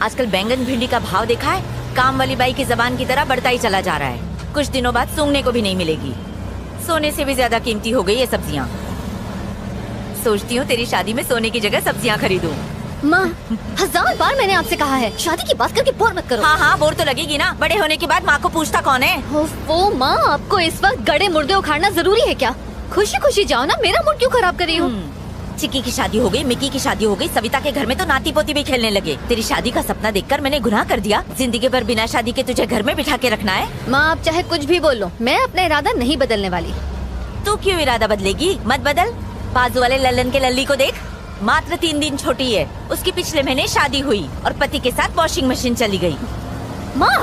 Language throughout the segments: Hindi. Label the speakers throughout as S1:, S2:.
S1: आजकल बैंगन भिंडी का भाव देखा है? काम वाली बाई की जबान की तरह बढ़ता ही चला जा रहा है। कुछ दिनों बाद सूंघने को भी नहीं मिलेगी। सोने से भी ज्यादा कीमती हो गई ये सब्जियाँ। सोचती हूँ तेरी शादी में सोने की जगह सब्जियाँ खरीदूं।
S2: माँ, 1000 बार मैंने आपसे कहा है शादी की बात करके बोर मत करो।
S1: हाँ हाँ, बोर तो लगेगी ना। बड़े होने के बाद माँ को पूछता कौन है?
S2: वो माँ, आपको इस वक्त गड़े मुर्दे उखाड़ना जरूरी है क्या? खुशी खुशी जाओ ना, मेरा मूड क्यों खराब कर रही हो?
S1: चिक्की की शादी हो गई, मिक्की की शादी हो गई, सविता के घर में तो नाती पोती भी खेलने लगे। तेरी शादी का सपना देखकर मैंने गुनाह कर दिया। जिंदगी भर बिना शादी के तुझे घर में बिठा के रखना है?
S2: माँ, आप चाहे कुछ भी बोल लो, मैं अपना इरादा नहीं बदलने वाली।
S1: तू क्यों इरादा बदलेगी? मत बदल। बाजू वाले लल्लन के लल्ली को देख, मात्र 3 दिन छोटी है। उसकी पिछले महीने शादी हुई और पति के साथ वॉशिंग मशीन चली गई।
S2: माँ,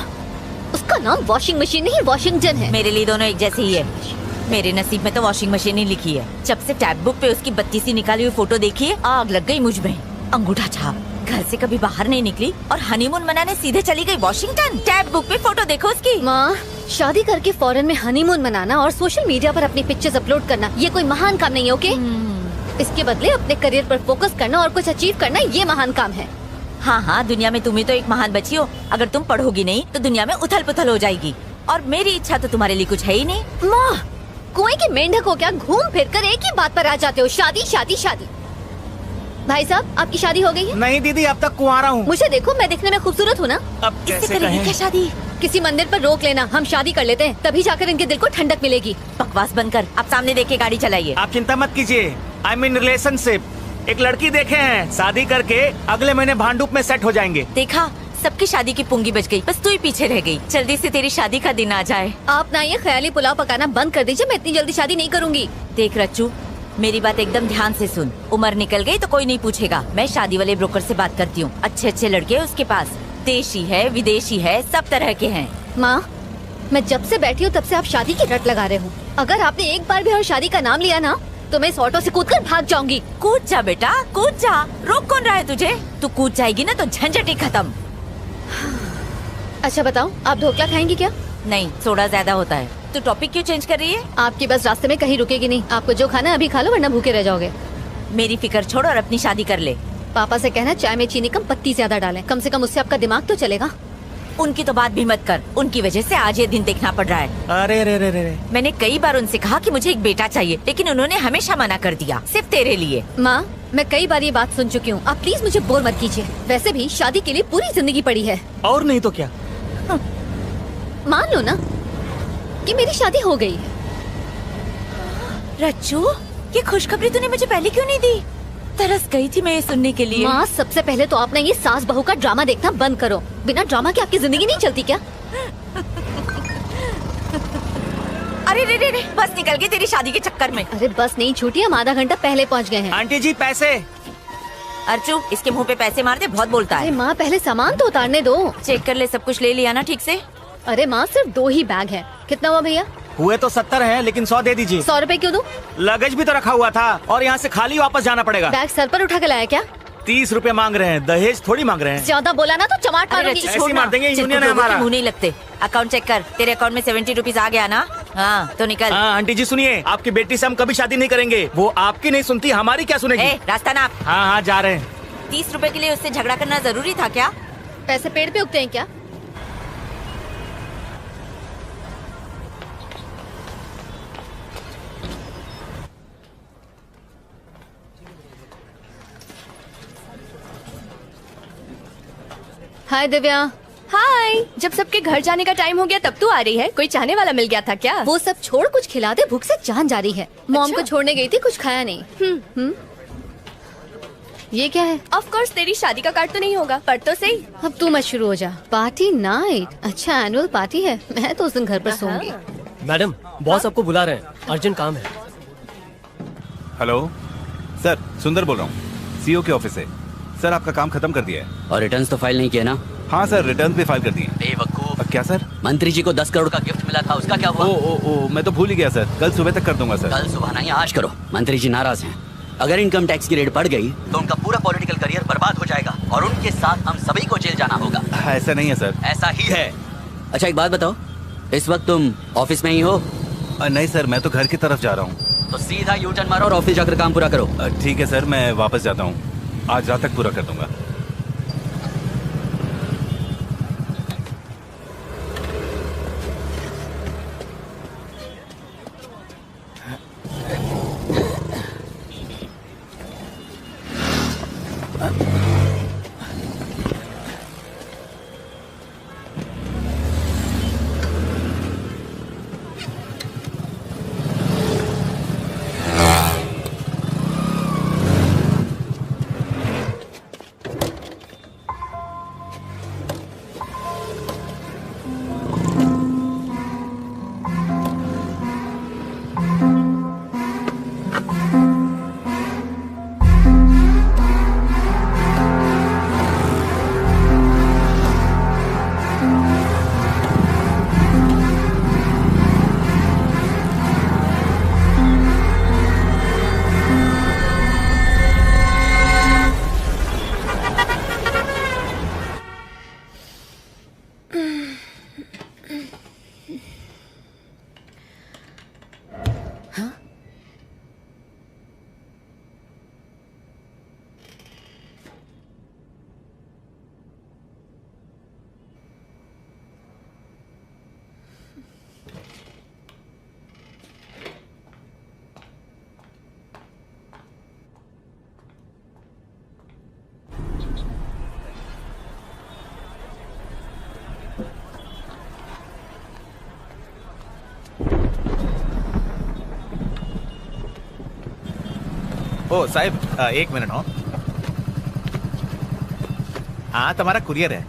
S2: उसका नाम वॉशिंग मशीन नहीं वॉशिंगटन है।
S1: मेरे लिए दोनों एक जैसे ही है। मेरे नसीब में तो वॉशिंग मशीन ही लिखी है। जब से टैब बुक पे उसकी 32 निकाली हुई फोटो देखी है, आग लग गई मुझ में। अंगूठा छाप, घर से कभी बाहर नहीं निकली और हनीमून मनाने सीधे चली गई वॉशिंगटन। टैब बुक पे फोटो देखो उसकी।
S2: माँ, शादी करके फॉरेन में हनीमून मनाना और सोशल मीडिया पर अपनी पिक्चर्स अपलोड करना ये कोई महान काम नहीं है, ओके? इसके बदले अपने करियर पर फोकस करना और कुछ अचीव करना ये महान काम है।
S1: हाँ हाँ, दुनिया में तुम ही तो एक महान बची हो। अगर तुम पढ़ोगी नहीं तो दुनिया में उथल पुथल हो जाएगी। और मेरी इच्छा तो तुम्हारे लिए कुछ है ही नहीं।
S2: माँ, कुएं के मेंढक हो क्या? घूम फिर कर एक ही बात पर आ जाते हो, शादी शादी शादी। भाई साहब, आपकी शादी हो गई है?
S3: नहीं दीदी, अब तक कुंवारा हूँ।
S2: मुझे देखो, मैं दिखने में खूबसूरत हूँ ना?
S3: अब कैसे कहें?
S1: क्या शादी?
S2: किसी मंदिर पर रोक लेना, हम शादी कर लेते हैं, तभी जाकर इनके दिल को ठंडक मिलेगी।
S1: बकवास बंद कर, आप सामने देख के गाड़ी चलाइए।
S3: आप चिंता मत कीजिए, आई मीन रिलेशनशिप। एक लड़की देखे हैं, शादी करके अगले महीने भांडुप में सेट हो जाएंगे।
S1: देखा, सबकी शादी की पुंगी बच गई, बस तू ही पीछे रह गई। जल्दी से तेरी शादी का दिन आ जाए।
S2: आप ना ये ख्याली पुलाव पकाना बंद कर दीजिए, मैं इतनी जल्दी शादी नहीं करूँगी।
S1: देख रच्चू, मेरी बात एकदम ध्यान से सुन। उम्र निकल गई तो कोई नहीं पूछेगा। मैं शादी वाले ब्रोकर से बात करती हूँ। अच्छे अच्छे लड़के हैं उसके पास, देशी है विदेशी है, सब तरह के हैं।
S2: माँ, मैं जब से बैठी हूँ तब से आप शादी की रट लगा रहे हो। अगर आपने एक बार भी और शादी का नाम लिया ना तो मैं इस ऑटो से कूदकर भाग जाऊंगी।
S1: कूद जा बेटा, कूद जा। रोक कौन रहा है तुझे? तू कूद जाएगी ना तो झंझट ही खत्म।
S2: अच्छा बताओ, आप ढोकला खाएंगी क्या?
S1: नहीं, सोडा ज्यादा होता है। तू टॉपिक क्यों चेंज कर रही है?
S2: आपकी बस रास्ते में कहीं रुकेगी नहीं। आपको जो खाना है अभी खा लो, वरना भूखे रह जाओगे।
S1: मेरी फिक्र छोड़ और अपनी शादी कर ले।
S2: पापा से कहना चाय में चीनी कम, पत्ती ज्यादा डालें। कम से कम उससे आपका दिमाग तो चलेगा।
S1: उनकी तो बात भी मत कर। उनकी वजह से आज ये दिन देखना पड़ रहा है।
S3: अरे रे रे रे रे।
S1: मैंने कई बार उनसे कहा कि मुझे एक बेटा चाहिए, लेकिन उन्होंने हमेशा मना कर दिया, सिर्फ तेरे लिए।
S2: माँ, मैं कई बार ये बात सुन चुकी हूँ, आप प्लीज मुझे बोर मत कीजिए। वैसे भी शादी के लिए पूरी जिंदगी पड़ी है।
S3: और नहीं तो क्या?
S2: मान लो ना कि मेरी शादी हो गई है।
S1: रच्चू, ये खुशखबरी तूने मुझे पहले क्यों नहीं दी? तरस गई थी मैं ये सुनने के लिए।
S2: माँ, सबसे पहले तो आपने ये सास बहू का ड्रामा देखना बंद करो। बिना ड्रामा के आपकी जिंदगी नहीं चलती क्या?
S1: अरे रे रे रे, बस निकल गई तेरी शादी के चक्कर में।
S2: अरे बस नहीं छूटी, हम आधा घंटा पहले पहुँच गए हैं।
S3: आंटी जी पैसे।
S1: अर्चू, इसके मुंह पे पैसे मार दे, बहुत बोलता
S2: अरे
S1: है।
S2: माँ, पहले सामान तो उतारने दो।
S1: चेक कर ले, सब कुछ ले लिया ना ठीक से?
S2: अरे माँ, सिर्फ 2 ही बैग है। कितना हुआ भैया?
S3: हुए तो 70 हैं, लेकिन 100 दे दीजिए।
S2: 100 रुपए क्यों दूं?
S3: लगेज भी तो रखा हुआ था और यहाँ से खाली वापस जाना पड़ेगा।
S2: बैग सर पर उठा के लाया क्या?
S3: 30 रुपए मांग रहे हैं, दहेज थोड़ी मांग रहे हैं।
S2: ज्यादा बोला ना तो चमाट मारूंगी।
S1: रच्चू,
S3: ऐसे
S1: छोड़
S3: ही
S1: ना।
S3: मार देंगे,
S1: चिरकुट
S3: यूनियन है
S1: लोगों के
S3: हमारा।
S1: मुंह नहीं लगते। अकाउंट चेक कर, तेरे अकाउंट में 70 रुपीज आ गया ना? हाँ तो निकल।
S3: हाँ आंटी जी सुनिए, आपकी बेटी से हम कभी शादी नहीं करेंगे। वो आपकी नहीं सुनती, हमारी क्या सुनेगी?
S1: रास्ता नाप।
S3: हाँ हाँ जा रहे हैं।
S1: 30 रुपए के लिए उससे झगड़ा करना जरूरी था क्या?
S2: पैसे पेड़ पे उगते हैं क्या? हाय दिव्या।
S4: हाय। जब सबके घर जाने का टाइम हो गया तब तू आ रही है? कोई चाहने वाला मिल गया था क्या?
S2: वो सब छोड़, कुछ खिला दे, भूख से जान जा रही है। मॉम को छोड़ने गई थी, कुछ खाया नहीं। ये क्या है?
S4: ऑफ कोर्स तेरी शादी का कार्ड तो नहीं होगा, पर तो सही।
S2: अब तू मत शुरू हो जा। Party night? अच्छा, एनुअल पार्टी है। मैं तो उस दिन घर पर सोऊंगी।
S5: मैडम, बॉस आपको बुला रहे हैं, अर्जेंट काम है।
S6: हेलो सर, सुंदर बोल रहा हूँ, सीईओ के ऑफिस से। सर आपका काम खत्म कर दिया है।
S7: और रिटर्न्स तो फाइल नहीं किया ना?
S6: हाँ सर, रिटर्न भी फाइल कर दिए।
S7: बेवकूफ।
S6: क्या सर?
S7: मंत्री जी को 10 करोड़ का गिफ्ट मिला था, उसका क्या हुआ?
S6: ओ, मैं तो भूल ही गया सर। कल सुबह तक कर दूंगा सर।
S7: कल सुबह नहीं, आज करो। मंत्री जी नाराज हैं। अगर इनकम टैक्स की रेट बढ़ गई तो उनका पूरा पॉलिटिकल करियर बर्बाद हो जाएगा और उनके साथ हम सभी को जेल जाना होगा।
S6: ऐसा नहीं है सर।
S7: ऐसा ही है। अच्छा एक बात बताओ, इस वक्त तुम ऑफिस में ही हो?
S6: नहीं सर, मैं तो घर की तरफ जा रहा हूँ।
S7: तो सीधा यू टर्न मारो और ऑफिस जाकर काम पूरा करो।
S6: ठीक है सर, मैं वापस जाता हूँ। आज रात तक पूरा कर दूंगा।
S3: ओ साहब, एक मिनट हो। हाँ, तुम्हारा कुरियर है।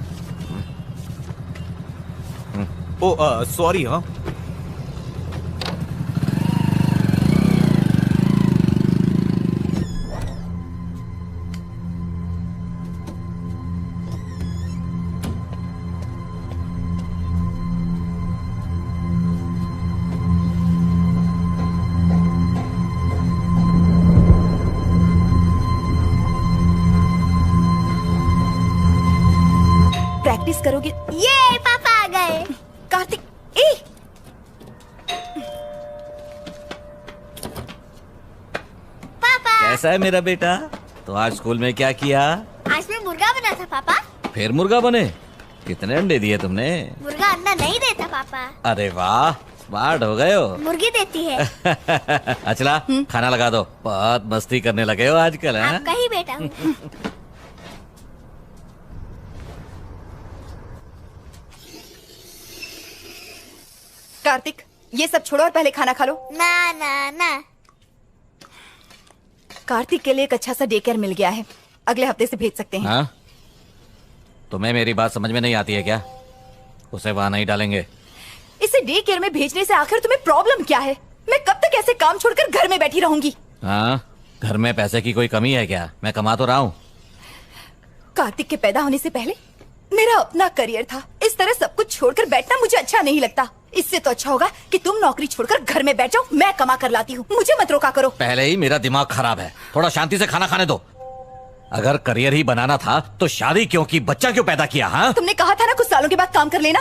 S3: ओ सॉरी। हाँ,
S4: प्रैक्टिस करोगे?
S8: ये पापा आ गए।
S4: कार्तिक, ए
S8: पापा,
S9: कैसा है मेरा बेटा? तो आज स्कूल में क्या किया?
S8: आज मैं मुर्गा बना था पापा।
S9: फिर मुर्गा बने? कितने अंडे दिए तुमने?
S8: मुर्गा अंडा नहीं देता पापा,
S9: अरे वाह, स्मार्ट हो गए हो।
S8: मुर्गी देती है।
S9: अचला, खाना लगा दो। बहुत मस्ती करने लगे हो आजकल, हैं?
S8: आपका ही बेटा हूँ।
S4: कार्तिक, ये सब छोड़ो और पहले खाना खा लो।
S8: ना ना ना,
S4: कार्तिक के लिए एक अच्छा सा डे केयर मिल गया है, अगले हफ्ते से भेज सकते हैं।
S9: हाँ? तुम्हें मेरी बात समझ में नहीं आती है क्या? उसे वहां नहीं डालेंगे।
S4: इसे डे केयर में भेजने से आखिर तुम्हें प्रॉब्लम क्या है? मैं कब तक ऐसे काम छोड़कर घर में बैठी रहूंगी?
S9: हाँ, घर में पैसे की कोई कमी है क्या? मैं कमा तो रहा हूँ।
S4: कार्तिक के पैदा होने से पहले मेरा अपना करियर था। इस तरह सब कुछ छोड़कर बैठना मुझे अच्छा नहीं लगता। इससे तो अच्छा होगा कि तुम नौकरी छोड़कर घर में बैठ जाओ, मैं कमा कर लाती हूँ। मुझे मत रोका करो।
S9: पहले ही मेरा दिमाग खराब है, थोड़ा शांति से खाना खाने दो। अगर करियर ही बनाना था तो शादी क्यों की, बच्चा क्यों पैदा किया? हाँ,
S4: तुमने कहा था ना कुछ सालों के बाद काम कर लेना।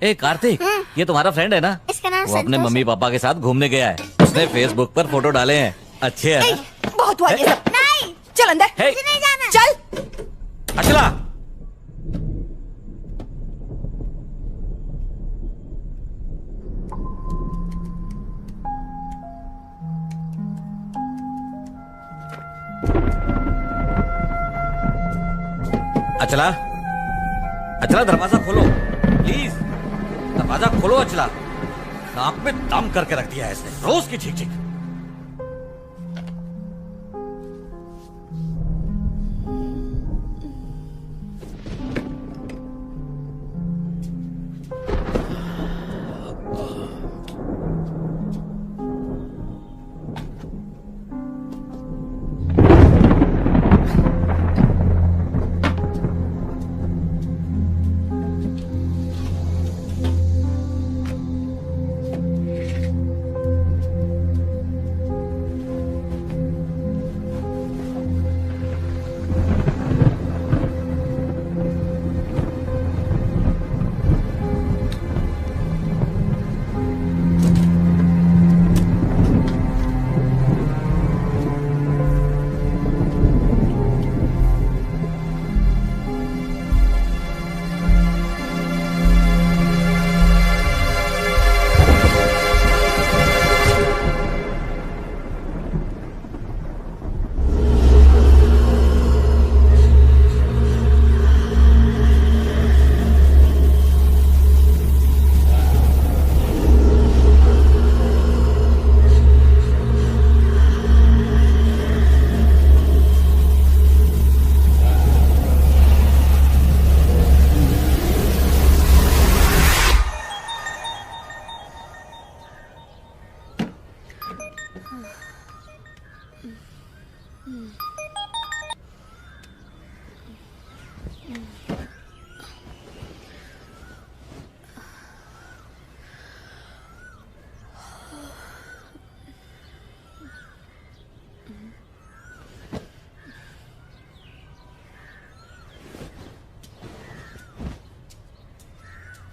S9: ए कार्तिक, ये तुम्हारा फ्रेंड है ना?
S8: इसका नाम
S9: वो अपने
S8: संतोष
S9: मम्मी पापा के साथ घूमने गया है। उसने फेसबुक पर फोटो डाले हैं, अच्छे हैं ना?
S4: बहुत हुआ ये सब।
S8: नहीं,
S4: चल अंदर।
S9: हे!
S8: मुझे नहीं जाना।
S4: चल।
S9: अचला, अचला, अचला दरवाजा खोलो प्लीज, दरवाजा खोलो। अचला, नाक में दम करके रख दिया है इसने, रोज की ठीक ठीक।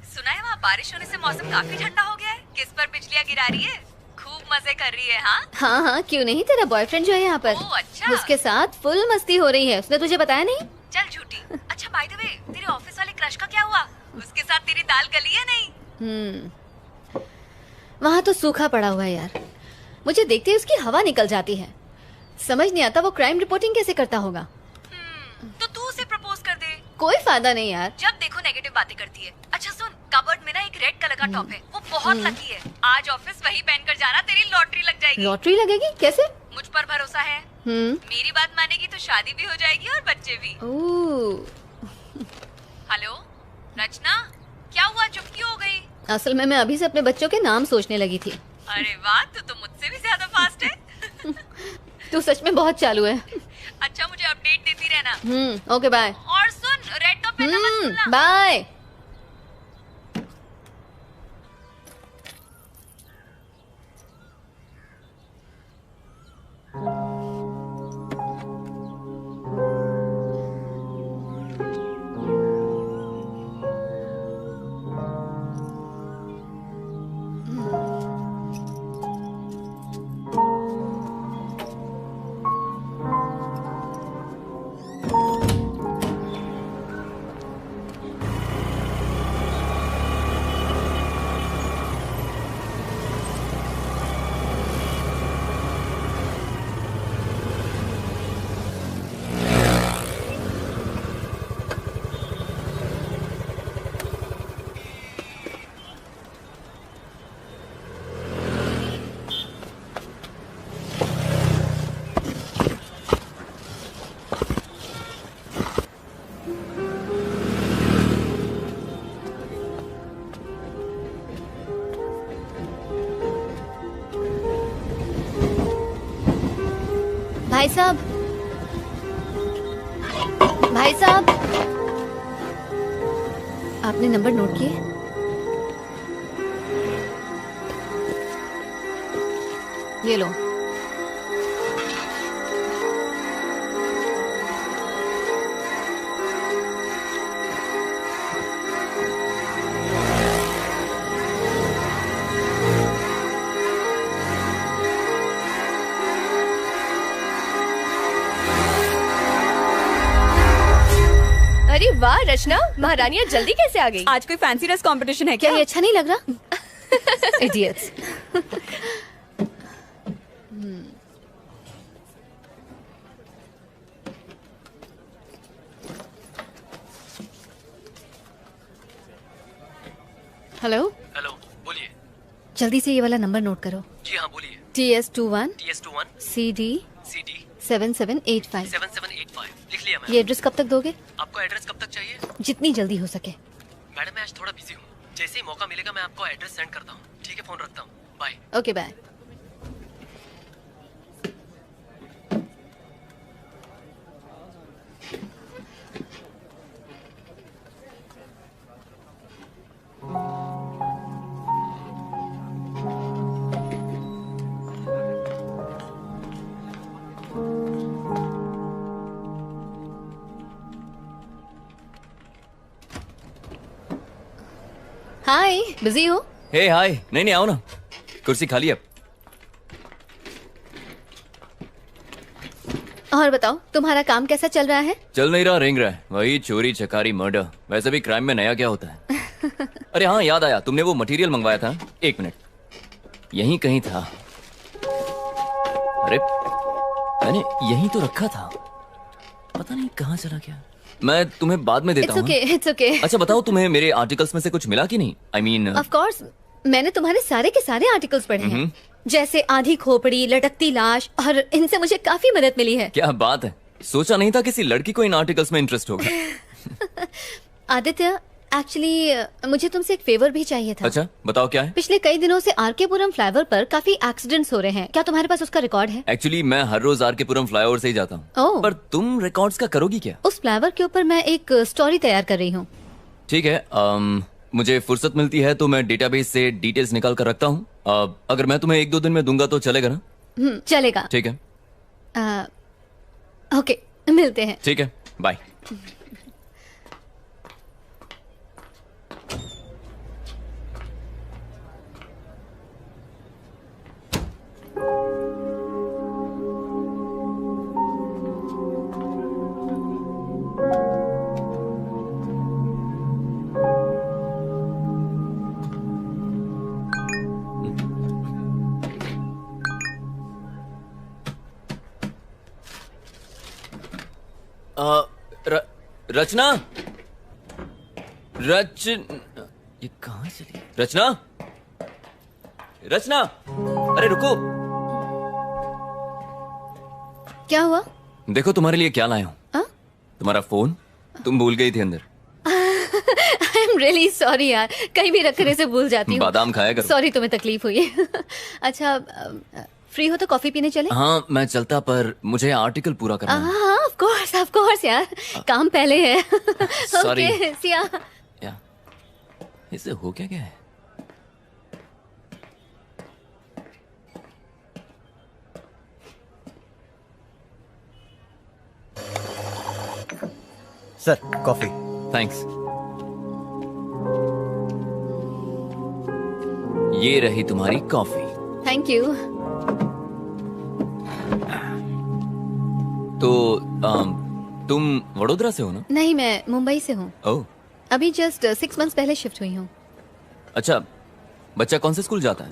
S1: सुना है वहाँ बारिश होने से मौसम काफी ठंडा हो गया है। किस पर बिजलियाँ गिरा रही है? खूब मजे कर रही है। हाँ
S2: हाँ हाँ, क्यों नहीं, तेरा बॉयफ्रेंड जो है यहाँ पर,
S1: ओह, अच्छा।
S2: उसके साथ फुल मस्ती हो रही है। उसने तुझे बताया नहीं?
S1: चल झूठी। अच्छा बाय द वे, तेरे ऑफिस वाले क्रश का क्या हुआ? उसके साथ तेरी दाल गली है नहीं?
S2: वहाँ तो सूखा पड़ा हुआ है यार। मुझे देखते ही उसकी हवा निकल जाती है। समझ नहीं आता वो क्राइम रिपोर्टिंग कैसे करता होगा।
S1: तो तू उसे प्रपोज कर दे।
S2: कोई फायदा नहीं यार।
S1: जब देखो नेगेटिव बातें करती है। अच्छा सुन, कबर्ड में ना एक रेड कलर का टॉप है, वो बहुत लकी है। आज ऑफिस वही पहनकर जाना, तेरी लॉटरी लग जाएगी।
S2: लॉटरी लगेगी? कैसे?
S1: मुझ पर भरोसा है। मेरी बात मानेगी तो शादी भी हो जाएगी और बच्चे भी। हेलो रचना, क्या हुआ, चुप क्यों हो गई?
S2: असल में मैं अभी से अपने बच्चों के नाम सोचने लगी थी।
S1: अरे वाह, तू तो मुझसे भी ज्यादा फास्ट है।
S2: तू सच में बहुत चालू है।
S1: अच्छा, मुझे अपडेट देती रहना।
S2: Okay bye.
S1: और सुन, रेड टॉप पहनना मत भूलना।
S2: बाय। भाई साहब, भाई साहब, आपने नंबर नोट किए? ये लो।
S10: अरे वाह रचना, महारानियां जल्दी कैसे आ गई?
S11: आज कोई फैंसी ड्रेस कंपटीशन है
S2: क्या ये अच्छा नहीं लग रहा? इडियट्स। हेलो
S5: हेलो, बोलिए।
S2: जल्दी से ये वाला नंबर नोट करो।
S5: जी हाँ, बोलिए।
S2: TS21 CD 7785।
S5: 7785 लिख लिया मैम।
S2: ये एड्रेस कब तक दोगे?
S5: आपको एड्रेस कब तक चाहिए?
S2: जितनी जल्दी हो सके।
S5: मैडम मैं आज थोड़ा बिजी हूँ, जैसे ही मौका मिलेगा मैं आपको एड्रेस सेंड करता हूँ। ठीक है, फोन रखता हूँ। Bye.
S2: Okay bye. Hi, busy हो?
S12: हे हाय, नहीं आओ ना, कुर्सी खाली अब।
S2: और बताओ, तुम्हारा काम कैसा चल रहा है?
S12: चल नहीं रहा, रेंग रहा है, वही चोरी चकारी मर्डर। वैसे भी क्राइम में नया क्या होता है? अरे हाँ, याद आया, तुमने वो मटेरियल मंगवाया था। एक मिनट, यहीं कहीं था। अरे मैंने यहीं तो रखा था, पता नहीं कहाँ चला गया। मैं तुम्हें बाद में देता हूँ।
S2: It's okay.
S12: अच्छा बताओ, तुम्हें मेरे आर्टिकल्स में से कुछ मिला कि नहीं? I mean,
S2: Of course, मैंने तुम्हारे सारे के सारे आर्टिकल्स पढ़े हैं, जैसे आधी खोपड़ी, लटकती लाश, और इनसे मुझे काफी मदद मिली है।
S12: क्या बात है, सोचा नहीं था किसी लड़की को इन आर्टिकल्स में इंटरेस्ट होगा।
S2: आदित्य, एक्चुअली मुझे तुमसे एक फेवर भी चाहिए था।
S12: अच्छा बताओ, क्या है?
S2: पिछले कई दिनों से आरकेपुरम फ्लाईओवर पर काफी एक्सीडेंट्स हो रहे हैं, क्या तुम्हारे पास उसका रिकॉर्ड है?
S12: एक्चुअली मैं हर रोज आरकेपुरम फ्लाईओवर से ही जाता हूँ।
S2: ओह।
S12: पर तुम रिकॉर्ड्स का करोगी क्या?
S2: उस फ्लाईओवर के ऊपर मैं एक स्टोरी तैयार कर रही हूँ।
S12: ठीक है, मुझे फुर्सत मिलती है तो मैं डेटाबेस से डिटेल्स निकाल कर रखता हूँ। अगर मैं तुम्हें 1-2 दिन में दूंगा तो चलेगा ना?
S2: चलेगा।
S12: ठीक है।
S2: ओके, मिलते हैं।
S12: ठीक है, बाय। रचना, ये कहाँ चली? रचना, रचना, अरे रुको।
S2: क्या हुआ?
S12: देखो तुम्हारे लिए क्या लाया हूँ।
S2: हाँ?
S12: तुम्हारा फोन तुम भूल गई थी अंदर।
S2: आई एम रियली सॉरी यार, कहीं भी रखने से भूल जाती हूँ।
S12: बादाम खाया करो।
S2: सॉरी तुम्हें तकलीफ हुई है। अच्छा फ्री हो तो कॉफी पीने चले?
S12: हाँ मैं चलता, पर मुझे आर्टिकल पूरा करना है।
S2: हाँ ऑफ कोर्स यार, काम पहले है।
S12: Sorry.
S2: Okay, सिया।
S12: या इसे हो क्या गया है?
S3: Sir coffee.
S12: थैंक्स। ये रही तुम्हारी कॉफी।
S2: Thank you.
S12: तो तुम वडोदरा से हो ना?
S2: नहीं, मैं मुंबई से हूँ।
S12: ओह
S2: अभी जस्ट 6 months पहले शिफ्ट हुई हूँ।
S12: अच्छा, बच्चा कौन से स्कूल जाता है?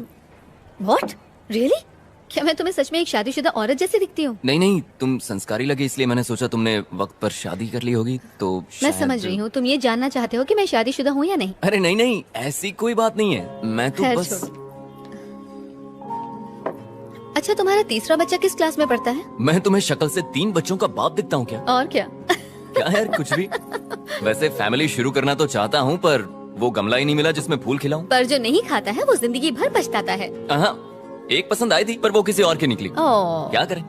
S2: What? Really? क्या मैं तुम्हें सच में एक शादीशुदा औरत जैसी दिखती हूँ?
S12: नहीं, तुम संस्कारी लगे इसलिए मैंने सोचा तुमने वक्त पर शादी कर ली होगी तो
S2: मैं
S12: शायद...
S2: समझ रही हूँ, तुम ये जानना चाहते हो कि मैं शादीशुदा हूँ या नहीं?
S12: अरे नहीं, ऐसी कोई बात नहीं है। मैं तो
S2: खैर
S12: बस...
S2: छोड़ो। अच्छा, तुम्हारा तीसरा बच्चा किस क्लास में पढ़ता है?
S12: मैं तुम्हें शक्ल से 3 बच्चों का बाप दिखता हूँ क्या?
S2: और क्या?
S12: क्या यार, कुछ भी। वैसे फैमिली शुरू करना तो चाहता हूँ, पर वो गमला ही नहीं मिला जिसमें फूल खिलाऊं।
S2: पर जो नहीं खाता है वो जिंदगी भर पछताता है।
S12: हाँ, एक पसंद आई थी पर वो किसी और की निकली।
S2: ओह।
S12: क्या करें,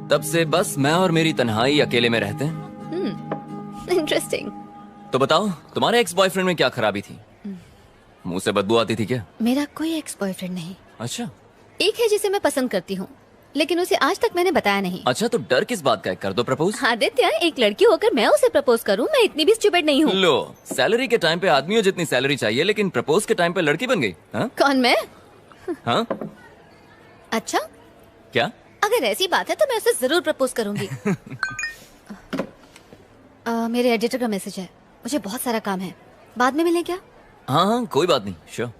S12: तब से बस मैं और मेरी तन्हाई अकेले में रहते हैं।
S2: इंटरेस्टिंग।
S12: तो बताओ, तुम्हारे एक्स बॉयफ्रेंड में क्या खराबी थी? मुंह से बदबू आती थी क्या?
S2: मेरा कोई एक्स बॉयफ्रेंड नहीं।
S12: अच्छा।
S2: एक है जिसे मैं पसंद करती हूँ, लेकिन उसे आज तक मैंने बताया नहीं।
S12: अच्छा, तो डर किस बात का है? कर दो प्रपोज।
S2: आदित्य, एक लड़की होकर मैं उसे प्रपोज करूँ? मैं इतनी भी स्टूपिड नहीं हूँ।
S12: लो, सैलरी के टाइम पे आदमियों जितनी सैलरी चाहिए, लेकिन प्रपोज के टाइम पे लड़की बन गई। हाँ?
S2: कौन, मैं?
S12: हाँ?
S2: अच्छा,
S12: क्या?
S2: अगर ऐसी बात है तो मैं उसे जरूर प्रपोज करूंगी। मेरे एडिटर का मैसेज है, मुझे बहुत सारा काम है, बाद में मिलें क्या?
S12: हाँ, कोई बात नहीं, श्योर।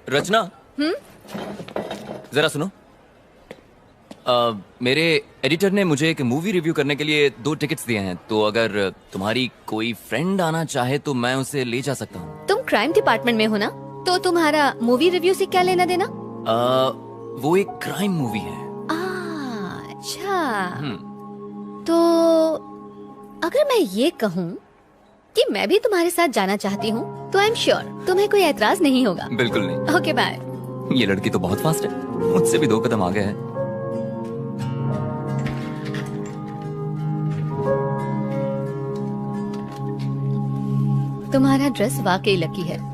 S12: रचना, जरा सुनो। मेरे एडिटर ने मुझे एक मूवी रिव्यू करने के लिए 2 टिकट्स दिए हैं, तो अगर तुम्हारी कोई फ्रेंड आना चाहे तो मैं उसे ले जा सकता हूँ।
S2: तुम क्राइम डिपार्टमेंट में हो ना, तो तुम्हारा मूवी रिव्यू से क्या लेना देना?
S12: वो एक क्राइम मूवी है।
S2: अच्छा। तो अगर मैं ये कहूँ कि मैं भी तुम्हारे साथ जाना चाहती हूँ तो आई एम श्योर तुम्हें कोई एतराज नहीं होगा।
S12: बिल्कुल नहीं।
S2: Okay bye.
S12: ये लड़की तो बहुत फास्ट है, मुझसे भी 2 कदम आगे है।
S2: तुम्हारा ड्रेस वाकई लकी है।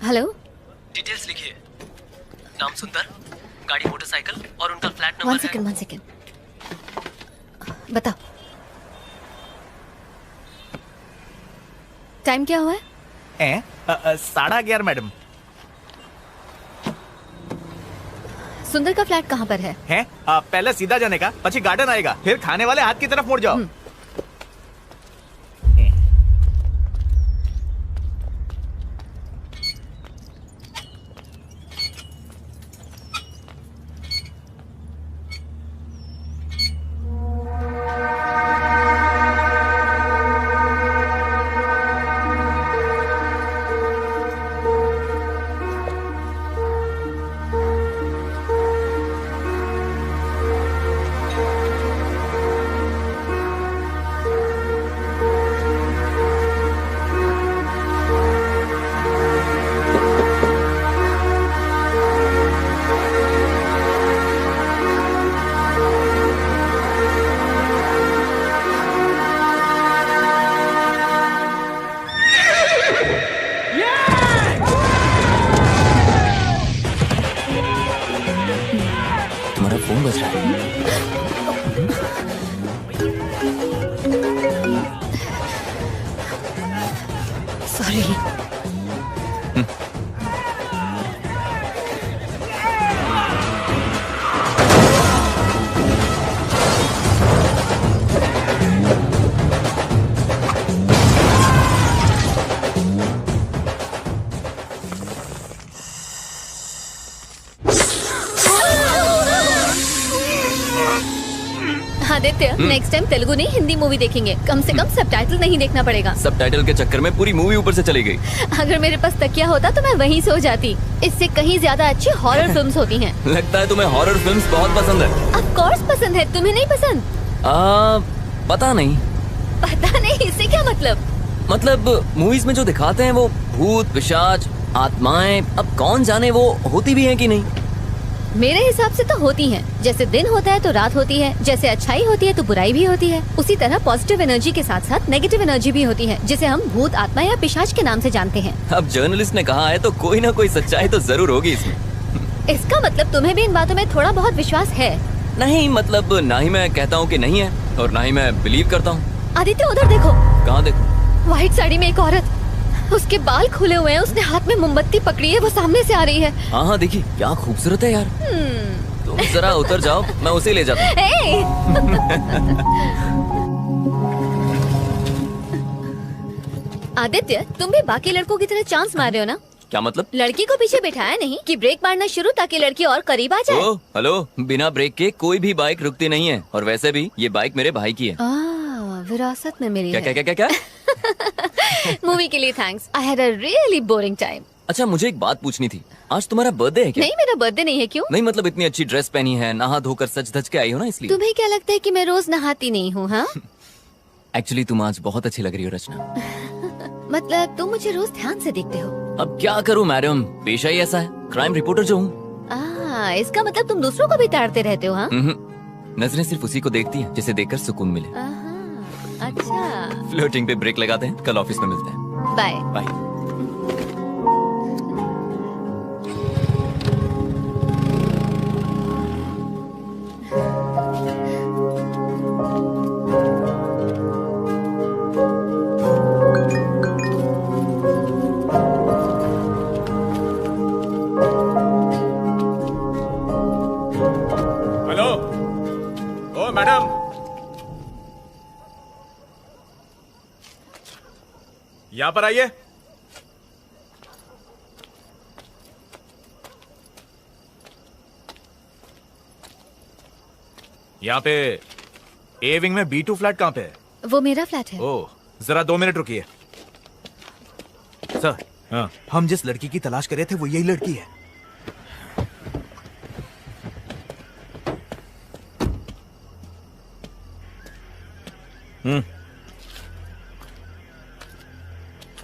S2: हेलो,
S5: डिटेल्स लिखिए। नाम सुंदर, गाड़ी मोटरसाइकिल और उनका फ्लैट
S2: वन
S5: नंबर है।
S2: सेकेंड। बताओ टाइम क्या हुआ है?
S3: 11:30 मैडम।
S2: सुंदर का फ्लैट कहाँ पर है?
S3: पहले सीधा जाने का, पछी गार्डन आएगा, फिर खाने वाले हाथ की तरफ मुड़ जाओ।
S12: तुम्हारा फोन बज रहा है।
S2: Sorry. Aditya, next time Telugu नहीं हिंदी मूवी देखेंगे, कम से कम सबटाइटल नहीं देखना पड़ेगा।
S12: सबटाइटल के चक्कर में पूरी मूवी ऊपर से चली गई।
S2: अगर मेरे पास तकिया होता तो मैं वहीं सो जाती। इससे कहीं ज्यादा अच्छी हॉरर फिल्म्स होती हैं।
S12: लगता है तुम्हें हॉरर फिल्म्स बहुत पसंद है।
S2: ऑफ कोर्स पसंद है, तुम्हें नहीं पसंद?
S12: पता नहीं।
S2: पता नहीं, इससे क्या मतलब?
S12: मतलब मूवीज में जो दिखाते हैं वो भूत, पिशाच, आत्माएं, अब कौन जाने वो होती भी हैं कि नहीं।
S2: मेरे हिसाब से तो होती हैं। जैसे दिन होता है तो रात होती है, जैसे अच्छाई होती है तो बुराई भी होती है, उसी तरह पॉजिटिव एनर्जी के साथ साथ नेगेटिव एनर्जी भी होती है, जिसे हम भूत, आत्मा या पिशाच के नाम से जानते हैं।
S12: अब जर्नलिस्ट ने कहा है तो कोई ना कोई सच्चाई तो जरूर होगी इसमें।
S2: इसका मतलब तुम्हें भी इन बातों में थोड़ा बहुत विश्वास है?
S12: नहीं, मतलब ना ही मैं कहता हूँ कि नहीं है और ना ही मैं बिलीव करता हूँ।
S2: आदित्य, उधर देखो।
S12: कहाँ देखो?
S2: व्हाइट साड़ी में एक औरत, उसके बाल खुले हुए हैं, उसने हाथ में मोमबत्ती पकड़ी है, वो सामने से आ रही है।
S12: हाँ हाँ, देखिए क्या खूबसूरत है यार। तुम जरा उतर जाओ, मैं उसे ले जाता हूँ।
S2: आदित्य, तुम भी बाकी लड़कों की तरह चांस मार रहे हो ना?
S12: क्या मतलब?
S2: लड़की को पीछे बिठाया नहीं कि ब्रेक मारना शुरू ताकि लड़की और करीब आ जाए।
S12: ओ, हेलो, बिना ब्रेक के कोई भी बाइक रुकती नहीं है, और वैसे भी ये बाइक मेरे भाई की है।
S2: विरासत में मिली
S12: क्या
S2: है।
S12: क्या क्या क्या क्या?
S2: मूवी के लिए thanks. I had a really boring time.
S12: अच्छा, मुझे एक बात पूछनी थी, आज तुम्हारा बर्थडे है क्या?
S2: नहीं, मेरा बर्थडे नहीं है। क्यों?
S12: नहीं मतलब इतनी अच्छी ड्रेस पहनी है, नहा धोकर सज धज के आई हो ना, इसलिए।
S2: तुम्हें क्या लगता है कि मैं रोज नहाती नहीं हूँ? हाँ,
S12: एक्चुअली तुम आज बहुत अच्छी लग रही हो रचना।
S2: मतलब तुम मुझे रोज ध्यान से देखते हो?
S12: अब क्या करूं मैडम, पेशा ही ऐसा है, क्राइम रिपोर्टर जो हूँ।
S2: इसका मतलब तुम दूसरों को भी ताड़ते रहते हो? हाँ,
S12: नजरें सिर्फ उसी को देखती हैं जिसे देखकर सुकून मिले।
S2: अच्छा,
S12: फ्लर्टिंग पे ब्रेक लगाते हैं, कल ऑफिस में मिलते हैं।
S2: Bye
S12: bye.
S3: Hello, oh madam, यहाँ पर आइए। यहाँ पे ए विंग में B2 फ्लैट कहाँ पे है?
S2: वो मेरा फ्लैट है।
S3: ओह, जरा 2 मिनट रुकिए। सर, हाँ, हम जिस लड़की की तलाश कर रहे थे वो यही लड़की है।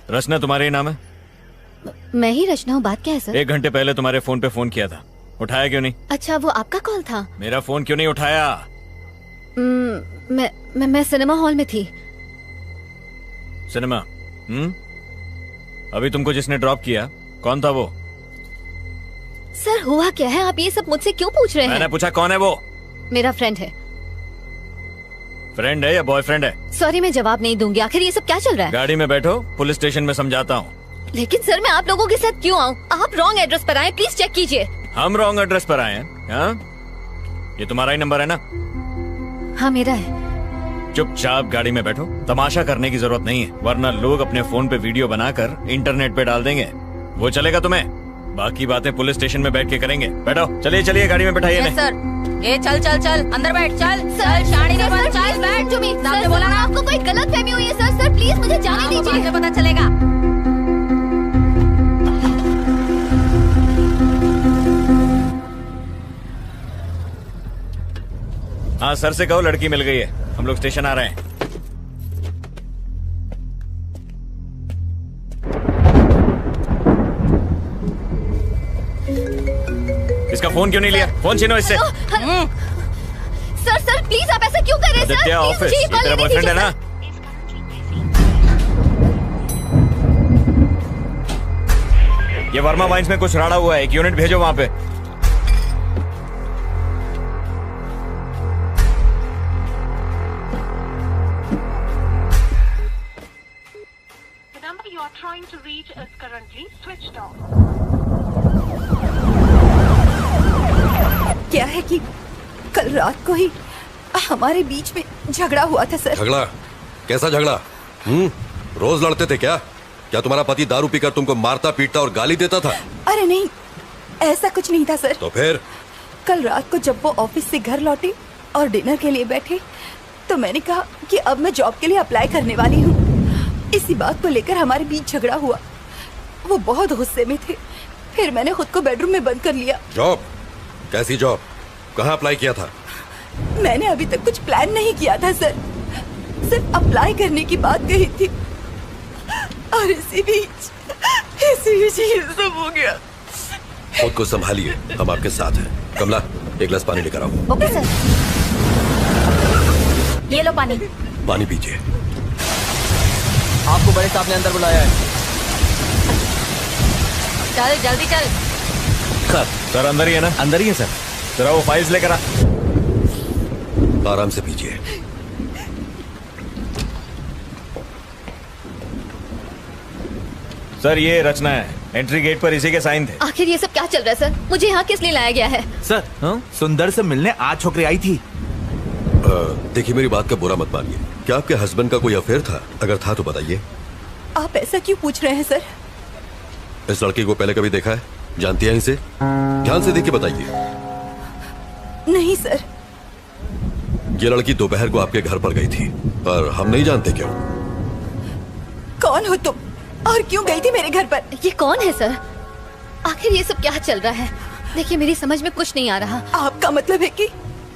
S11: रचना तुम्हारे ही नाम है?
S2: मैं ही रचना हूँ। बात क्या है सर?
S11: 1 घंटे पहले तुम्हारे फोन पे फोन किया था, उठाया क्यों नहीं?
S2: अच्छा, वो आपका कॉल था?
S11: मेरा फोन क्यों नहीं उठाया?
S2: मैं सिनेमा हॉल में थी।
S11: सिनेमा? अभी तुमको जिसने ड्रॉप किया कौन था वो?
S2: सर, हुआ क्या है? आप ये सब मुझसे क्यों पूछ रहे हैं?
S11: मैंने पूछा कौन है वो?
S2: मेरा फ्रेंड है।
S11: फ्रेंड है या बॉयफ्रेंड है?
S2: सॉरी, मैं जवाब नहीं दूंगी। आखिर ये सब क्या चल रहा है?
S11: गाड़ी में बैठो, पुलिस स्टेशन में समझाता हूँ।
S2: लेकिन सर, मैं आप लोगों के साथ क्यों आऊँ? आप रॉन्ग एड्रेस पर आए, प्लीज चेक कीजिए।
S11: हम रॉन्ग एड्रेस पर आए हैं? हाँ? ये तुम्हारा ही नंबर है ना?
S2: हाँ, मेरा है।
S11: चुपचाप गाड़ी में बैठो, तमाशा करने की जरूरत नहीं है, वरना लोग अपने फोन पे वीडियो बनाकर इंटरनेट पे डाल देंगे। वो चलेगा तुम्हें? बाकी बातें पुलिस स्टेशन में बैठ के करेंगे। बैठो, चलिए चलिए गाड़ी में बैठाइए।
S1: Yes sir. ये चल चल चल अंदर बैठ, चल चल शाड़ी नहीं बन, चल बैठ।
S2: सर, बोला ना आपको कोई गलत फहमी हुई है। सर सर, प्लीज मुझे जाने दीजिए।
S1: मुझे पता चलेगा।
S11: हाँ, सर से कहो लड़की मिल गई है, हम लोग स्टेशन आ रहे हैं। इसका फोन क्यों नहीं लिया? फोन छीनो इससे।
S2: सर सर, प्लीज आप ऐसा क्यों कर रहे हैं? सर,
S11: ऑफिस, ये तेरा बॉयफ्रेंड है ना? ये वर्मा वाइन्स में कुछ राड़ा हुआ है, एक यूनिट भेजो वहां पे।
S4: क्या है कि कल रात को ही हमारे बीच में झगड़ा हुआ था सर।
S13: झगड़ा? कैसा झगड़ा? रोज लड़ते थे क्या? क्या तुम्हारा पति दारू पीकर तुमको मारता पीटता और गाली देता था?
S4: अरे नहीं, ऐसा कुछ नहीं था सर।
S13: तो फिर?
S4: कल रात को जब वो ऑफिस से घर लौटे और डिनर के लिए बैठे तो मैंने कहा कि अब मैं जॉब के लिए अप्लाई करने वाली हूँ। इसी बात को लेकर हमारे बीच झगड़ा हुआ। वो बहुत गुस्से में थे। फिर मैंने खुद को बेडरूम में बंद कर लिया।
S13: जॉब? कैसी जॉब? कहाँ अप्लाई किया था?
S4: मैंने अभी तक कुछ प्लान नहीं किया था सर, सिर्फ अप्लाई करने की बात कही थी और इसी बीच ये सब हो गया।
S13: खुद को संभालिए, हम आपके साथ हैं। कमला, एक गिलास पानी लेकर आओ।
S1: Okay sir. ये लो पानी।
S13: पानी पीजिए।
S5: आपको बड़े साहब ने अंदर बुलाया है।
S1: चल जल्दी चल।
S11: सर अंदर ही है ना?
S6: अंदर ही है सर।
S11: जरा वो फाइल्स लेकर आ।
S13: आराम से पीजिए।
S11: सर ये रचना है, एंट्री गेट पर इसी के साइन थे।
S2: आखिर ये सब क्या चल रहा है सर? मुझे यहाँ किस लिए लाया गया है?
S6: सर सुंदर से मिलने आज छोकरी आई थी।
S13: देखिए, मेरी बात का बुरा मत मानिए। क्या आपके हस्बैंड का कोई अफेयर था? अगर था तो बताइए।
S4: आप ऐसा क्यों पूछ रहे हैं सर?
S13: इस लड़की को पहले कभी देखा है? जानती हैं इसे? ध्यान से देख के बताइए।
S4: नहीं सर।
S13: ये लड़की दोपहर को आपके घर पर गई थी, पर हम नहीं जानते क्यों।
S4: कौन हो तुम और क्यों गई थी मेरे घर पर?
S2: ये कौन है सर? आखिर ये सब क्या चल रहा है? देखिए, मेरी समझ में कुछ नहीं आ रहा।
S4: आपका मतलब है कि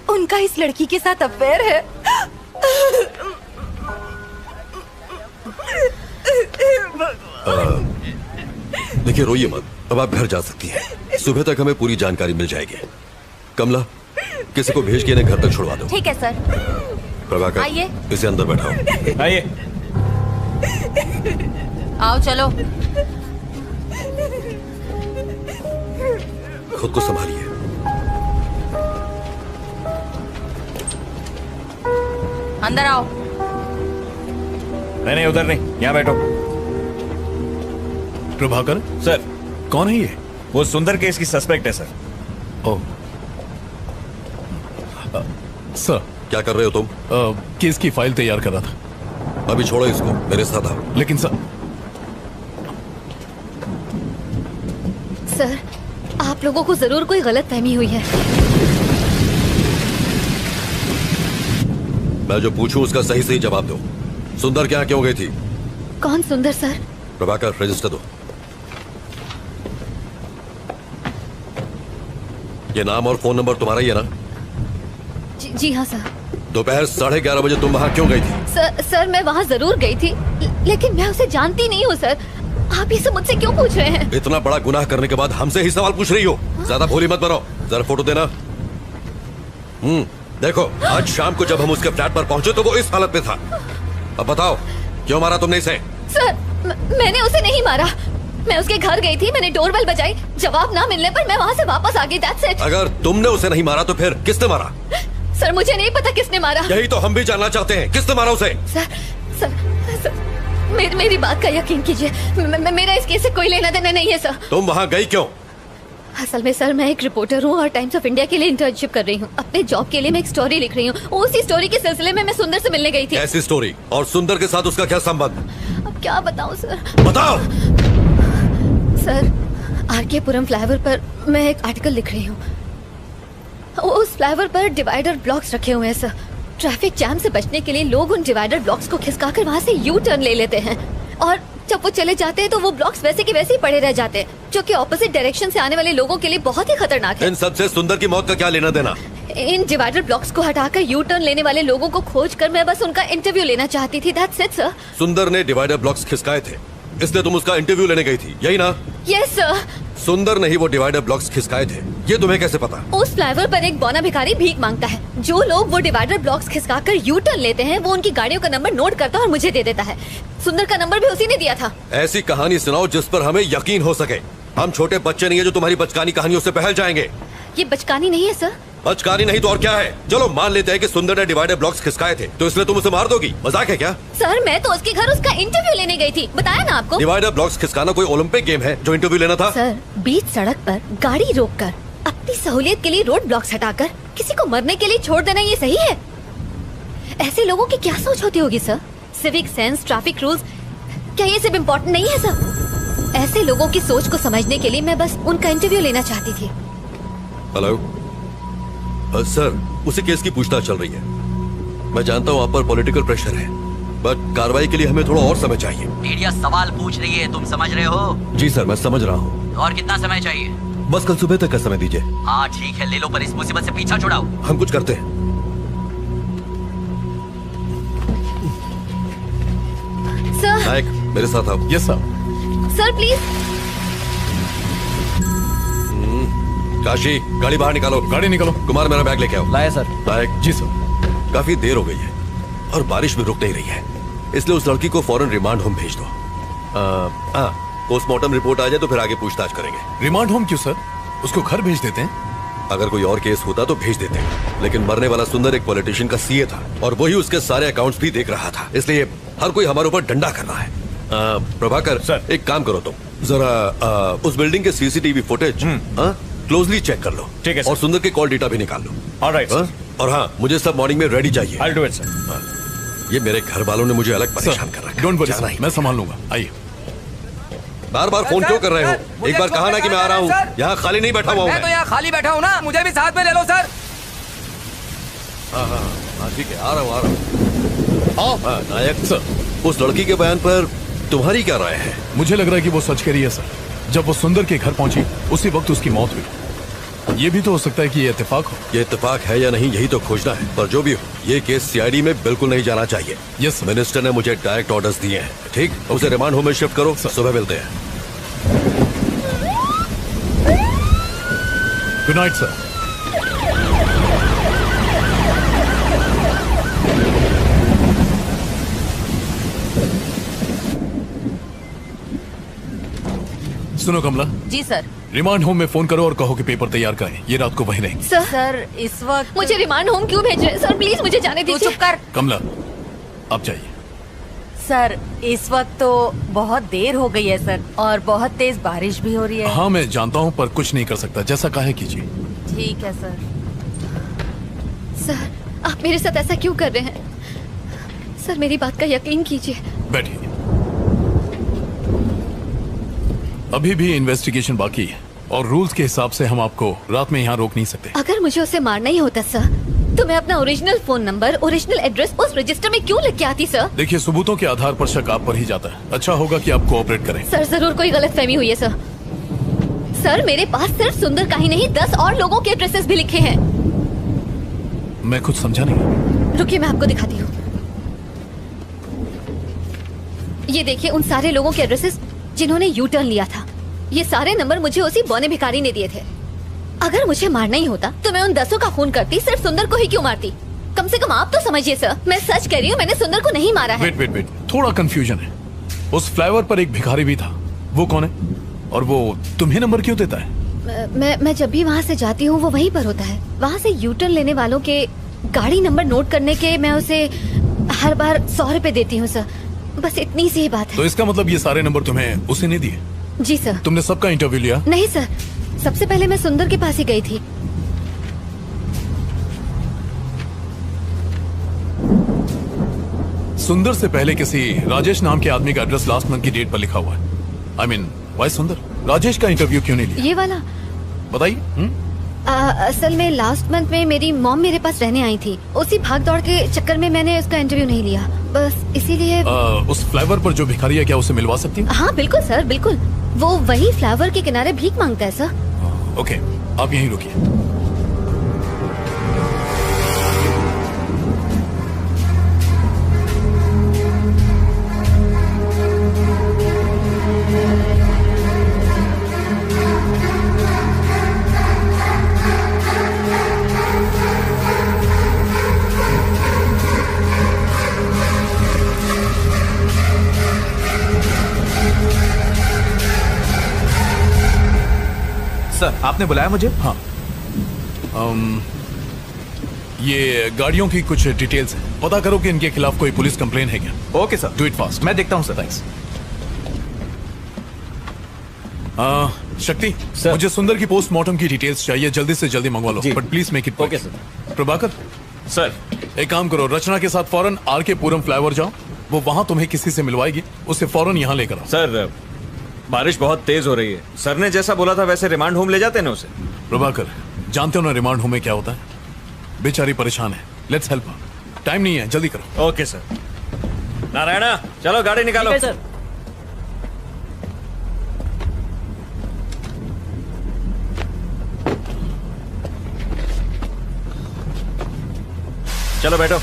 S4: उनका इस लड़की के साथ अफेयर है?
S13: देखिए, रोइए मत। अब आप घर जा सकती हैं। सुबह तक हमें पूरी जानकारी मिल जाएगी। कमला, किसी को भेज के इन्हें घर तक छुड़वा दो।
S1: ठीक है सर।
S13: प्रभाकर,
S1: आइए।
S13: इसे अंदर बैठाओ।
S11: आइए।
S1: आओ चलो।
S13: खुद को संभालिए।
S1: अंदर आओ।
S11: नहीं उधर नहीं, यहाँ बैठो।
S14: प्रभाकर
S11: सर।
S14: कौन है ये?
S11: वो सुंदर केस की सस्पेक्ट है सर।
S14: Oh sir.
S13: क्या कर रहे हो तुम?
S14: केस की फाइल तैयार कर रहा था।
S13: अभी छोड़ो इसको, मेरे साथ आओ।
S14: लेकिन सर
S2: आप लोगों को जरूर कोई गलत फहमी हुई है।
S13: मैं जो पूछूं उसका सही सही जवाब दो। सुंदर क्या क्यों गई थी?
S2: कौन सुंदर सर?
S13: प्रभाकर, रजिस्टर दो। ये नाम और फोन नंबर तुम्हारा ही है ना?
S2: जी हाँ सर।
S13: दोपहर 11:30 बजे तुम वहाँ क्यों गई थी?
S2: सर मैं वहाँ जरूर गई थी, लेकिन मैं उसे जानती नहीं हूँ सर। आप ये सब मुझसे क्यों पूछ रहे हैं?
S13: इतना बड़ा गुनाह करने के बाद हमसे ही सवाल पूछ रही हो? ज्यादा भोली मत बनो। जरा फोटो देना। देखो, आज शाम को जब हम उसके फ्लैट पर पहुंचे तो वो इस हालत में था। अब बताओ, क्यों मारा तुमने इसे?
S2: सर मैंने उसे नहीं मारा। मैं उसके घर गई थी, मैंने डोरबेल बजाई, जवाब ना मिलने पर मैं वहाँ से वापस आ गई। That's it।
S13: अगर तुमने उसे नहीं मारा तो फिर किसने मारा?
S2: सर मुझे नहीं पता किसने मारा।
S13: यही तो हम भी जानना चाहते हैं, किसने मारा उसे?
S2: सर मेरी बात का यकीन कीजिए, मेरा इस केस से कोई लेना देना नहीं है सर।
S13: तुम वहाँ गई क्यों?
S2: असल में सर मैं एक रिपोर्टर हूँ और टाइम्स ऑफ इंडिया के लिए इंटर्नशिप कर रही हूँ। अपने जॉब के लिए मैं एक स्टोरी लिख रही हूँ। उसी स्टोरी के सिलसिले में मैं सुंदर से मिलने गई थी।
S13: ऐसी स्टोरी? और सुंदर के साथ उसका क्या संबंध?
S2: अब क्या बताऊँ सर?
S13: बताओ।
S2: सर आरके पुरम फ्लाईओवर पर मैं एक आर्टिकल लिख रही हूँ। उस फ्लाईओवर पर डिवाइडर ब्लॉक्स रखे हुए हैं सर। ट्रैफिक जैम से बचने के लिए लोग उन डिवाइडर ब्लॉक्स को खिसकाकर वहाँ से यू टर्न ले लेते हैं, और जब वो चले जाते हैं तो वो ब्लॉक्स वैसे के वैसे ही पड़े रह जाते हैं, जो कि ऑपोजिट डायरेक्शन से आने वाले लोगों के लिए बहुत ही खतरनाक है।
S13: इन सबसे सुंदर की मौत का क्या लेना देना?
S2: इन डिवाइडर ब्लॉक्स को हटाकर यू टर्न लेने वाले लोगों को खोजकर मैं बस उनका इंटरव्यू लेना चाहती थी। That's it, sir.
S13: सुंदर ने डिवाइडर ब्लॉक्स खिसकाए थे, इसलिए तुम उसका इंटरव्यू लेने गई थी, यही ना?
S2: Yes sir.
S13: सुंदर ने ही वो डिवाइडर ब्लॉक्स खिसकाए थे, ये तुम्हें कैसे पता?
S2: उस फ्लाईओवर पर एक बौना भिखारी भीख मांगता है। जो लोग वो डिवाइडर ब्लॉक्स खिसकाकर यू टर्न लेते हैं वो उनकी गाड़ियों का नंबर नोट करता है और मुझे दे देता है। सुंदर का नंबर भी उसी ने दिया था।
S13: ऐसी कहानी सुनाओ जिस पर हमें यकीन हो सके। हम छोटे बच्चे नहीं है जो तुम्हारी बचकानी कहानियों से बहल जाएंगे।
S2: ये बचकानी नहीं है सर।
S13: बचकानी नहीं तो और क्या है? चलो मान लेते हैं कि सुंदर ने डिवाइडर ब्लॉक्स खिसकाए थे, तो इसलिए तुम उसे मार दोगी? मजाक है क्या?
S2: सर मैं तो उसके घर उसका इंटरव्यू लेने गई थी, बताया ना आपको।
S13: डिवाइडर ब्लॉक्स खिसकाना कोई ओलंपिक गेम है जो इंटरव्यू लेना था?
S2: सर बीच सड़क पर गाड़ी रोककर अपनी सहूलियत के लिए रोड ब्लॉक्स हटाकर किसी को मरने के लिए छोड़ देना ये सही है? ऐसे लोगों की क्या सोच होती होगी sir? Civic sense, traffic rules, क्या ये सब इम्पोर्टेंट नहीं है सर? ऐसे लोगों की सोच को समझने के लिए मैं बस उनका इंटरव्यू लेना चाहती थी।
S13: हेलो सर, उसी केस की पूछताछ चल रही है। मैं जानता हूँ आप पर पॉलिटिकल प्रेशर है, बट कार्रवाई के लिए हमें थोड़ा और समय चाहिए।
S7: मीडिया सवाल पूछ रही है, तुम समझ रहे हो?
S13: जी सर, मैं समझ रहा हूँ।
S7: और कितना समय चाहिए?
S13: बस कल सुबह तक का समय दीजिए।
S7: हाँ ठीक है, ले लो, पर इस मुसीबत से पीछा छुड़ाओ।
S13: हम कुछ करते हैं।
S2: सर।
S13: नायक, मेरे साथ आओ।
S14: Yes sir.
S2: Sir please.
S13: Kashi, गाड़ी बाहर निकालो।
S14: गाड़ी निकालो।
S13: कुमार, मेरा बैग लेके आओ।
S5: लाया सर।
S13: नायक।
S14: जी सर।
S13: काफी देर हो गई है और बारिश भी रुक नहीं रही है, इसलिए उस लड़की को फौरन रिमांड होम भेज दो। पोस्टमार्टम रिपोर्ट आ जाए तो फिर आगे पूछताछ करेंगे।
S14: रिमांड होम क्यों सर? उसको घर भेज देते हैं।
S13: अगर कोई और केस होता तो भेज देते, लेकिन मरने वाला सुंदर एक पॉलिटिशियन का सीए था और वही उसके सारे अकाउंट्स भी देख रहा था, इसलिए हर कोई हमारे ऊपर डंडा कर रहा है। प्रभाकर सर, एक काम करो तुम जरा उस बिल्डिंग के सीसीटीवी फुटेज क्लोजली चेक कर लो।
S11: ठीक है
S13: और सुंदर के कॉल डेटा भी निकाल लो।
S11: Alright sir.
S13: और हाँ, मुझे सब मॉर्निंग में रेडी चाहिए।
S11: I'll do it, sir.
S13: ये मेरे घर वालों ने मुझे अलग परेशान कर रखा है।
S14: डोंट वरी
S13: जाना
S14: सर,
S13: ही
S14: मैं संभाल लूंगा। आइए।
S13: बार बार फोन क्यों कर रहे हो? एक बार कहा ना कि मैं आ रहा हूँ। यहाँ खाली नहीं बैठा हुआ हूँ।
S5: मैं तो यहाँ खाली बैठा हूँ ना, मुझे भी साथ में ले लो सर।
S13: हाँ ठीक है, आ रहा हूँ। नायक सर, उस लड़की के बयान पर तुम्हारी क्या राय है?
S14: मुझे लग रहा है कि वो सच कह रही है सर। जब वो सुंदर के घर पहुंची उसी वक्त उसकी मौत हुई। ये भी तो हो सकता है कि ये इत्तेफाक हो।
S13: ये इत्तेफाक है या नहीं, यही तो खोजना है। पर जो भी हो, ये केस सीआईडी में बिल्कुल नहीं जाना चाहिए।
S14: यस,
S13: मिनिस्टर ने मुझे डायरेक्ट ऑर्डर्स दिए हैं। ठीक, उसे रिमांड होम में शिफ्ट करो। सुबह मिलते हैं।
S14: Good night sir. सुनो कमला।
S1: जी सर।
S14: रिमांड होम में फोन करो और कहो कि पेपर तैयार करें। ये रात को वहीं रहेंगे।
S2: सर
S1: इस वक्त
S2: मुझे रिमांड होम क्यों भेज रहे हैं? सर प्लीज मुझे जाने दीजिए।
S1: चुप कर।
S14: कमला, आप जाइए।
S1: सर इस वक्त तो बहुत देर हो गई है सर, और बहुत तेज बारिश भी हो रही है।
S14: हाँ मैं जानता हूँ, पर कुछ नहीं कर सकता। जैसा कहे कीजिए।
S1: ठीक है सर।
S2: सर आप मेरे साथ ऐसा क्यों कर रहे हैं? सर मेरी बात का यकीन कीजिए।
S14: बैठिए। अभी भी इन्वेस्टिगेशन बाकी है और रूल्स के हिसाब से हम आपको रात में यहाँ रोक नहीं सकते।
S2: अगर मुझे उसे मारना ही होता सर, तो मैं अपना original phone number, original address उस रजिस्टर में क्यों लिख के आती सर?
S14: देखिए, सबूतों के आधार पर शक आप पर ही जाता है। अच्छा होगा कि आप कोऑपरेट करें।
S2: सर जरूर कोई गलतफहमी हुई है सर। सर मेरे पास सिर्फ सुंदर का ही नहीं 10 और लोगों के एड्रेसेस भी लिखे हैं।
S14: मैं कुछ समझा नहीं।
S2: रुकिए मैं आपको दिखाती हूँ। ये देखिए उन सारे लोगों के एड्रेसेस जिन्होंने यू टर्न लिया था। ये सारे नंबर मुझे उसी बौने भिखारी ने दिए थे। अगर मुझे मारना ही होता तो मैं उन 10 का खून करती, सिर्फ सुंदर को ही क्यों मारती? कम से कम आप तो समझिए सर, मैं सच कह रही हूँ, मैंने सुंदर को नहीं मारा है।
S14: वेट, थोड़ा कंफ्यूजन है। उस फ्लाईओवर पर एक भिखारी भी था, वो कौन है? और वो तुम्हें नंबर क्यों देता है?
S2: मैं जब भी वहाँ से जाती हूँ वो वहीं पर होता है। वहाँ से यू टर्न लेने वालों के गाड़ी नंबर नोट करने के मैं उसे हर बार 100 रुपए देती हूँ सर। बस इतनी सी ही बात है।
S14: तो इसका मतलब ये सारे नंबर तुम्हें उसे नहीं दिए?
S2: जी सर।
S14: तुमने सबका इंटरव्यू लिया?
S2: नहीं सर, सबसे पहले मैं सुंदर के पास ही गई थी।
S14: सुंदर से पहले किसी राजेश नाम के आदमी का एड्रेस लास्ट मंथ की डेट पर लिखा हुआ है। I mean, why सुंदर? राजेश का इंटरव्यू क्यों नहीं लिया?
S2: ये वाला
S14: बताइए।
S2: असल में लास्ट मंथ में मेरी मॉम मेरे पास रहने आई थी। उसी भाग दौड़ के चक्कर में मैंने उसका इंटरव्यू नहीं लिया, बस इसीलिए।
S14: उस फ्लाईओवर पर जो भिखारी है, क्या उसे मिलवा सकती हैं?
S2: हाँ बिल्कुल सर, बिल्कुल। वो वही फ्लाईओवर के किनारे भीख मांगता है सर।
S14: ओके, आप यहीं रुकिए।
S3: सर आपने बुलाया मुझे?
S14: हाँ। ये गाड़ियों की कुछ डिटेल्स हैं, पता करो कि इनके खिलाफ कोई पुलिस कंप्लेन है क्या।
S3: Okay sir,
S14: do it fast.
S3: मैं देखता हूँ सर।
S14: थैंक्स। शक्ति सर, मुझे सुंदर की पोस्टमार्टम की डिटेल्स चाहिए, जल्दी से जल्दी मंगवा लो, but please make it.
S11: Okay sir.
S14: Prabhakar
S11: sir,
S14: एक काम करो, रचना के साथ फौरन आर के पुरम फ्लाईओवर जाओ, वो वहां तुम्हें किसी से मिलवाएगी, उसे फौरन यहाँ लेकर आओ।
S11: सर बारिश बहुत तेज हो रही है, सर ने जैसा बोला था वैसे रिमांड होम ले जाते ना उसे।
S14: प्रभाकर, जानते हो ना रिमांड होम में क्या होता है? बेचारी परेशान है, लेट्स हेल्प हर। टाइम नहीं है, जल्दी करो।
S11: Okay sir. नारायणा चलो गाड़ी निकालो।
S5: सर।
S11: चलो बैठो।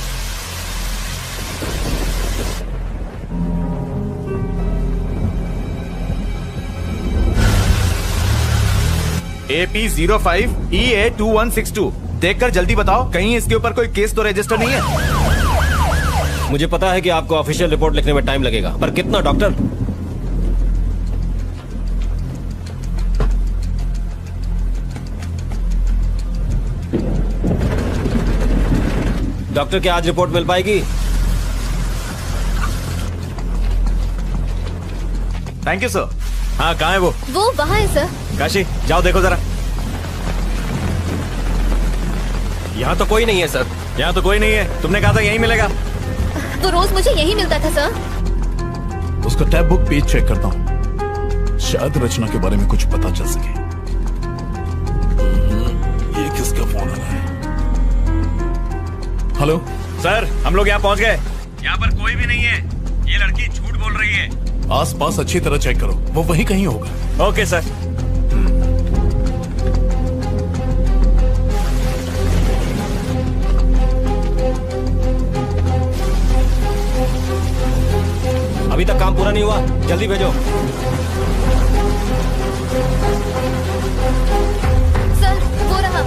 S3: AP05EA2162 देखकर जल्दी बताओ, कहीं इसके ऊपर कोई केस तो रजिस्टर नहीं है?
S5: मुझे पता है कि आपको ऑफिशियल रिपोर्ट लिखने में टाइम लगेगा, पर कितना डॉक्टर? डॉक्टर क्या आज रिपोर्ट मिल पाएगी?
S3: Thank you sir.
S11: हाँ कहाँ है वो?
S2: वो वहाँ है सर।
S11: काशी जाओ देखो जरा।
S5: यहाँ तो कोई नहीं है सर।
S11: यहाँ तो कोई नहीं है, तुमने कहा था यहीं मिलेगा।
S2: वो रोज मुझे यही मिलता था सर।
S14: उसका टैब बुक पेज चेक करता हूँ, शायद रचना के बारे में कुछ पता चल सके। ये किसका फोन आ रहा है? हेलो
S11: सर, हम लोग यहाँ पहुँच गए। यहाँ पर कोई भी नहीं है, ये लड़की झूठ बोल रही है।
S14: आसपास अच्छी तरह चेक करो, वो वहीं कहीं होगा।
S11: Okay sir.
S5: अभी तक काम पूरा नहीं हुआ, जल्दी भेजो।
S2: सर वो रहा।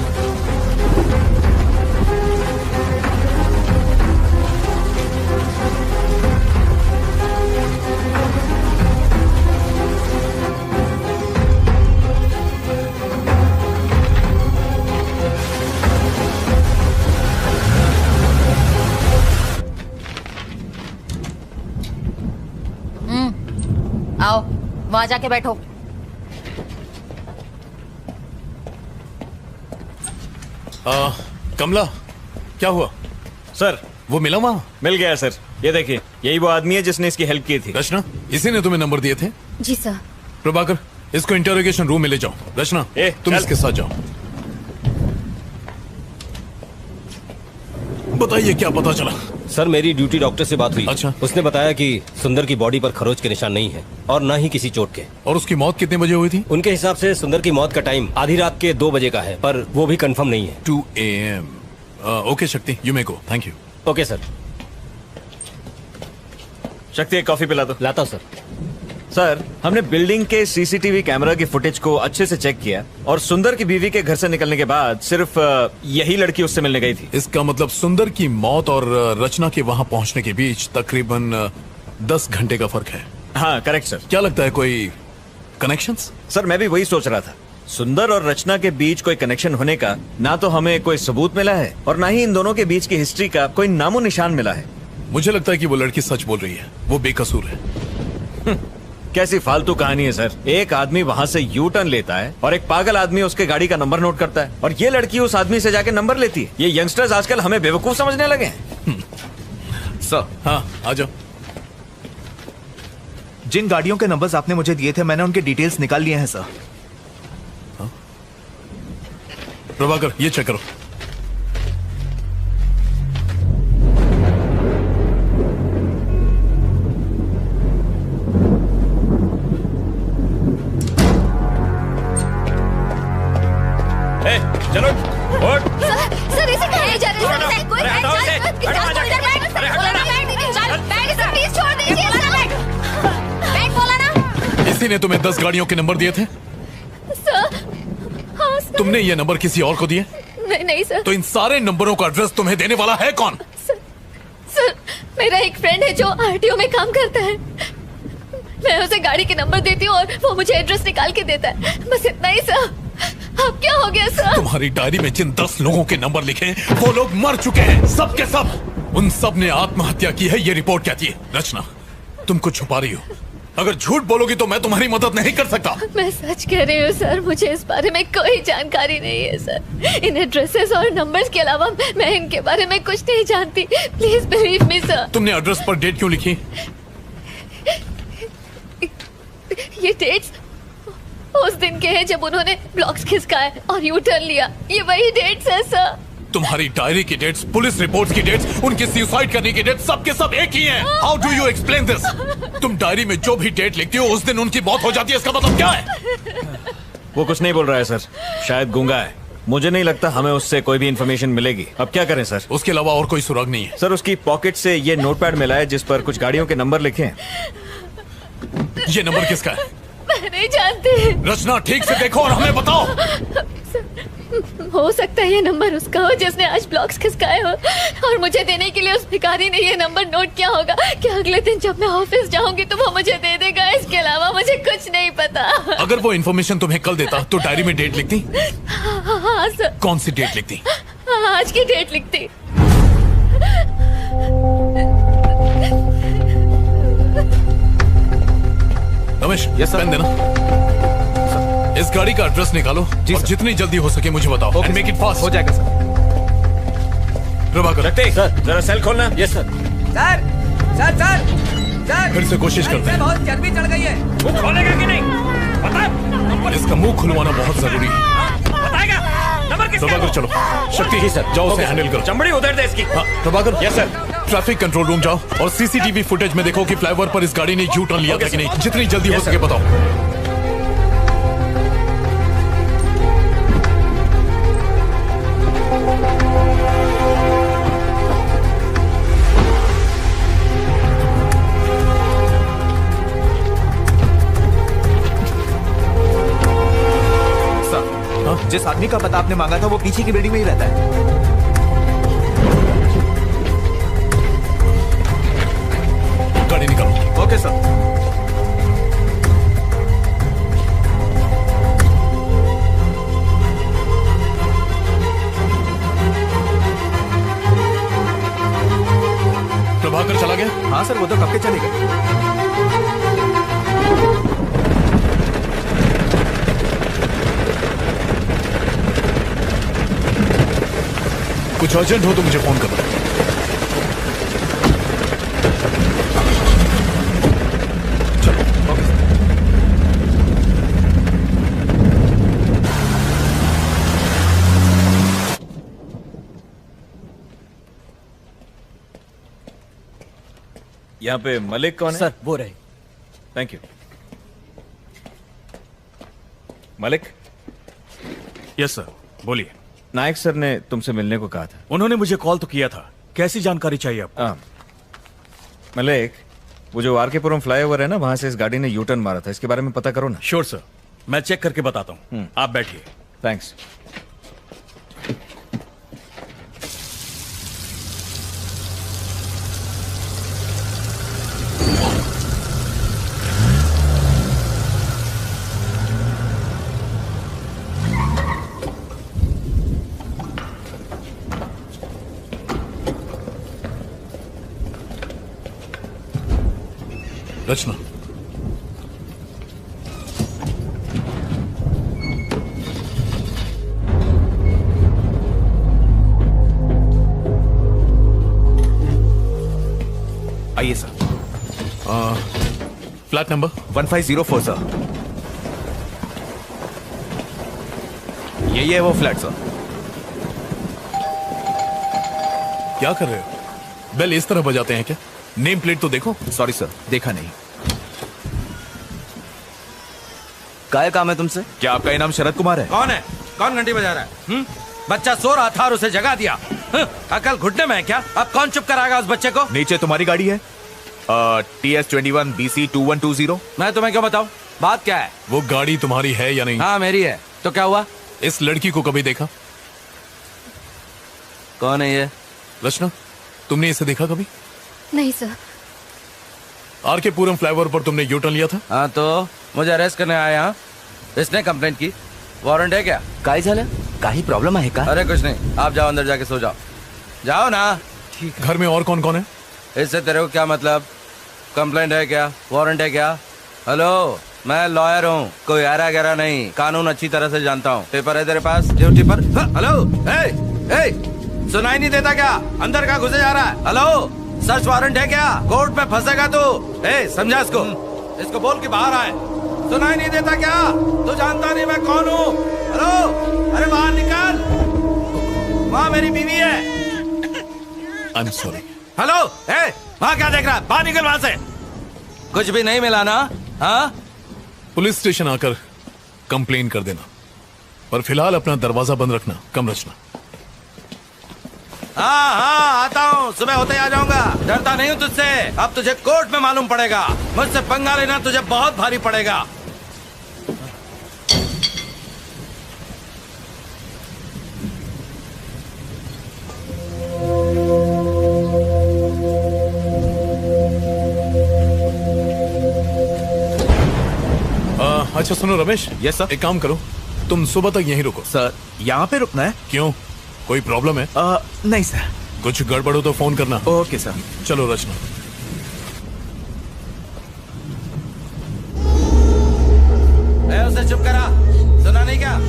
S1: आओ वहां जाके बैठो।
S14: कमला क्या हुआ?
S11: सर
S14: वो मिला वहाँ?
S11: मिल गया सर, ये देखिए यही वो आदमी है जिसने इसकी हेल्प की थी।
S14: रचना, इसी ने तुम्हें नंबर दिए थे?
S2: जी सर।
S14: प्रभाकर, इसको इंटरोगेशन रूम में ले जाओ। रचना तुम इसके साथ जाओ। बताइए क्या पता चला?
S5: सर मेरी ड्यूटी डॉक्टर से बात हुई।
S14: अच्छा।
S5: उसने बताया कि सुंदर की बॉडी पर खरोच के निशान नहीं है और न ही किसी चोट के।
S14: और उसकी मौत कितने बजे हुई थी?
S5: उनके हिसाब से सुंदर की मौत का टाइम आधी रात के 2 बजे का है, पर वो भी कंफर्म नहीं है।
S14: 2 AM। ओके शक्ति, you may go. Thank you.
S5: Okay sir.
S11: शक्ति एक कॉफी पिला दो।
S5: लाता हूँ सर।
S11: सर हमने बिल्डिंग के सीसीटीवी कैमरा की फुटेज को अच्छे से चेक किया और सुंदर की बीवी के घर से निकलने के बाद सिर्फ यही लड़की उससे मिलने गई थी।
S14: इसका मतलब सुंदर की मौत और रचना के वहाँ पहुँचने के बीच तकरीबन 10 घंटे का फर्क है।
S11: हाँ करेक्ट सर।
S14: क्या लगता है कोई कनेक्शंस?
S11: सर मैं भी वही सोच रहा था, सुंदर और रचना के बीच कोई कनेक्शन होने का ना तो हमें कोई सबूत मिला है और ना ही इन दोनों के बीच की हिस्ट्री का कोई नामो निशान मिला है।
S14: मुझे लगता है कि वो लड़की सच बोल रही है, वो बेकसूर है।
S11: कैसी फालतू कहानी है सर। एक आदमी वहाँ से यू टर्न लेता है और एक पागल आदमी उसके गाड़ी का नंबर नोट करता है और ये लड़की उस आदमी से जाके नंबर लेती है। ये यंगस्टर्स आजकल हमें बेवकूफ समझने लगे हैं।
S3: सर
S14: हाँ आ जाओ।
S3: जिन गाड़ियों के नंबर्स आपने मुझे दिए थे मैंने उनके डिटेल्स निकाल लिए हैं सर।
S14: प्रभाकर ये चेक करो।
S11: चलो
S2: सर इसे कहाँ ले जा रहे हैं? सर कोई बैठ जाओ, प्लीज छोड़ दीजिए। बैठ बोला ना।
S14: इसी ने तुम्हें 10 गाड़ियों के नंबर दिए थे?
S2: सर हाँ सर।
S14: तुमने ये नंबर किसी और को दिए?
S2: नहीं सर।
S14: तो इन सारे नंबरों का एड्रेस तुम्हें देने वाला है कौन?
S2: सर मेरा एक फ्रेंड है जो आरटीओ में काम करता है। मैं उसे गाड़ी के नंबर देती हूँ और वो मुझे एड्रेस निकाल के देता है, बस इतना ही सर। अब क्या हो गया सर?
S14: तुम्हारी डायरी में जिन 10 लोगों के नंबर लिखे हैं वो लोग मर चुके हैं, सब के सब। उन सब ने आत्महत्या की है, ये रिपोर्ट कहती है। रचना तुम कुछ छुपा रही हो, अगर झूठ बोलोगी तो मैं तुम्हारी मदद नहीं कर सकता।
S2: मैं सच कह रही हूँ सर, मुझे इस बारे में कोई जानकारी नहीं है सर। इन एड्रेसेस और नंबर्स के अलावा मैं इनके बारे में कुछ नहीं जानती। Please believe me sir.
S14: तुमने एड्रेस पर डेट क्यों लिखी?
S2: ये डेट्स उस दिन के हैं जब उन्होंने ब्लॉक्स खिसकाए और यू टर्न लिया। ये वही डेट्स है सर।
S14: तुम्हारी डायरी की डेट्स, पुलिस रिपोर्ट्स की डेट्स, उनकी सुसाइड करने की डेट्स, सब के सब एक ही हैं। How do you explain this? तुम डायरी में जो भी डेट लिखती हो उस दिन उनकी मौत हो जाती है, इसका मतलब क्या है?
S11: वो कुछ नहीं बोल रहा है सर, शायद गूंगा है। मुझे नहीं लगता हमें उससे कोई भी इंफॉर्मेशन मिलेगी। अब क्या करें सर?
S14: उसके अलावा और कोई सुराग नहीं है।
S11: सर उसकी पॉकेट से ये नोटपैड मिला है जिस पर कुछ गाड़ियों के नंबर लिखे हैं।
S14: ये नंबर किसका है?
S2: मैं नहीं जानती।
S14: रचना ठीक से देखो और हमें बताओ।
S2: हो सकता है ये नंबर उसका हो जिसने आज ब्लॉक्स खिसकाए हो, और मुझे देने के लिए उस भिखारी ने ये नंबर नोट किया होगा कि अगले दिन जब मैं ऑफिस जाऊंगी तो वो मुझे दे देगा। इसके अलावा मुझे कुछ नहीं पता।
S14: अगर वो इन्फॉर्मेशन तुम्हें कल देता तो डायरी में डेट लिखती?
S2: हाँ सर।
S14: कौन सी डेट लिखती?
S2: आज की डेट लिखती।
S14: रमेश, पेन देना। इस गाड़ी का एड्रेस निकालो और जितनी जल्दी हो सके मुझे बताओ। And make it fast.
S3: हो जाएगा सर।
S14: प्रभाकर,
S11: सर जरा सेल खोलना।
S3: Yes sir.
S15: Sir sir sir sir
S14: फिर से कोशिश करते हैं।
S15: बहुत चर्बी चढ़ गई है।
S11: वो खोलेगा कि नहीं बता।
S14: इसका मुंह खुलवाना बहुत जरूरी है।
S11: बताएगा नंबर किसका?
S14: प्रभाकर चलो। शक्ति ही सर, जाओ उसे हैंडल करो।
S11: चमड़ी उधर दे इसकी।
S14: हाँ Prabhakar.
S11: Yes sir.
S14: Traffic control room जाओ और सीसीटीवी फुटेज में देखो कि फ्लाईओवर पर इस गाड़ी ने यू टर्न लिया था कि नहीं। जितनी जल्दी हो सके बताओ।
S3: जिस आदमी का पता आपने मांगा था वो पीछे की बिल्डिंग में ही रहता है।
S14: गाड़ी निकालो।
S3: Okay sir.
S14: प्रभाकर चला गया?
S3: हाँ सर, वो तो कब के चले गए।
S14: कुछ अर्जेंट हो तो मुझे फोन करो। चलो। ओके।
S11: यहाँ पे मलिक कौन है?
S5: सर वो रहे।
S11: Thank you. Malik.
S16: Yes sir, बोलिए।
S11: नायक सर ने तुमसे मिलने को कहा था।
S16: उन्होंने मुझे कॉल तो किया था। कैसी जानकारी चाहिए आपको?
S11: मलिक, वो जो आरकेपुरम फ्लाईओवर है ना, वहां से इस गाड़ी ने यू टर्न मारा था, इसके बारे में पता करो ना।
S16: श्योर सर, मैं चेक करके बताता हूँ। आप बैठिए।
S11: थैंक्स।
S14: रचना,
S3: आइए सर।
S14: Flat number
S3: 1504 sir. यही है वो फ्लैट सर।
S14: क्या कर रहे हो? बेल इस तरह बजाते हैं क्या? नेम प्लेट तो देखो।
S3: सॉरी सर, देखा नहीं।
S7: क्या काम है तुमसे?
S3: क्या आपका नाम शरद कुमार है?
S9: कौन है? कौन घंटी बजा रहा है? बच्चा सो रहा था और उसे जगा दिया। अकल घुटने में है क्या? अब कौन चुप कराएगा उस बच्चे को?
S3: नीचे तुम्हारी गाड़ी है TS21 BC 2120।
S9: मैं तुम्हें क्यों बताऊं? बात क्या है?
S14: वो गाड़ी तुम्हारी है या नहीं?
S9: हाँ मेरी है। तो क्या हुआ?
S14: इस लड़की को कभी देखा?
S9: कौन है ये?
S14: रचना, तुमने इसे देखा कभी?
S2: नहीं सर।
S14: आरकेपुरम फ्लाईओवर पर तुमने यू टर्न लिया था?
S9: हाँ तो मुझे अरेस्ट करने आया। हाँ, इसने कंप्लेंट की। वारंट है क्या?
S7: काय झालं? काही प्रॉब्लम आहे का?
S9: अरे कुछ नहीं, आप जाओ अंदर जाके सो जाओ। जाओ ना।
S14: ठीक। घर में और कौन कौन है?
S9: इससे तेरे को क्या मतलब? कंप्लेंट है क्या? वारंट है क्या? हेलो, मैं लॉयर हूँ, कोई आरा गहरा नहीं, कानून अच्छी तरह से जानता हूँ। पेपर है तेरे पास? ड्यूटी पर? हेलो, सुनाई नहीं देता क्या? अंदर का घुसे जा रहा है? हेलो, सर्च वारंट है क्या? कोर्ट में फंसेगा तू। समझा इसको बोल के बाहर आए। सुनाई नहीं देता क्या? तू जानता नहीं मैं कौन हूँ? हेलो, अरे बाहर निकल। वहाँ मेरी बीवी है।
S14: I am sorry.
S9: हेलो, वहाँ क्या देख रहा है? बाहर निकल वहाँ से। कुछ भी नहीं मिला ना? हाँ,
S14: पुलिस स्टेशन आकर कंप्लेन कर देना, पर फिलहाल अपना दरवाजा बंद रखना। कम रचना।
S9: हाँ हाँ, आता हूँ, सुबह होते ही आ जाऊंगा। डरता नहीं हूँ तुझसे। अब तुझे कोर्ट में मालूम पड़ेगा। मुझसे पंगा लेना तुझे बहुत भारी पड़ेगा।
S14: अच्छा सुनो रमेश।
S6: Yes sir.
S14: एक काम करो, तुम सुबह तक यहीं रुको।
S6: सर, यहाँ पे रुकना है?
S14: क्यों, कोई प्रॉब्लम है?
S6: नहीं सर।
S14: कुछ गड़बड़ हो तो फोन करना।
S6: Okay sir.
S14: चलो रचना।
S9: उसे चुप करा, सुना नहीं क्या?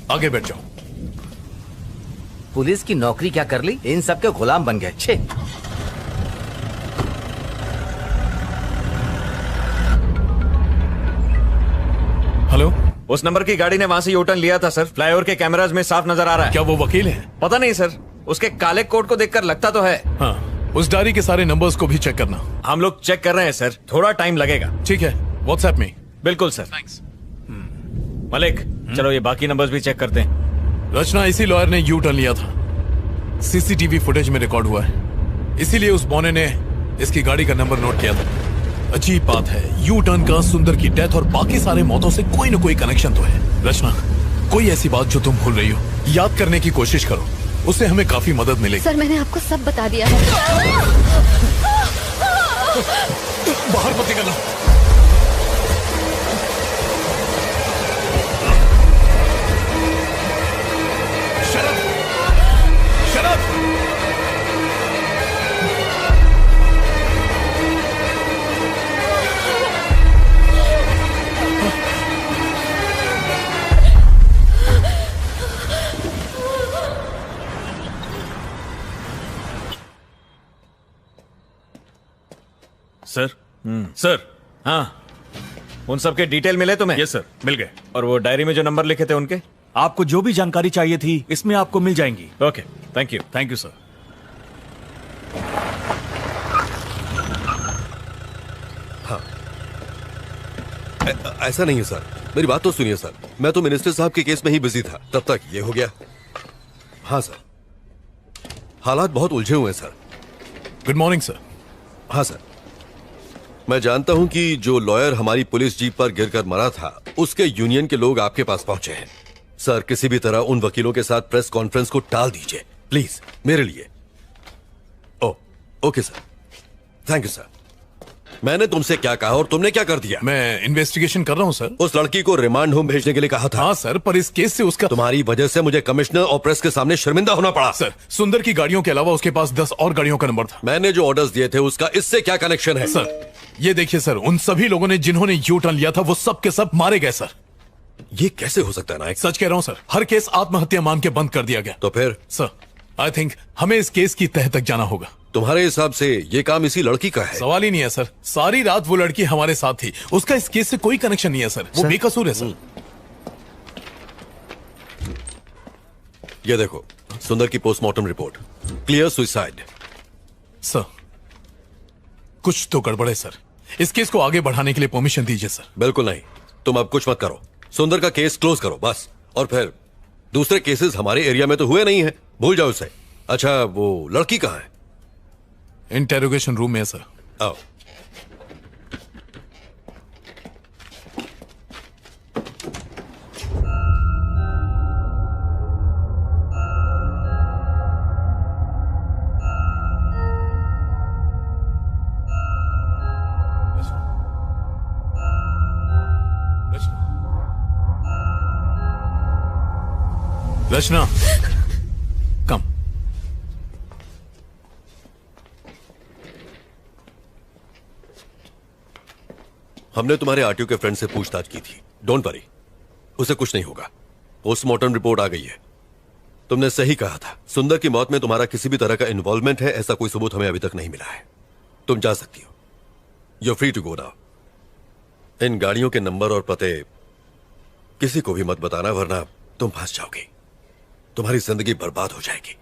S14: आगे बैठ जाओ।
S17: पुलिस की नौकरी क्या कर ली, इन सब के गुलाम बन गए। छे।
S14: हेलो,
S11: उस नंबर की गाड़ी ने वहां से यू-टर्न लिया था सर। फ्लाईओवर के कैमराज में साफ नजर आ रहा है।
S14: क्या वो वकील है?
S11: पता नहीं सर, उसके काले कोट को देखकर लगता तो है।
S14: हाँ, उस डायरी के सारे नंबर्स को भी चेक करना।
S11: हम लोग चेक कर रहे हैं सर, थोड़ा टाइम लगेगा।
S14: ठीक है, व्हाट्सएप में।
S11: बिल्कुल सर।
S14: थैंक्स।
S11: मलिक, चलो ये बाकी नंबर्स भी चेक करते हैं।
S14: रचना, इसी लॉयर ने यू टर्न लिया था। सीसीटीवी फुटेज में रिकॉर्ड हुआ है, इसीलिए उस बौने ने इसकी गाड़ी का नंबर नोट किया था। अजीब बात है, यू टर्न का सुंदर की डेथ और बाकी सारे मौतों से कोई न कोई कनेक्शन तो है। रचना, कोई ऐसी बात जो तुम भूल रही हो, याद करने की कोशिश करो, उससे हमें काफी मदद मिलेगी।
S2: सर, मैंने आपको सब बता दिया है।
S14: बाहर मत निकलना।
S11: सर, सर, हाँ, उन सब के डिटेल मिले तुम्हें?
S16: यस सर, मिल गए।
S11: और वो डायरी में जो नंबर लिखे थे उनके?
S16: आपको जो भी जानकारी चाहिए थी इसमें आपको मिल जाएंगी।
S11: Okay, thank you.
S16: Thank you sir.
S13: हाँ, ऐसा नहीं है सर, मेरी बात तो सुनिए सर। मैं तो मिनिस्टर साहब के केस में ही बिजी था, तब तक ये हो गया। हाँ सर, हालात बहुत उलझे हुए हैं सर।
S14: Good morning sir.
S13: हाँ सर, मैं जानता हूं कि जो लॉयर हमारी पुलिस जीप पर गिरकर मरा था, उसके यूनियन के लोग आपके पास पहुंचे हैं। सर, किसी भी तरह उन वकीलों के साथ प्रेस कॉन्फ्रेंस को टाल दीजिए प्लीज, मेरे लिए। Okay sir, thank you sir. मैंने तुमसे क्या कहा और तुमने क्या कर दिया?
S14: मैं इन्वेस्टिगेशन कर रहा हूं सर।
S13: उस लड़की को रिमांड होम भेजने के लिए कहा था।
S14: हाँ सर, पर इस केस से उसका,
S13: तुम्हारी वजह से मुझे कमिश्नर और प्रेस के सामने शर्मिंदा होना पड़ा।
S14: सर, सुंदर की गाड़ियों के अलावा उसके पास 10 और गाड़ियों का नंबर था।
S13: मैंने जो ऑर्डर्स दिए थे उसका इससे क्या कनेक्शन है?
S14: सर, ये देखिए सर, उन सभी लोगों ने जिन्होंने यू टर्न लिया था वो सब के सब मारे गए सर।
S13: ये कैसे हो सकता है नायक?
S14: सच कह रहा हूं सर, हर केस आत्महत्या मान के बंद कर दिया गया।
S13: तो फिर?
S14: सर, आई थिंक हमें इस केस की तह तक जाना होगा।
S13: तुम्हारे हिसाब से ये काम इसी लड़की का है?
S14: सवाल ही नहीं है सर, सारी रात वो लड़की हमारे साथ थी, उसका इस केस से कोई कनेक्शन नहीं है सर, वो बेकसूर है सर।
S13: ये देखो, सुंदर की postmortem report, clear suicide.
S14: Sir, कुछ तो गड़बड़ है सर, इस केस को आगे बढ़ाने के लिए परमिशन दीजिए सर।
S13: बिल्कुल नहीं, तुम अब कुछ मत करो, सुंदर का केस क्लोज करो बस। और फिर दूसरे केसेस हमारे एरिया में तो हुए नहीं है, भूल जाओ उसे। अच्छा, वो लड़की कहाँ है?
S14: इंटेरोगेशन रूम में है सर।
S13: आओ।
S14: रचना, कम।
S13: हमने तुम्हारे आरटीओ के फ्रेंड से पूछताछ की थी। डोंट वरी, उसे कुछ नहीं होगा। पोस्टमार्टम रिपोर्ट आ गई है। तुमने सही कहा था, सुंदर की मौत में तुम्हारा किसी भी तरह का इन्वॉल्वमेंट है, ऐसा कोई सबूत हमें अभी तक नहीं मिला है। तुम जा सकती हो। You free to go now. इन गाड़ियों के नंबर और पते किसी को भी मत बताना, वरना तुम फंस जाओगी। तुम्हारी जिंदगी बर्बाद हो जाएगी।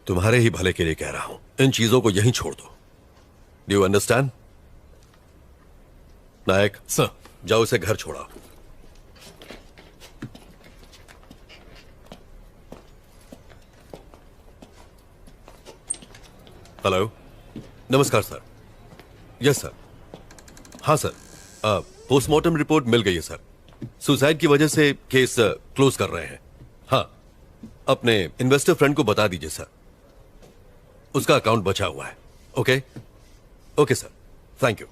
S13: तुम्हारे ही भले के लिए कह रहा हूं, इन चीजों को यहीं छोड़ दो। Do you understand? Nayak
S14: sir,
S13: जाओ इसे घर छोड़ाओ। हेलो, नमस्कार सर। Yes sir. हाँ सर, पोस्टमार्टम रिपोर्ट मिल गई है सर। सुसाइड की वजह से केस क्लोज कर रहे हैं। हाँ, अपने इन्वेस्टर फ्रेंड को बता दीजिए सर, उसका अकाउंट बचा हुआ है। Okay okay sir, thank you.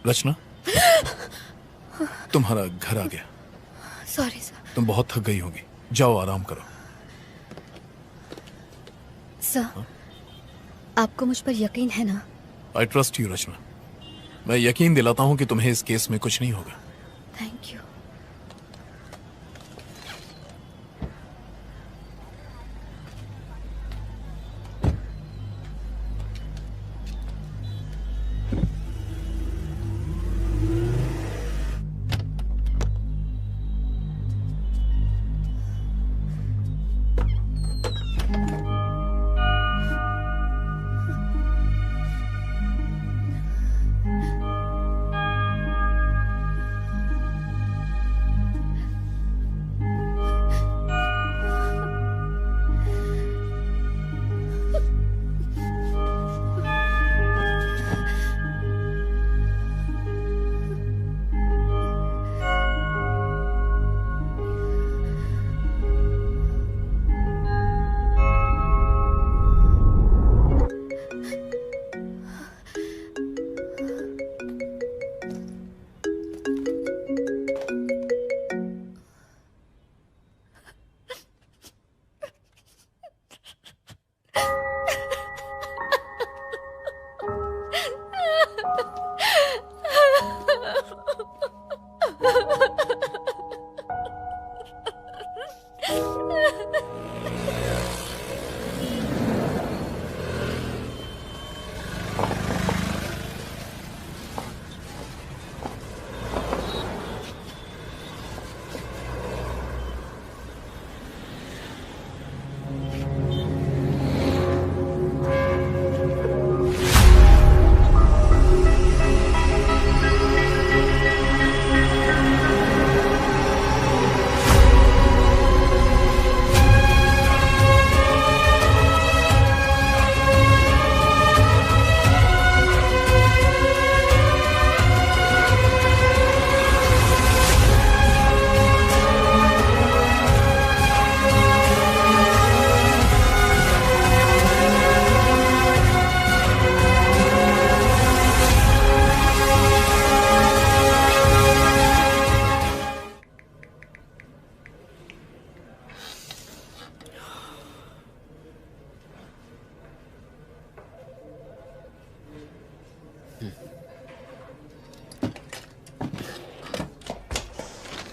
S14: Rachna, तुम्हारा घर आ गया।
S2: Sorry sir.
S14: तुम बहुत थक गई होगी, जाओ आराम करो।
S2: सर, आपको मुझ पर यकीन है ना?
S14: आई ट्रस्ट यू रचना। मैं यकीन दिलाता हूं कि तुम्हें इस केस में कुछ नहीं होगा।
S2: Thank you.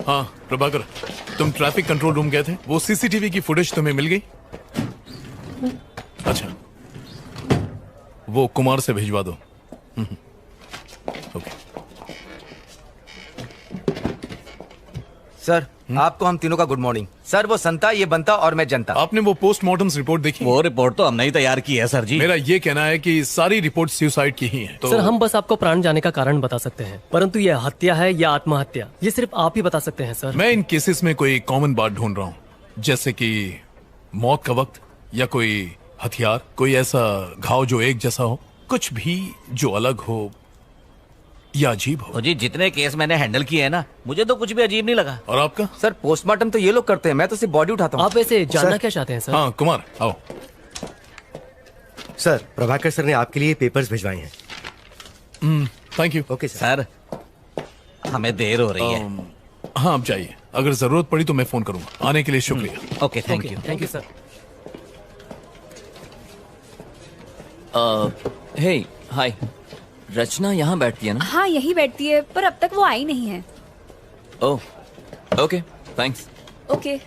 S14: हाँ प्रभाकर, तुम ट्रैफिक कंट्रोल रूम गए थे, वो सीसीटीवी की फुटेज तुम्हें मिल गई? अच्छा, वो कुमार से भिजवा दो। ओके
S17: सर, आपको हम तीनों का गुड मॉर्निंग। सर, वो संता, ये बनता और मैं जनता।
S14: आपने वो पोस्टमार्टम रिपोर्ट देखी?
S16: वो रिपोर्ट तो हमने ही तैयार की है सर जी।
S14: मेरा ये कहना है कि सारी रिपोर्ट सुसाइड की ही है।
S5: तो सर, हम बस आपको प्राण जाने का कारण बता सकते हैं, परंतु यह हत्या है या आत्महत्या, ये सिर्फ आप ही बता सकते हैं सर।
S14: मैं इन केसेस में कोई कॉमन बात ढूंढ रहा हूँ, जैसे कि मौत का वक्त या कोई हथियार, कोई ऐसा घाव जो एक जैसा हो, कुछ भी जो अलग हो या अजीब हो।
S17: जी, जितने केस मैंने हैंडल किए हैं ना, मुझे तो कुछ भी अजीब नहीं लगा।
S14: और आपका?
S17: सर, पोस्टमार्टम तो ये लोग करते हैं, मैं तो सिर्फ बॉडी उठाता हूँ।
S5: आप ऐसे जानना क्या चाहते हैं सर?
S14: हाँ कुमार, आओ।
S18: सर, प्रभाकर सर ने आपके लिए पेपर्स भिजवाए हैं।
S14: Thank you.
S18: Okay sir.
S16: हमें देर हो रही है।
S14: हाँ आप जाइए, अगर जरूरत पड़ी तो मैं फोन करूंगा। आने के लिए शुक्रिया।
S16: Okay, thank you.
S15: Thank you sir.
S12: Hey hi, Rachna यहाँ बैठती है ना?
S19: हाँ यही बैठती है, पर अब तक वो आई नहीं है।
S12: Oh okay, thanks.
S19: ओके।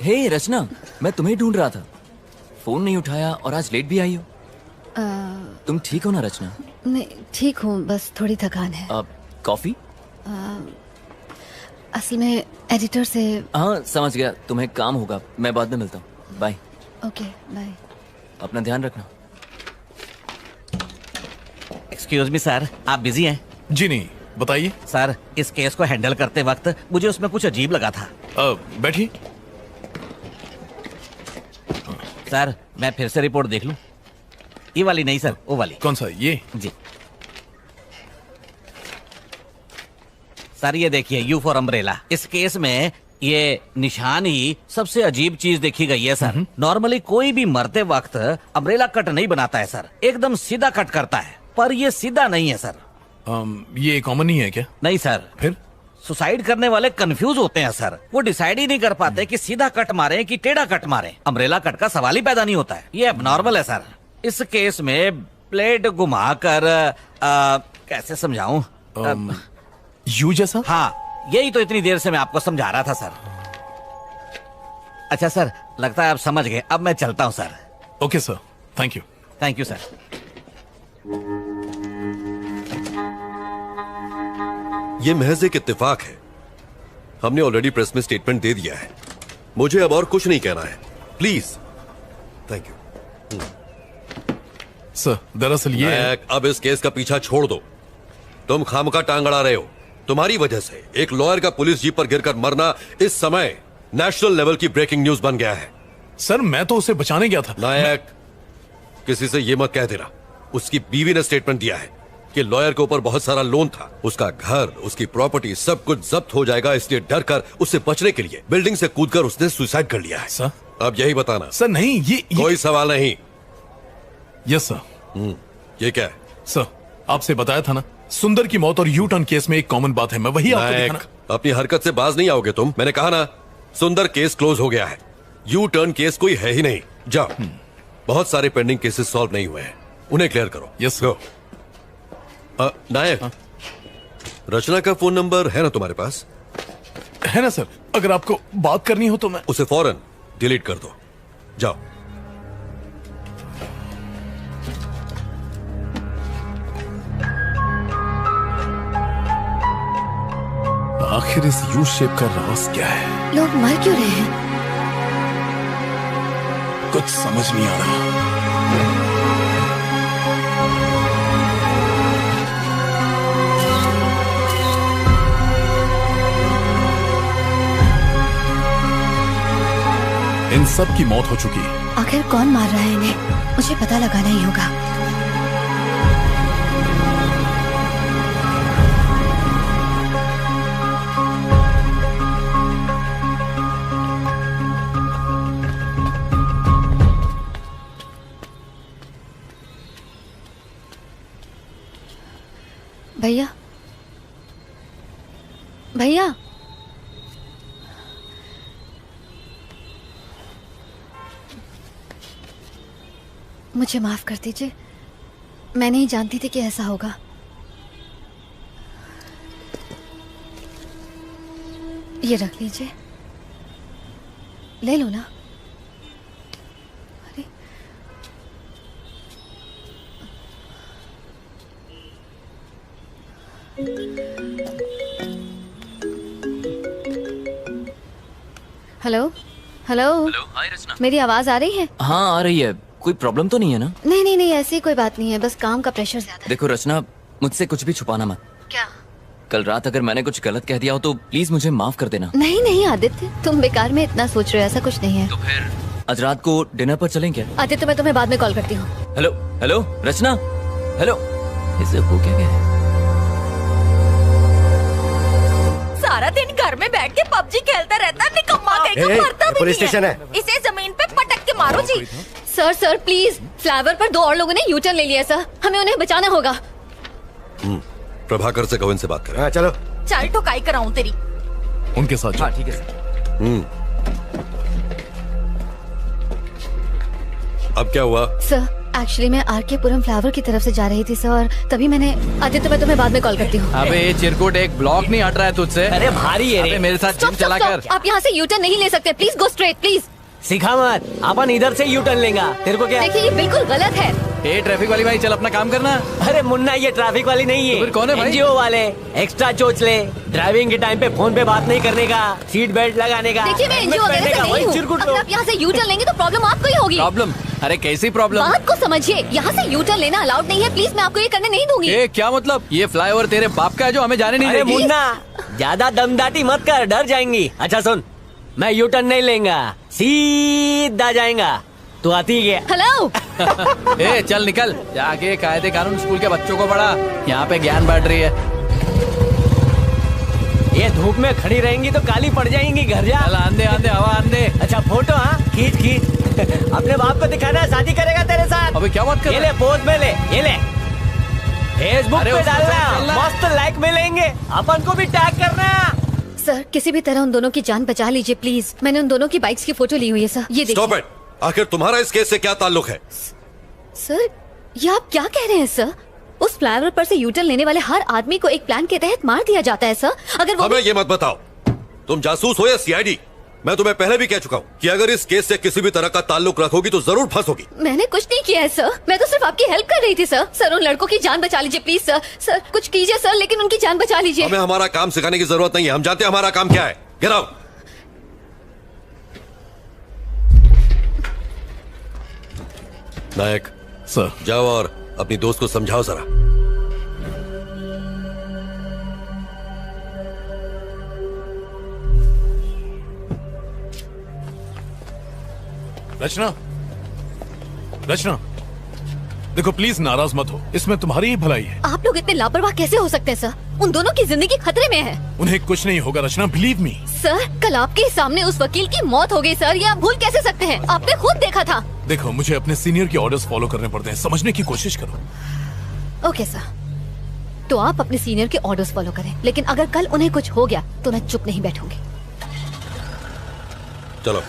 S12: हे रचना, मैं तुम्हें ढूंढ रहा था, फोन नहीं उठाया और आज लेट भी आई हो। तुम ठीक हो ना रचना?
S2: नहीं ठीक हूँ, बस थोड़ी थकान है।
S12: कॉफी?
S2: असल में एडिटर से।
S12: हाँ समझ गया, तुम्हें काम होगा, मैं बाद में मिलता हूँ। बाय।
S2: Okay bye.
S12: अपना ध्यान रखना।
S16: एक्सक्यूज मी सर, आप बिजी हैं?
S14: जी नहीं, बताइए।
S16: सर, इस केस को हैंडल करते वक्त मुझे उसमें कुछ अजीब लगा था।
S14: बैठिए।
S16: सर, मैं फिर से रिपोर्ट देख लूं? ये वाली नहीं सर, वो वाली।
S14: कौन सा? ये?
S16: जी सर, ये देखिए, यू फॉर अम्ब्रेला। इस केस में ये निशान ही सबसे अजीब चीज देखी गई है सर। नॉर्मली कोई भी मरते वक्त अम्ब्रेला कट नहीं बनाता है सर, एकदम सीधा कट करता है, पर ये सीधा नहीं है सर।
S14: ये कॉमन नहीं है क्या?
S16: नहीं सर।
S14: फिर
S16: सुसाइड करने वाले कंफ्यूज होते हैं सर, वो डिसाइड ही नहीं कर पाते कि सीधा कट मारे कि टेढ़ा कट मारे। अम्ब्रेला कट का सवाल ही पैदा नहीं होता है, ये एबनॉर्मल है सर। इस केस में ब्लेड घुमाकर कैसे समझाऊं?
S14: यू जैसा?
S16: हाँ, यही तो इतनी देर से मैं आपको समझा रहा था सर। अच्छा सर, लगता है आप समझ गए, अब मैं चलता हूँ sir.
S14: Okay sir, thank you.
S16: Thank you sir.
S13: ये महज एक इत्तेफाक है। हमने ऑलरेडी प्रेस में स्टेटमेंट दे दिया है, मुझे अब और कुछ नहीं कहना है, प्लीज। Thank you
S14: sir. दरअसल ये
S13: अब इस केस का पीछा छोड़ दो। तुम खामखा टांग अड़ा रहे हो। तुम्हारी वजह से एक लॉयर का पुलिस जीप पर गिरकर मरना इस समय नेशनल लेवल की ब्रेकिंग न्यूज बन गया है।
S14: सर, मैं तो उसे बचाने गया था।
S13: नायक, किसी से ये मत कह देना। उसकी बीवी ने स्टेटमेंट दिया है कि लॉयर के ऊपर बहुत सारा लोन था, उसका घर, उसकी प्रॉपर्टी सब कुछ जब्त हो जाएगा, इसलिए डर कर उससे बचने के लिए बिल्डिंग से कूदकर उसने सुसाइड कर लिया है।
S14: सर,
S13: अब यही बताना।
S14: सर नहीं, ये
S13: कोई सवाल नहीं।
S14: Yes sir.
S13: ये क्या है?
S14: सर, आपसे बताया था ना, सुंदर की मौत और यू टर्न केस में एक कॉमन बात है, मैं वही आपको दिखाना।
S13: अपनी हरकत से बाज नहीं आओगे तुम। मैंने कहा ना, सुंदर केस क्लोज हो गया है, यू टर्न केस कोई है ही नहीं। जाओ, बहुत सारे पेंडिंग केसेस सॉल्व नहीं हुए हैं, उन्हें क्लियर करो।
S14: Yes
S13: go. नायक, रचना का फोन नंबर है ना तुम्हारे पास?
S14: है ना सर, अगर आपको बात करनी हो तो मैं
S13: उसे फौरन डिलीट कर दो। जाओ।
S14: आखिर इस यू शेप का राज क्या है?
S2: लोग मर क्यों रहे हैं?
S14: कुछ समझ नहीं आ रहा। इन सब की मौत हो चुकी है।
S2: आखिर कौन मार रहा है इन्हें? मुझे पता लगाना ही होगा। भैया, भैया, मुझे माफ कर दीजिए, मैं नहीं जानती थी कि ऐसा होगा। ये रख लीजिए, ले लो ना। अरे हेलो हेलो।
S12: हेलो, हाय रचना।
S2: मेरी आवाज आ रही है?
S12: हाँ आ रही है। कोई प्रॉब्लम तो नहीं है ना?
S2: नहीं नहीं नहीं, ऐसी कोई बात नहीं है, बस काम का प्रेशर ज्यादा है।
S12: देखो रचना, मुझसे कुछ भी छुपाना मत।
S2: क्या?
S12: कल रात अगर मैंने कुछ गलत कह दिया हो तो प्लीज मुझे माफ कर देना।
S2: नहीं नहीं आदित्य, तुम बेकार में इतना सोच रहे हो, ऐसा कुछ नहीं है।
S12: तो फिर आज रात को डिनर पर चलें क्या?
S2: आदित्य, मैं तुम्हें बाद में कॉल करती हूँ।
S12: हेलो हेलो रचना, हेलो। इसे हो क्या गया है?
S1: सारा दिन घर में बैठ के पबजी खेलता रहता, निकम्मा कहीं का, मरता भी
S18: पुलिस
S1: नहीं
S18: स्टेशन
S1: है। इसे जमीन पे पटक के मारो जी।
S2: सर प्लीज, फ्लाईओवर पर 2 और लोगों ने यू टर्न ले लिया सर, हमें उन्हें बचाना होगा।
S13: प्रभाकर से कहो इनसे बात करें।
S18: चलो।
S1: चल ठुकाई कराऊं तेरी।
S14: उनके साथ।
S17: हाँ ठीक है सर।
S13: अब क्या हुआ?
S2: सर एक्चुअली मैं आरके पुरम फ्लावर की तरफ से जा रही थी सर, और तभी मैंने आदित्य, मैं तुम्हें बाद में कॉल करती हूँ।
S17: अबे ये चिरकुट एक ब्लॉक नहीं हट रहा है तुझसे।
S5: अरे भारी है रे।
S17: अबे मेरे साथ जिम चला कर।
S2: आप यहाँ से यू टर्न नहीं ले सकते, प्लीज गो स्ट्रेट प्लीज।
S5: सिखा मत, अपन इधर से यू टर्न लेंगा, तेरे को क्या?
S2: देखिए ये बिल्कुल गलत है।
S17: ए ट्रैफिक वाली भाई, चल अपना काम करना।
S5: अरे मुन्ना, ये ट्रैफिक वाली नहीं है।
S17: तो फिर कौन है भाई?
S5: एनजीओ वाले। एक्स्ट्रा चोच ले, ड्राइविंग के टाइम पे फोन पे बात नहीं करने का, सीट बेल्ट लगाने का।
S2: देखिए मैं एनजीओ वगैरह से नहीं हूँ। अगर आप यहाँ से यू टर्न लेंगे तो प्रॉब्लम आपको ही होगी।
S17: प्रॉब्लम? अरे कैसी प्रॉब्लम?
S2: बात को समझिए, यहाँ से यू टर्न लेना अलाउड नहीं है, प्लीज मैं आपको ये करने नहीं दूंगी।
S17: ए क्या मतलब? ये फ्लाईओवर तेरे बाप का है जो हमें जाने नहीं
S5: अरे
S17: देगी?
S5: मुन्ना, ज्यादा दमदाटी मत कर, डर जाएंगी। अच्छा सुन, मैं यू टर्न नहीं लेंगा, सीधा जाएगा। तू आती है?
S2: हेलो।
S17: ए चल निकल, जाके कायदे कानून स्कूल के बच्चों को पढ़ा, यहाँ पे ज्ञान बांट रही है।
S5: ये धूप में खड़ी रहेंगी तो काली पड़ जाएंगी, घर जा।
S17: चल आंधे आंधे हवा आंधे।
S5: अच्छा फोटो, हाँ खींच खींच। अपने बाप को दिखाना, शादी करेगा तेरे साथ।
S17: अबे क्या बात कर
S5: ये ले पोज में ले, ये ले फेसबुक पे डालना, मस्त लाइक मिलेंगे, अपन को भी टैग करना।
S2: सर किसी भी तरह उन दोनों की जान बचा लीजिए प्लीज, मैंने उन दोनों की बाइक्स की फोटो ली हुई है सर, ये देखिए।
S13: स्टॉप इट, आखिर तुम्हारा इस केस से क्या ताल्लुक है?
S2: सर ये आप क्या कह रहे हैं सर? उस फ्लाईओवर पर से यू टर्न लेने वाले हर आदमी को एक प्लान के तहत मार दिया जाता है सर। अगर वो
S13: हमें ये मत बताओ तुम जासूस हो या सीआईडी। मैं तुम्हें पहले भी कह चुका हूँ कि अगर इस केस से किसी भी तरह का ताल्लुक रखोगी तो जरूर फंसोगी।
S2: मैंने कुछ नहीं किया है सर, मैं तो सिर्फ आपकी हेल्प कर रही थी सर। सर उन लड़कों की जान बचा लीजिए प्लीज सर। सर कुछ कीजिए सर, लेकिन उनकी जान बचा लीजिए।
S13: हमें हमारा काम सिखाने की जरूरत नहीं है, हम जानते हैं हमारा काम क्या है। Get out. नायक
S14: सर,
S13: जाओ और अपनी दोस्त को समझाओ जरा।
S14: रचना, रचना देखो प्लीज नाराज मत हो, इसमें तुम्हारी ही भलाई है।
S2: आप लोग इतने लापरवाह कैसे हो सकते हैं सर? उन दोनों की जिंदगी खतरे में है।
S14: उन्हें कुछ नहीं होगा रचना, बिलीव मी।
S2: सर कल आपके सामने उस वकील की मौत हो गई सर, ये आप भूल कैसे सकते हैं? आपने खुद देखा था।
S14: देखो मुझे अपने सीनियर के ऑर्डर्स फॉलो करने पड़ते हैं, समझने की कोशिश करो।
S2: ओके सर, तो आप अपने सीनियर के ऑर्डर्स फॉलो करें, लेकिन अगर कल उन्हें कुछ हो गया तो मैं चुप नहीं बैठूंगी।
S13: चलो।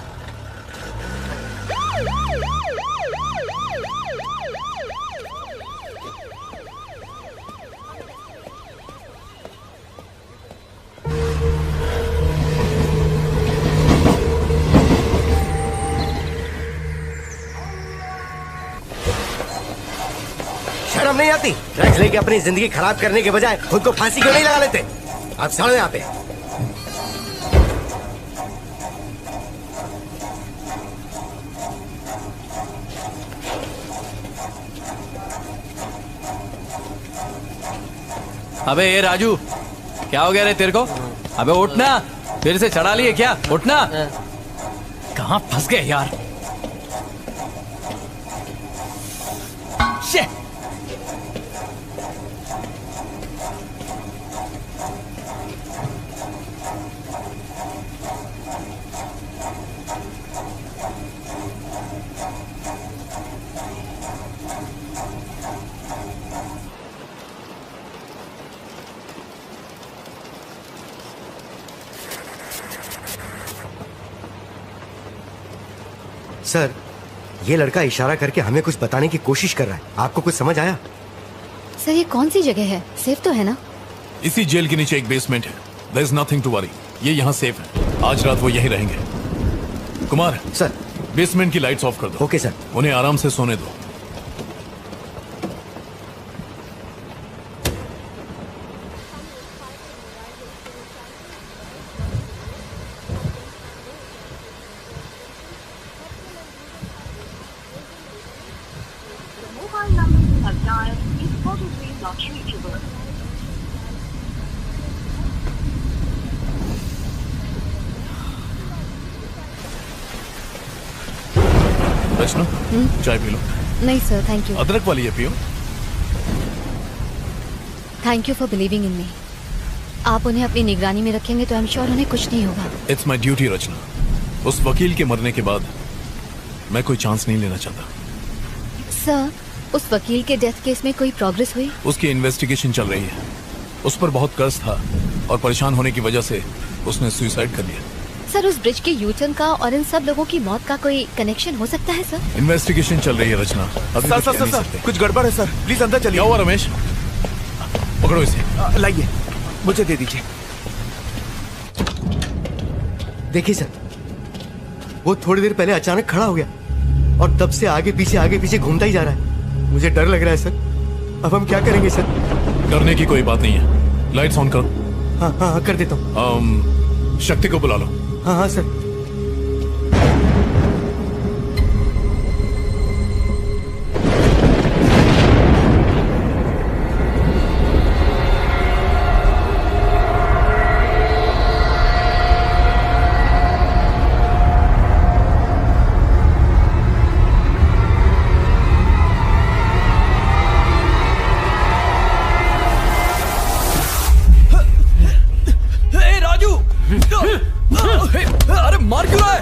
S18: शर्म नहीं आती? ड्रग्स लेके अपनी जिंदगी खराब करने के बजाय खुद को फांसी क्यों नहीं लगा लेते? आप चलो यहाँ पे।
S17: अबे ये राजू, क्या हो गया रे तेरे को? अबे उठना, फिर से चढ़ा लिए क्या? उठना। कहाँ फंस गए यार? शिट।
S18: सर ये लड़का इशारा करके हमें कुछ बताने की कोशिश कर रहा है, आपको कुछ समझ आया?
S2: सर ये कौन सी जगह है? सेफ तो है ना?
S14: इसी जेल के नीचे एक बेसमेंट है, there is nothing to worry. ये यहाँ सेफ है, आज रात वो यहीं रहेंगे। कुमार
S18: सर,
S14: बेसमेंट की लाइट्स ऑफ कर दो।
S18: Okay sir.
S14: उन्हें आराम से सोने दो। रचना, चाय पी लो।
S2: नहीं सर थैंक यू।
S14: अदरक वाली है पियो।
S2: Thank you for believing in me. आप उन्हें अपनी निगरानी में रखेंगे तो आई एम श्योर उन्हें कुछ नहीं होगा।
S14: इट्स माई ड्यूटी रचना। उस वकील के मरने के बाद मैं कोई चांस नहीं लेना चाहता।
S2: सर, उस वकील के डेथ केस में कोई प्रोग्रेस हुई?
S14: उसकी इन्वेस्टिगेशन चल रही है। उस पर बहुत कर्ज था और परेशान होने की वजह से उसने सुसाइड कर लिया।
S2: सर, उस ब्रिज के यूटर्न का और इन सब लोगों की मौत का कोई कनेक्शन हो सकता है सर?
S14: इन्वेस्टिगेशन चल रही है रचना। अभी
S3: सर सर सर कुछ गड़बड़ है सर, प्लीज अंदर चलिए।
S14: क्या हुआ रमेश? पकड़ो इसे।
S3: लाइए, मुझे दे दीजिए।
S18: देखिए सर, वो थोड़ी देर पहले अचानक खड़ा हो गया और तब से आगे पीछे घूमता ही जा रहा है। मुझे डर लग रहा है सर। अब हम क्या करेंगे सर?
S14: डरने की कोई बात नहीं है। लाइट्स ऑन करो।
S18: हाँ हाँ हाँ कर देता हूँ।
S14: शक्ति को बुला लो।
S18: हाँ हाँ सर।
S17: अरे मार क्यों रहा है?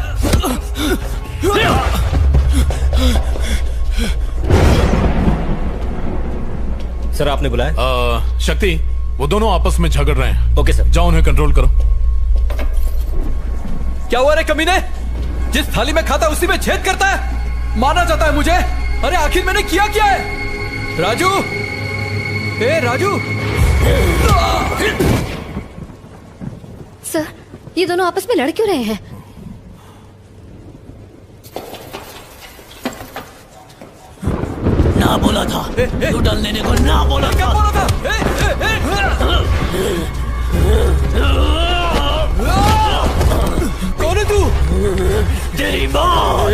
S14: सर आपने बुलाया? शक्ति, वो दोनों आपस में झगड़ रहे हैं। ओके सर, जाओ उन्हें कंट्रोल करो।
S17: क्या हुआ रे कमीने? जिस थाली में खाता है उसी में छेद करता है। मारना चाहता है मुझे? अरे आखिर मैंने किया क्या है? राजू, ए राजू।
S2: सर, ये दोनों आपस में लड़ क्यों रहे हैं?
S7: ना बोला था तू डल लेने को, ना बोला था।
S17: कौन है तू?
S7: तेरी माँ।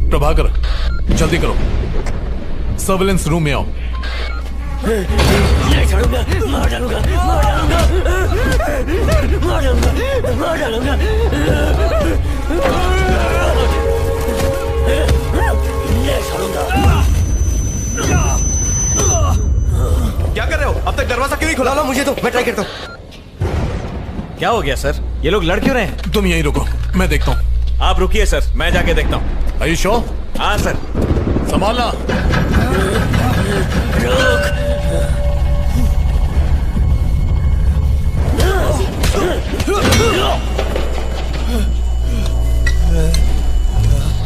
S14: प्रभाकर, जल्दी करो, सर्विलेंस रूम में आओ।
S7: नहीं छोड़ूंगा, मार डालूंगा, मार डालूंगा, मार डालूंगा, मार डालूंगा। नहीं छोड़ूंगा।
S3: क्या कर रहे हो? अब तक दरवाजा क्यों नहीं खुला?
S18: ला मुझे तो, मैं ट्राई करता हूँ।
S3: क्या हो गया सर? ये लोग लड़ क्यों रहे हैं?
S14: तुम यहीं रुको, मैं देखता हूँ।
S11: आप रुकिए सर, मैं जाके देखता हूँ।
S14: Are you sure?
S11: हाँ सर।
S14: संभालना।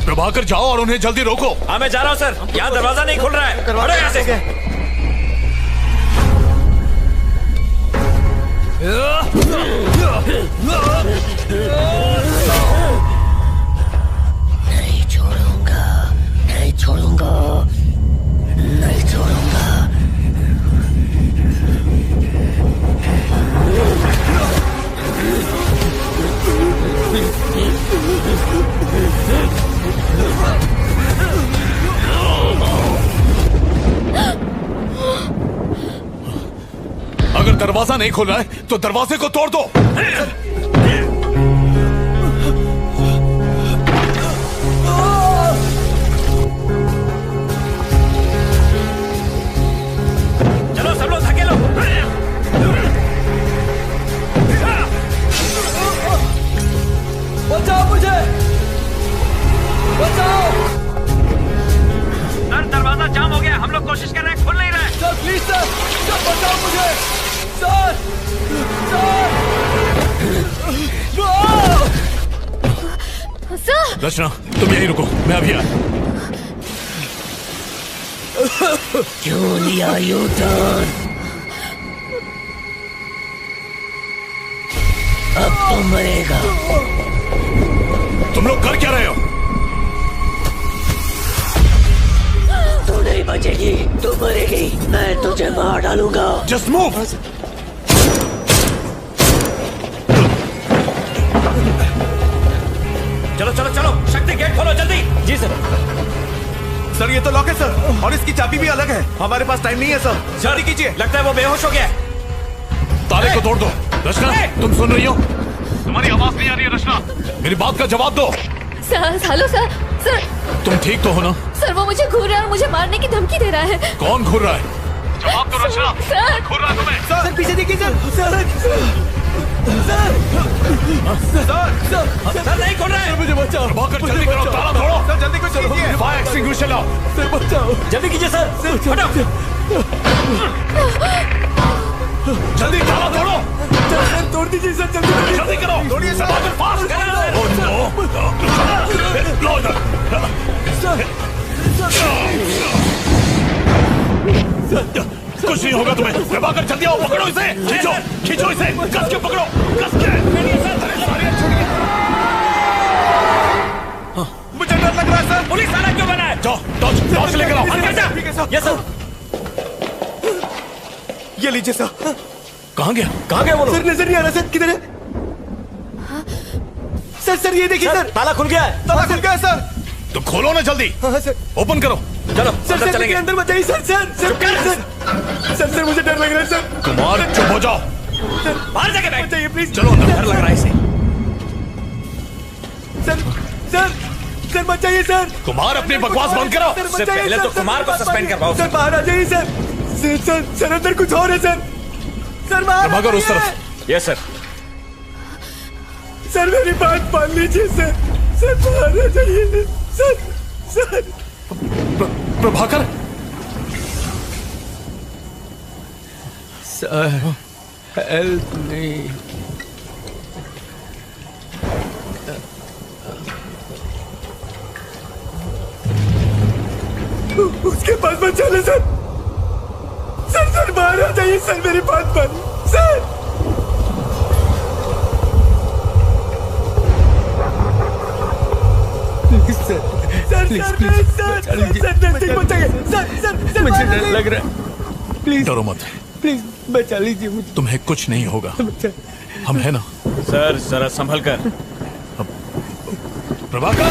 S14: प्रभाकर, जाओ और उन्हें जल्दी रोको।
S11: हाँ मैं जा रहा हूँ सर, यहाँ दरवाजा नहीं खुल रहा है। हटो यहाँ से।
S7: नहीं छोड़ूंगा, नहीं छोड़ूंगा, नहीं छोड़ूंगा।
S14: अगर दरवाजा नहीं खुल रहा है तो दरवाजे को तोड़ दो।
S11: चलो सब लोग धकेलो।
S17: बचाओ मुझे, बचाओ।
S11: सर दरवाजा जाम हो गया, हम लोग कोशिश कर रहे हैं, खुल नहीं रहा है।
S17: सर प्लीज सर, सर बचाओ मुझे, सर,
S2: सर।
S14: रचना, तुम यहीं रुको, मैं अभी आया।
S7: क्यों लिया यू टर्न? अब तो मरेगा।
S14: तुम लोग कर क्या रहे हो?
S7: तू नहीं बचेगी, तू मरेगी, मैं तुझे मार डालूंगा।
S14: Just move.
S11: चलो चलो चलो, शक्ति गेट खोलो जल्दी।
S3: जी सर। सर ये तो लॉक है सर, और इसकी चाबी भी अलग है। हमारे पास टाइम नहीं है सर, जल्दी कीजिए।
S11: लगता है वो बेहोश हो गया है।
S14: ताले को तोड़ दो। रचना, तुम सुन रही हो? तुम्हारी आवाज नहीं आ रही है रचना, मेरी बात का जवाब दो।
S2: Sir, hello sir, sir.
S14: तुम ठीक तो हो ना?
S2: सर वो मुझे घूर रहा है और मुझे मारने की धमकी दे रहा है।
S14: कौन घूर रहा है? जवाब दो रचना।
S19: सर।
S14: घूर रहा तुम्हें।
S18: सर पीछे देखिए सर। सर
S14: नहीं खोल रहे। मुझे बचाओ। प्रभाकर जल्दी करो, ताला तोड़ो। सर जल्दी कुछ कीजिए। फायर एक्सटिंग्विशर लाओ।
S18: सर बचाओ।
S5: जल्दी कीजिए सर।
S14: हटो। जल्दी ताला तोड़ो।
S18: सर तोड़ दीजिए सर,
S14: जल्दी करो। तोड़िए सर। प्रभाकर फास्ट करो। Oh no. लो इधर। कुछ नहीं होगा तुम्हें। प्रभाकर जल्दी आओ, पकड़ो इसे। खींचो खींचो इसे, कस के पकड़ो, कस के। मुझे डर लग रहा है सर।
S17: पुलिस थाना क्यों बना है?
S14: जाओ टॉर्च लेकर आओ।
S18: ठीक है सर।
S5: Yes sir.
S18: ये लीजिए सर।
S14: कहाँ गया?
S5: कहाँ गया वो लोग?
S18: सर नजर नहीं आ रहा सर, किधर है? सर सर ये देखिए सर,
S5: ताला खुल गया है।
S18: ताला खुल गया है सर।
S14: तो खोलो ना जल्दी।
S18: हाँ सर।
S14: ओपन करो।
S5: चलो
S18: सर
S5: अंदर
S18: सर
S5: चलेंगे।
S18: अंदर बताइए सर। सर सर मुझे डर लग रहा है सर।
S14: कुमार चुप हो जाओ।
S5: बाहर जाके बैठ।
S18: बताइए प्लीज।
S14: चलो अंदर। डर लग रहा है इसे।
S18: सर सर सर बचाइए सर।
S14: कुमार अपनी बकवास बंद करो।
S5: इससे पहले तो कुमार को सस्पेंड करवाओ।
S18: सर बाहर आ जाइए सर। सर अंदर कुछ और है सर। सर बाहर
S14: प्रभाकर उस तरफ।
S5: Yes sir.
S18: सर मेरी बात मान लीजिए सर। सर बाहर आ जाइए sir. Sir
S14: Prabhakar.
S18: Sir help me. उसके पास बचा ले सर। सर बाहर आ जाइए सर, मेरी बात मान सर। मुझे डर लग रहा है। प्लीज
S14: डरो मत।
S18: प्लीज बचा लीजिए मुझे।
S14: तुम्हें कुछ नहीं होगा। हम है ना।
S11: सर जरा संभल कर।
S14: प्रभाकर।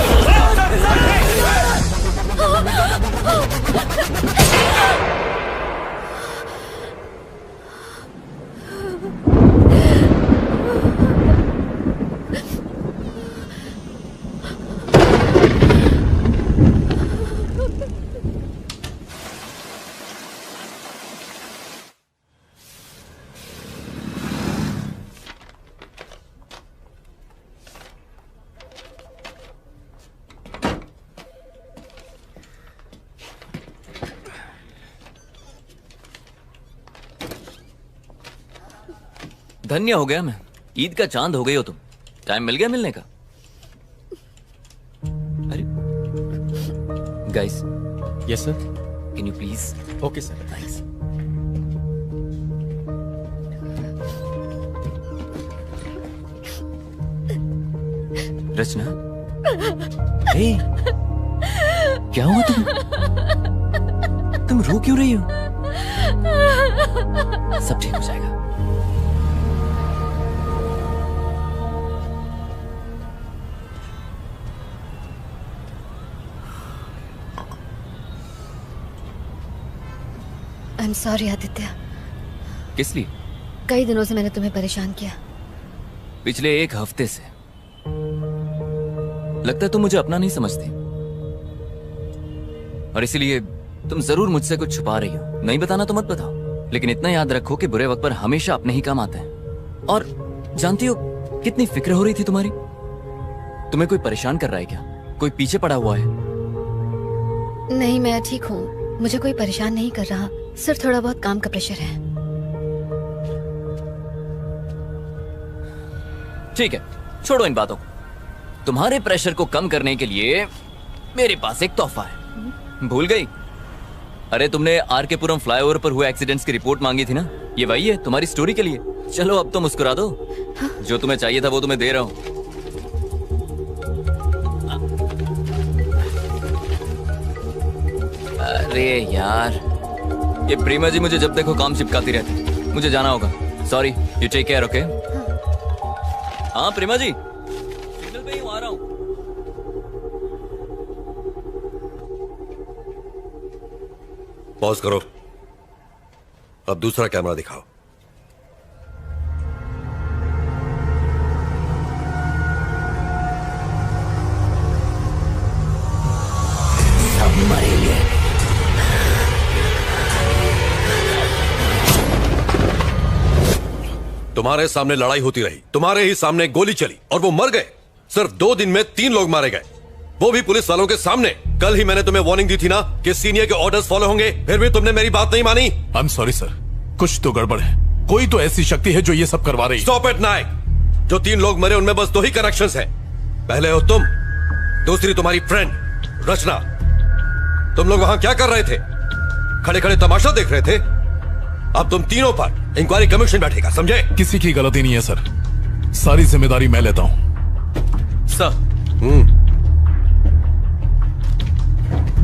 S12: धन्य हो गया मैं। ईद का चांद हो गई हो तुम। टाइम मिल गया मिलने का। अरे guys.
S18: Yes sir.
S12: Can you please?
S18: Okay sir.
S12: Thanks. Rachna. Hey क्या हुआ तुम रो क्यों रही हो? सब ठीक हो जाएगा।
S2: I am sorry Aditya.
S12: किस लिए?
S2: कई दिनों से मैंने तुम्हें परेशान किया।
S12: पिछले एक हफ्ते से। लगता है तुम मुझे अपना नहीं समझती और इसीलिए तुम जरूर मुझसे कुछ छुपा रही हो। नहीं बताना तो मत बताओ, लेकिन इतना याद रखो कि बुरे वक्त पर हमेशा अपने ही काम आते हैं। और जानती हो कितनी फिक्र हो रही थी तुम्हारी। तुम्हें कोई परेशान कर रहा है क्या? कोई पीछे पड़ा हुआ है?
S2: नहीं मैं ठीक हूँ, मुझे कोई परेशान नहीं कर रहा, सिर्फ थोड़ा बहुत काम का प्रेशर है।
S12: ठीक है, छोड़ो इन बातों को। तुम्हारे प्रेशर को कम करने के लिए मेरे पास एक तोहफा है। भूल गई? अरे तुमने आर.के. पुरम फ्लाईओवर पर हुए एक्सीडेंट्स की रिपोर्ट मांगी थी ना, ये वही है तुम्हारी स्टोरी के लिए। चलो अब तो मुस्कुरा दो। जो तुम्हें चाहिए था वो तुम्हें दे रहा हूं। अरे यार, ये प्रेमा जी मुझे जब देखो काम चिपकाती रहती। मुझे जाना होगा। Sorry, you take care. Okay? हाँ प्रेमा जी, सिग्नल पे ही आ रहा हूं।
S13: पॉज करो। अब दूसरा कैमरा दिखाओ।
S5: सब मरेंगे।
S13: तुम्हारे सामने लड़ाई होती रही, तुम्हारे ही सामने गोली चली और वो मर गए। सिर्फ 2 दिन में 3 लोग मारे गए, वो भी पुलिस वालों के सामने। कल ही मैंने तुम्हें वार्निंग दी थी ना कि सीनियर के ऑर्डर्स फॉलो होंगे, फिर भी तुमने मेरी बात नहीं मानी।
S14: आई एम सॉरी सर, कुछ तो गड़बड़ है। कोई तो ऐसी शक्ति है जो ये सब करवा रही है।
S13: स्टॉप इट नायक। जो 3 लोग मरे उनमें बस 2 ही कनेक्शंस हैं। पहले हो तुम, दूसरी तुम्हारी फ्रेंड रचना। तुम लोग वहां क्या कर रहे थे? खड़े खड़े तमाशा देख रहे थे। अब तुम तीनों पर इंक्वायरी कमीशन बैठेगा, समझे?
S14: किसी की गलती नहीं है सर, सारी जिम्मेदारी मैं लेता हूं।
S9: सर।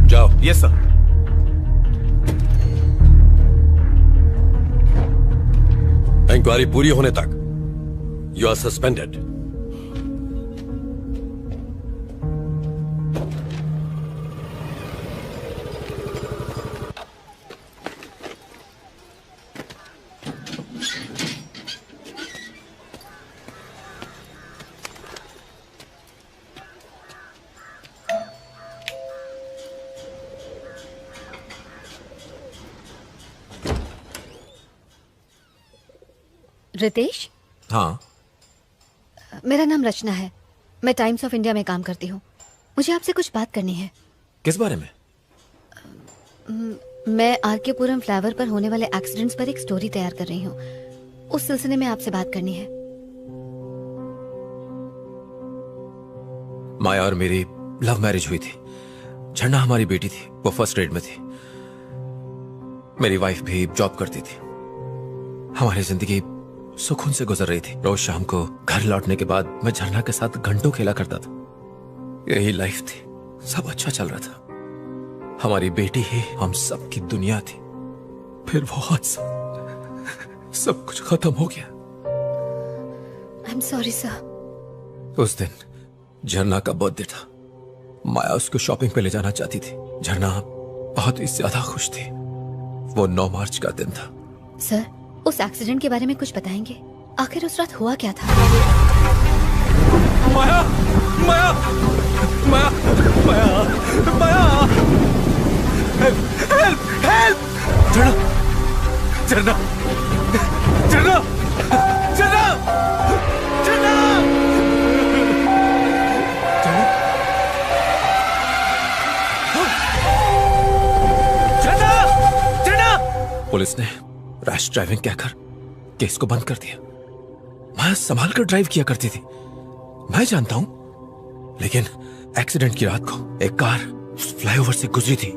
S13: जाओ।
S9: Yes sir.
S13: इंक्वायरी पूरी होने तक यू आर सस्पेंडेड।
S2: रितेश,
S20: हाँ,
S2: मेरा नाम रचना है। मैं टाइम्स ऑफ इंडिया में काम करती हूँ। मुझे आपसे कुछ बात करनी है।
S20: किस बारे में?
S2: मैं आरके पुरम फ्लाईओवर पर होने वाले एक्सीडेंट्स पर एक स्टोरी तैयार कर रही हूँ। उस सिलसिले में आपसे बात करनी है।
S20: माया और मेरी लव मैरिज हुई थी। झरना हमारी बेटी थी, वो फर्स्ट ग्रेड में थी। मेरी वाइफ भी जॉब करती थी। हमारी जिंदगी सुकून से गुजर रही थी। रोज शाम को घर लौटने के बाद मैं झरना के साथ घंटों खेला करता था। यही लाइफ थी, सब अच्छा चल रहा था। हमारी बेटी ही हम सब की दुनिया थी। फिर वो हादसा, सब कुछ खत्म हो गया।
S2: I am sorry sir.
S20: उस दिन झरना का बर्थडे था। माया उसको शॉपिंग पे ले जाना चाहती थी। झरना बहुत ही ज्यादा खुश थी। वो 9 मार्च का दिन था।
S2: सर, उस एक्सीडेंट के बारे में कुछ बताएंगे? आखिर उस रात हुआ क्या था?
S14: माया, माया, माया, माया, माया, हेल्प, हेल्प, झरना, झरना, झरना, झरना, झरना, झरना, झरना।
S20: पुलिस ने रैश ड्राइविंग कहकर केस को बंद कर दिया। मैं संभाल कर ड्राइव किया करती थी, मैं जानता हूं। लेकिन एक्सीडेंट की रात को एक कार फ्लाईओवर से गुजरी थी।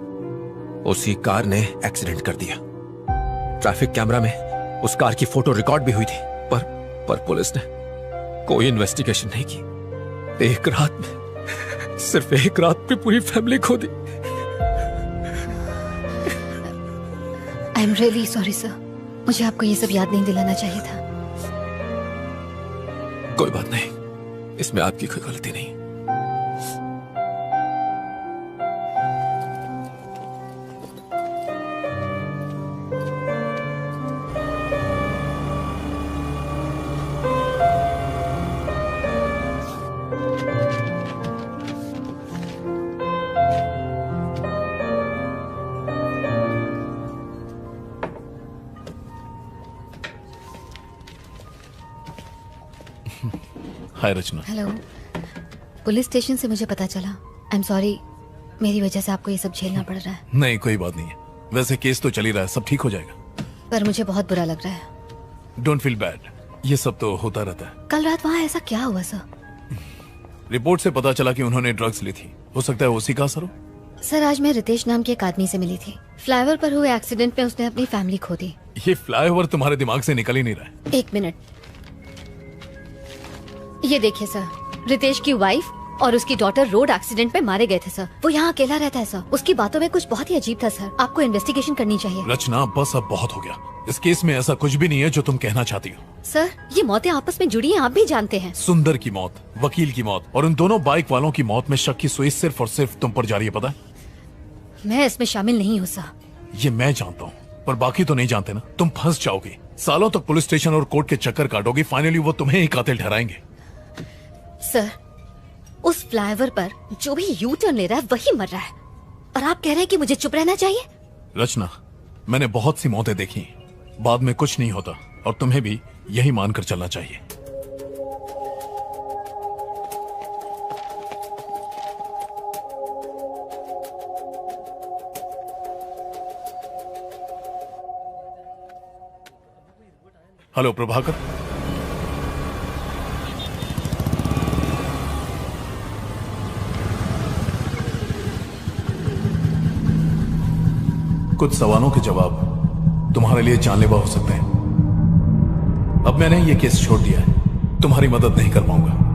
S20: उसी कार ने एक्सीडेंट कर दिया। ट्रैफिक कैमरा में उस कार की फोटो रिकॉर्ड भी हुई थी। पर पुलिस ने कोई इन्वेस्टिगेशन नहीं की। एक रात में, सिर्फ एक रात में पूरी फैमिली खो दी।
S2: I am really sorry sir. मुझे आपको ये सब याद नहीं दिलाना चाहिए था।
S20: कोई बात नहीं, इसमें आपकी कोई गलती नहीं।
S14: हाय रचना।
S2: हेलो। पुलिस स्टेशन से मुझे पता चला। आई एम सॉरी, मेरी वजह से आपको ये सब झेलना पड़ रहा है।
S14: नहीं, कोई बात नहीं है। वैसे केस तो चल ही रहा है, सब ठीक हो जाएगा।
S2: पर मुझे बहुत बुरा लग रहा है।
S14: डोंट फील बैड, ये सब तो होता रहता है।
S2: कल रात वहाँ ऐसा क्या हुआ सर?
S14: रिपोर्ट से पता चला कि उन्होंने ड्रग्स ली थी। हो सकता है उसी का असर हो।
S2: सर, आज मैं रितेश नाम के एक आदमी से मिली थी। फ्लाईओवर पर हुए एक्सीडेंट में उसने अपनी फैमिली खो दी।
S14: ये फ्लाईओवर तुम्हारे दिमाग से निकल ही नहीं रहा है।
S2: एक मिनट, ये देखिए सर, रितेश की वाइफ और उसकी डॉटर रोड एक्सीडेंट में मारे गए थे सर। वो यहाँ अकेला रहता है सर। उसकी बातों में कुछ बहुत ही अजीब था सर। आपको इन्वेस्टिगेशन करनी चाहिए।
S14: रचना, बस अब बहुत हो गया। इस केस में ऐसा कुछ भी नहीं है जो तुम कहना चाहती हो।
S2: सर, ये मौतें आपस में जुड़ी हैं, आप भी जानते हैं।
S14: सुंदर की मौत, वकील की मौत और उन दोनों बाइक वालों की मौत में शक की सुई सिर्फ और सिर्फ तुम पर जा रही है, पता है?
S2: मैं इसमें शामिल नहीं हूँ सर।
S14: ये मैं जानता हूँ, पर बाकी तो नहीं जानते ना। तुम फंस जाओगी, सालों तक पुलिस स्टेशन और कोर्ट के चक्कर काटोगी। फाइनली वो तुम्हें ही कातिल ठहराएंगे।
S2: सर, उस फ्लाईओवर पर जो भी यू टर्न ले रहा है वही मर रहा है, और आप कह रहे हैं कि मुझे चुप रहना चाहिए?
S14: रचना, मैंने बहुत सी मौतें देखी, बाद में कुछ नहीं होता, और तुम्हें भी यही मानकर चलना चाहिए। हेलो प्रभाकर, कुछ सवालों के जवाब तुम्हारे लिए जानलेवा हो सकते हैं। अब मैंने ये केस छोड़ दिया है, तुम्हारी मदद नहीं कर पाऊंगा।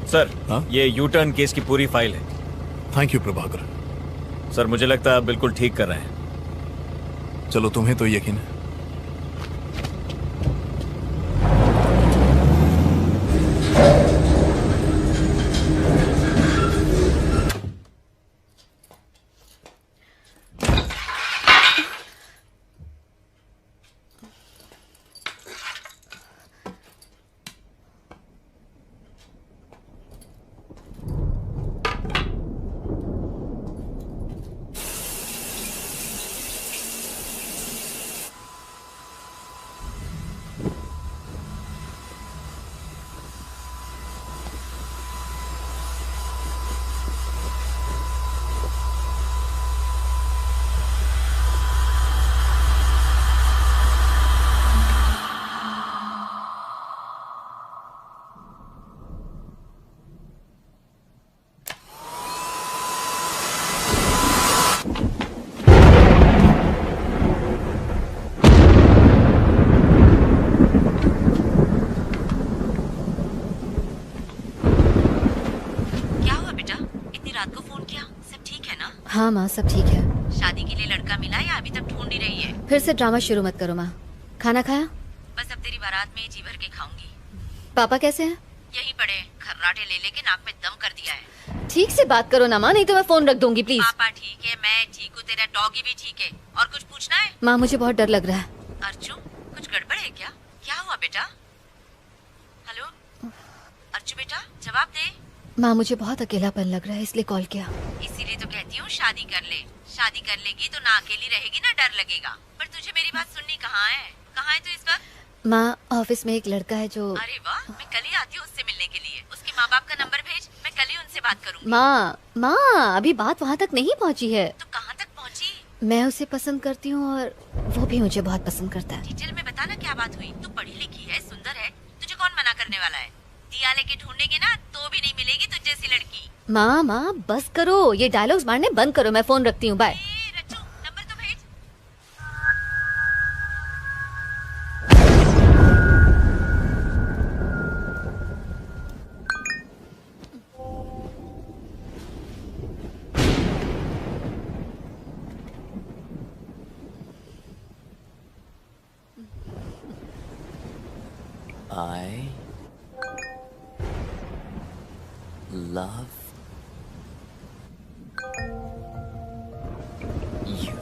S11: सर, ये यू टर्न केस की पूरी फाइल है।
S14: Thank you Prabhakar.
S11: सर, मुझे लगता है आप बिल्कुल ठीक कर रहे हैं।
S14: चलो, तुम्हें तो यकीन है।
S2: हाँ माँ, सब ठीक है।
S1: शादी के लिए लड़का मिला या अभी तक ढूंढ ही रही है?
S2: फिर से ड्रामा शुरू मत करो माँ। खाना खाया?
S1: बस अब तेरी बारात में ही जी भर के खाऊंगी।
S2: पापा कैसे हैं?
S1: यही पड़े, खर्राटे ले लेके नाक में दम कर दिया है।
S2: ठीक से बात करो ना माँ, नहीं तो मैं फोन रख दूंगी प्लीज।
S1: पापा ठीक है, मैं ठीक हूँ, तेरा डॉगी भी ठीक है। और कुछ पूछना है?
S2: माँ, मुझे बहुत डर लग रहा है।
S1: अर्जु, कुछ गड़बड़ है क्या? क्या हुआ बेटा? हेलो अर्जु बेटा, जवाब दे।
S2: माँ, मुझे बहुत अकेलापन लग रहा है, इसलिए कॉल किया।
S1: इसीलिए तो कहती हूँ शादी कर ले। शादी कर लेगी तो ना अकेली रहेगी ना डर लगेगा। पर तुझे मेरी बात सुननी कहाँ है? कहाँ है तू इस वक्त?
S2: माँ, ऑफिस में एक लड़का है जो।
S1: अरे वाह, मैं कल ही आती हूँ उससे मिलने के लिए। उसके माँ बाप का नंबर भेज, मैं कल ही उनसे बात करूँगी।
S2: माँ, अभी बात वहाँ तक नहीं पहुँची है।
S1: तो कहाँ तक पहुँची?
S2: मैं उसे पसंद करती हूँ और वो भी मुझे बहुत पसंद करता है।
S1: डिटेल में बता ना क्या बात हुई। तू पढ़ी लिखी है, सुंदर है, तुझे कौन मना करने वाला है? दिया लेके ढूंढेंगे ना तो भी नहीं मिलेगी तुझ जैसी लड़की।
S2: माँ, बस करो, ये डायलॉग्स मारने बंद करो। मैं फोन रखती हूँ, बाय।
S12: I love you.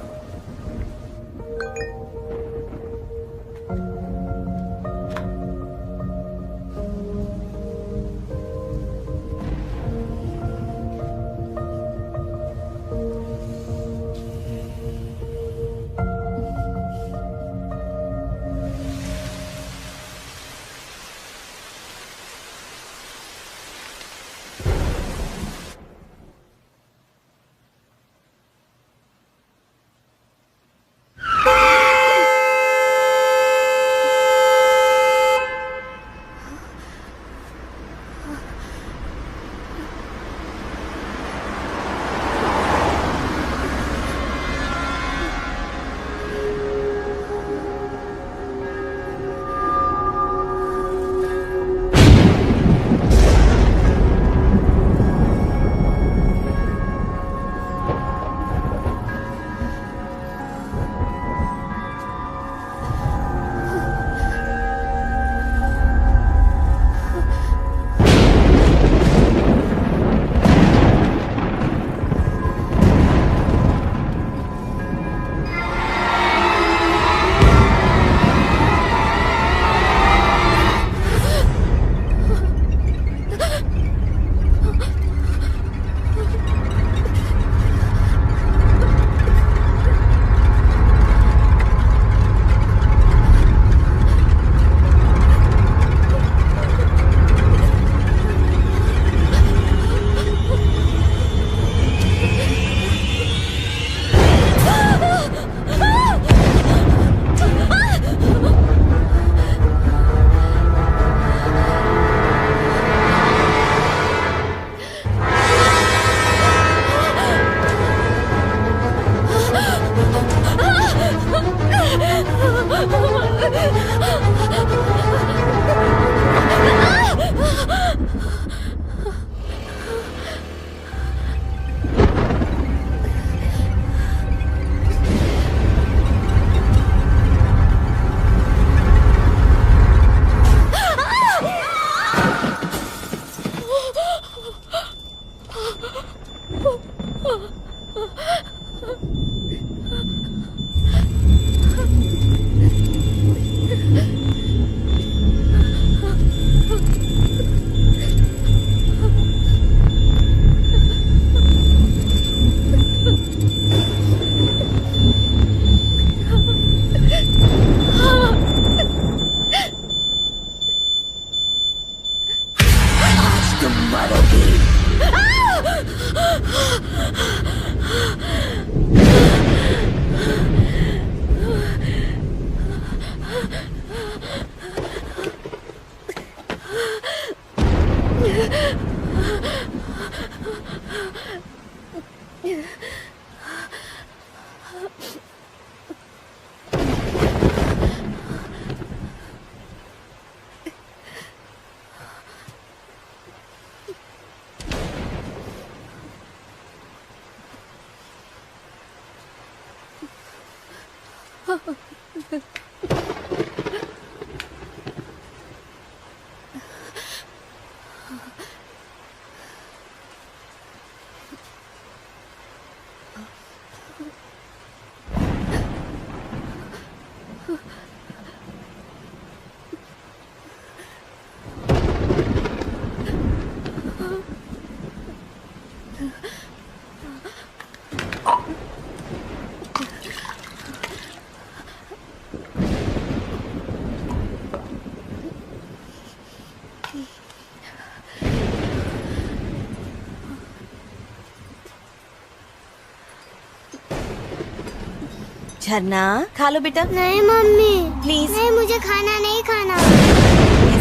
S1: झरना खा लो बेटा।
S8: नहीं मम्मी
S1: प्लीज।
S8: नहीं, मुझे खाना नहीं खाना।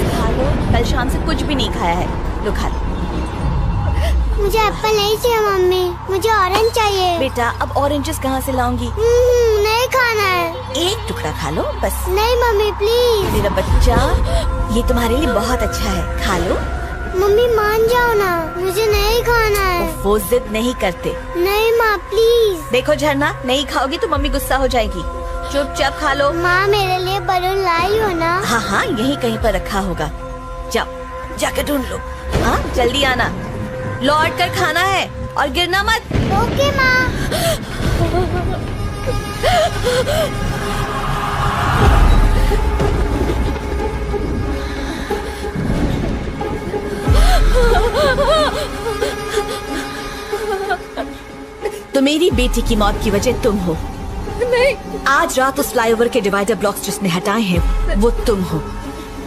S1: खा लो, कल शाम से कुछ भी नहीं खाया है। लो खा लो।
S8: मुझे एप्पल नहीं चाहिए मम्मी, मुझे ऑरेंज चाहिए।
S1: बेटा अब ऑरेंजेस कहाँ से लाऊंगी?
S8: नहीं खाना है।
S1: एक टुकड़ा खा लो बस।
S8: नहीं मम्मी प्लीज।
S1: मेरा बच्चा, ये तुम्हारे लिए बहुत अच्छा है, खा लो।
S8: मम्मी मान जाओ ना, मुझे नहीं खाना है।
S1: वो जिद नहीं करते।
S8: नहीं माँ प्लीज।
S1: देखो झरना, नहीं खाओगी तो मम्मी गुस्सा हो जाएगी। चुपचाप खा लो।
S8: माँ मेरे लिए बलून लाई हो ना?
S1: हाँ हाँ, यहीं कहीं पर रखा होगा। जाओ जाकर ढूंढ लो। हाँ जल्दी आना, लौट कर खाना है और गिरना मत।
S8: ओके माँ।
S1: तो मेरी बेटी की मौत की वजह तुम हो।
S19: नहीं।
S1: आज रात उस फ्लाईओवर के डिवाइडर ब्लॉक्स जिसने हटाए हैं वो तुम हो।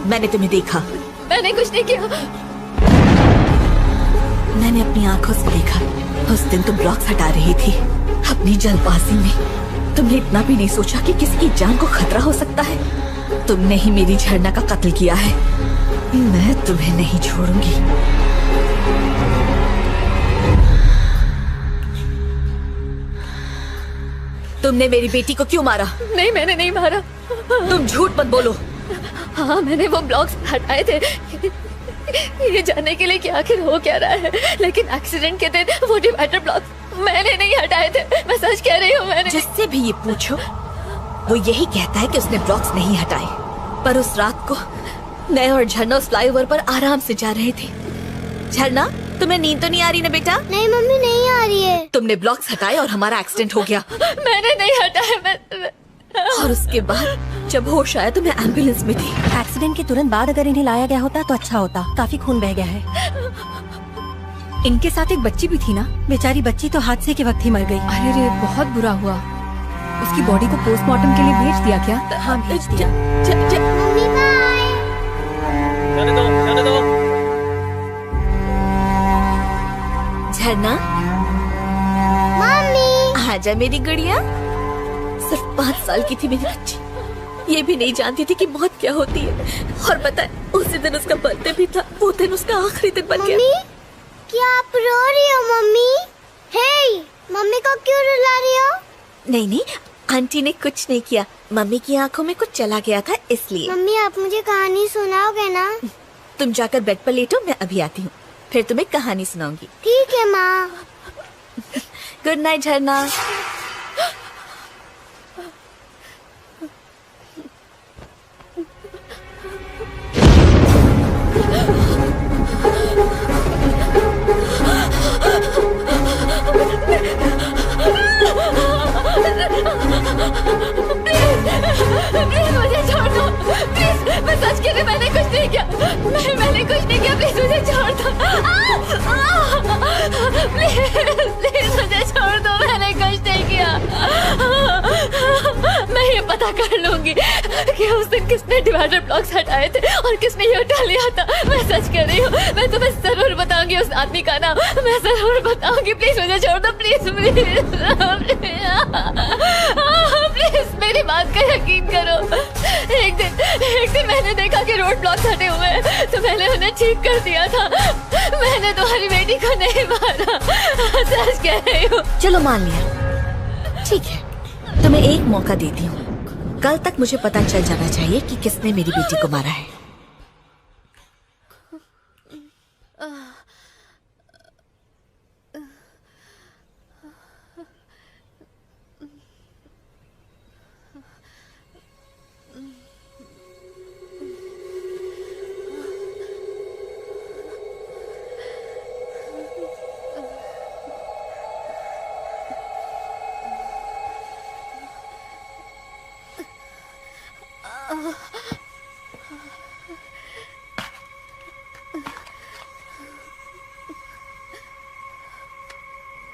S1: मैंने तुम्हें देखा।
S19: मैंने कुछ नहीं किया।
S1: मैंने अपनी आंखों से देखा। उस दिन तुम ब्लॉक्स हटा रही थी। अपनी जल्दबाजी में तुमने इतना भी नहीं सोचा कि किसी की जान को खतरा हो सकता है। तुमने ही मेरी झरना का कत्ल किया है। मैं तुम्हें नहीं छोड़ूंगी। तुमने मेरी बेटी को क्यों मारा?
S19: नहीं मैंने नहीं मारा।
S1: तुम झूठ मत बोलो।
S19: हाँ मैंने वो ब्लॉक्स हटाए थे ये जानने के लिए कि आखिर हो क्या रहा है, लेकिन एक्सीडेंट के दिन वो डिवाइडर ब्लॉक्स मैंने नहीं हटाए थे। मैं सच कह रही हूँ। मैंने
S1: जिससे भी ये पूछो वो यही कहता है कि उसने ब्लॉक्स नहीं हटाए। पर उस रात को मैं और झरना उस फ्लाईओवर पर आराम से जा रहे थे। झरना तुम्हें नींद तो नहीं आ रही ना बेटा?
S8: नहीं मम्मी नहीं आ रही है।
S1: तुमने ब्लॉक्स हटाए और हमारा एक्सीडेंट हो गया।
S19: मैंने नहीं हटाया।
S1: और उसके बाद जब होश आया तो मैं एम्बुलेंस में थी।
S4: एक्सीडेंट के तुरंत बाद अगर इन्हें लाया गया होता तो अच्छा होता। काफी खून बह गया है। इनके साथ एक बच्ची भी थी ना? बेचारी बच्ची तो हादसे के वक्त ही मर गई।
S19: अरे रे बहुत बुरा हुआ। उसकी बॉडी को पोस्टमार्टम के लिए भेज दिया क्या?
S4: हाँ भेज दिया।
S8: Mummy bye.
S5: जाने दो।
S1: झरना
S8: मम्मी
S1: आजा मेरी गुड़िया। सिर्फ 5 साल की थी मेरी बच्ची। ये भी नहीं जानती थी कि मौत क्या होती है। और पता है उसी दिन उसका बर्थडे भी था। वो दिन उसका आखिरी दिन बन गया।
S8: मम्मी क्या आप रो रही हो? मम्मी हे, मम्मी को क्यों रुला रही हो?
S1: नहीं नहीं, आंटी ने कुछ नहीं किया। मम्मी की आंखों में कुछ चला गया था इसलिए।
S8: मम्मी आप मुझे कहानी सुनाओगे ना?
S1: तुम जाकर बेड पर लेटो, मैं अभी आती हूँ, फिर तुम्हें कहानी सुनाऊंगी।
S8: ठीक है माँ।
S1: गुड नाइट झरना।
S19: प्लीज मुझे छोड़ दो। प्लीज मैं सच कह रही, मैंने कुछ नहीं किया। मैंने कुछ नहीं किया। प्लीज मुझे छोड़ दो। प्लीज मुझे छोड़ दो। मैंने कुछ नहीं पता कर लूंगी कि उस दिन किसने डिवाइडर ब्लॉक्स हटाए थे और किसने ये हटा लिया था। मैं सच कह रही हूँ, मैं तुम्हें जरूर बताऊंगी उस आदमी का नाम, मैं जरूर बताऊंगी। प्लीज मुझे छोड़ दो, प्लीज प्लीज मेरी बात का यकीन करो। एक दिन मैंने देखा कि रोड ब्लॉक्स हटे हुए हैं तो मैंने उन्हें ठीक कर दिया था। मैंने तुम्हारी बेटी को नहीं मारा, सच कह रही हूँ।
S21: चलो मान लिया, ठीक है, तुम्हें एक मौका देती हूँ। कल तक मुझे पता चल जाना चाहिए कि किसने मेरी बेटी को मारा है।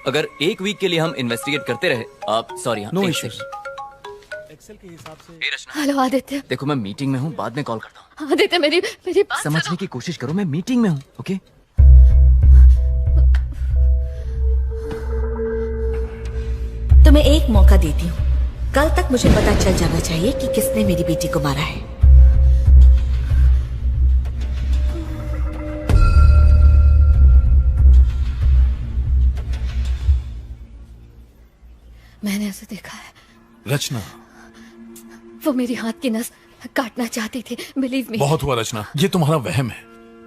S12: अगर एक वीक के लिए हम इन्वेस्टिगेट करते रहे, आप सॉरी,
S3: नो
S12: एक
S3: इश्यूज।
S12: सेकंड।
S3: एक्सेल के हिसाब से
S19: हेलो आदित्य।
S12: देखो मैं मीटिंग में हूँ, बाद में कॉल करता हूँ।
S19: आदित्य मेरी बात
S12: समझने की कोशिश करो, मैं मीटिंग में हूँ। ओके
S21: तुम्हें एक मौका देती हूँ। कल तक मुझे पता चल जाना चाहिए कि किसने मेरी बेटी को मारा है।
S19: मैंने उसे देखा है।
S14: रचना,
S19: वो मेरी हाथ की नस काटना चाहती थी, बिलीव मी।
S14: बहुत हुआ रचना, ये तुम्हारा वहम है।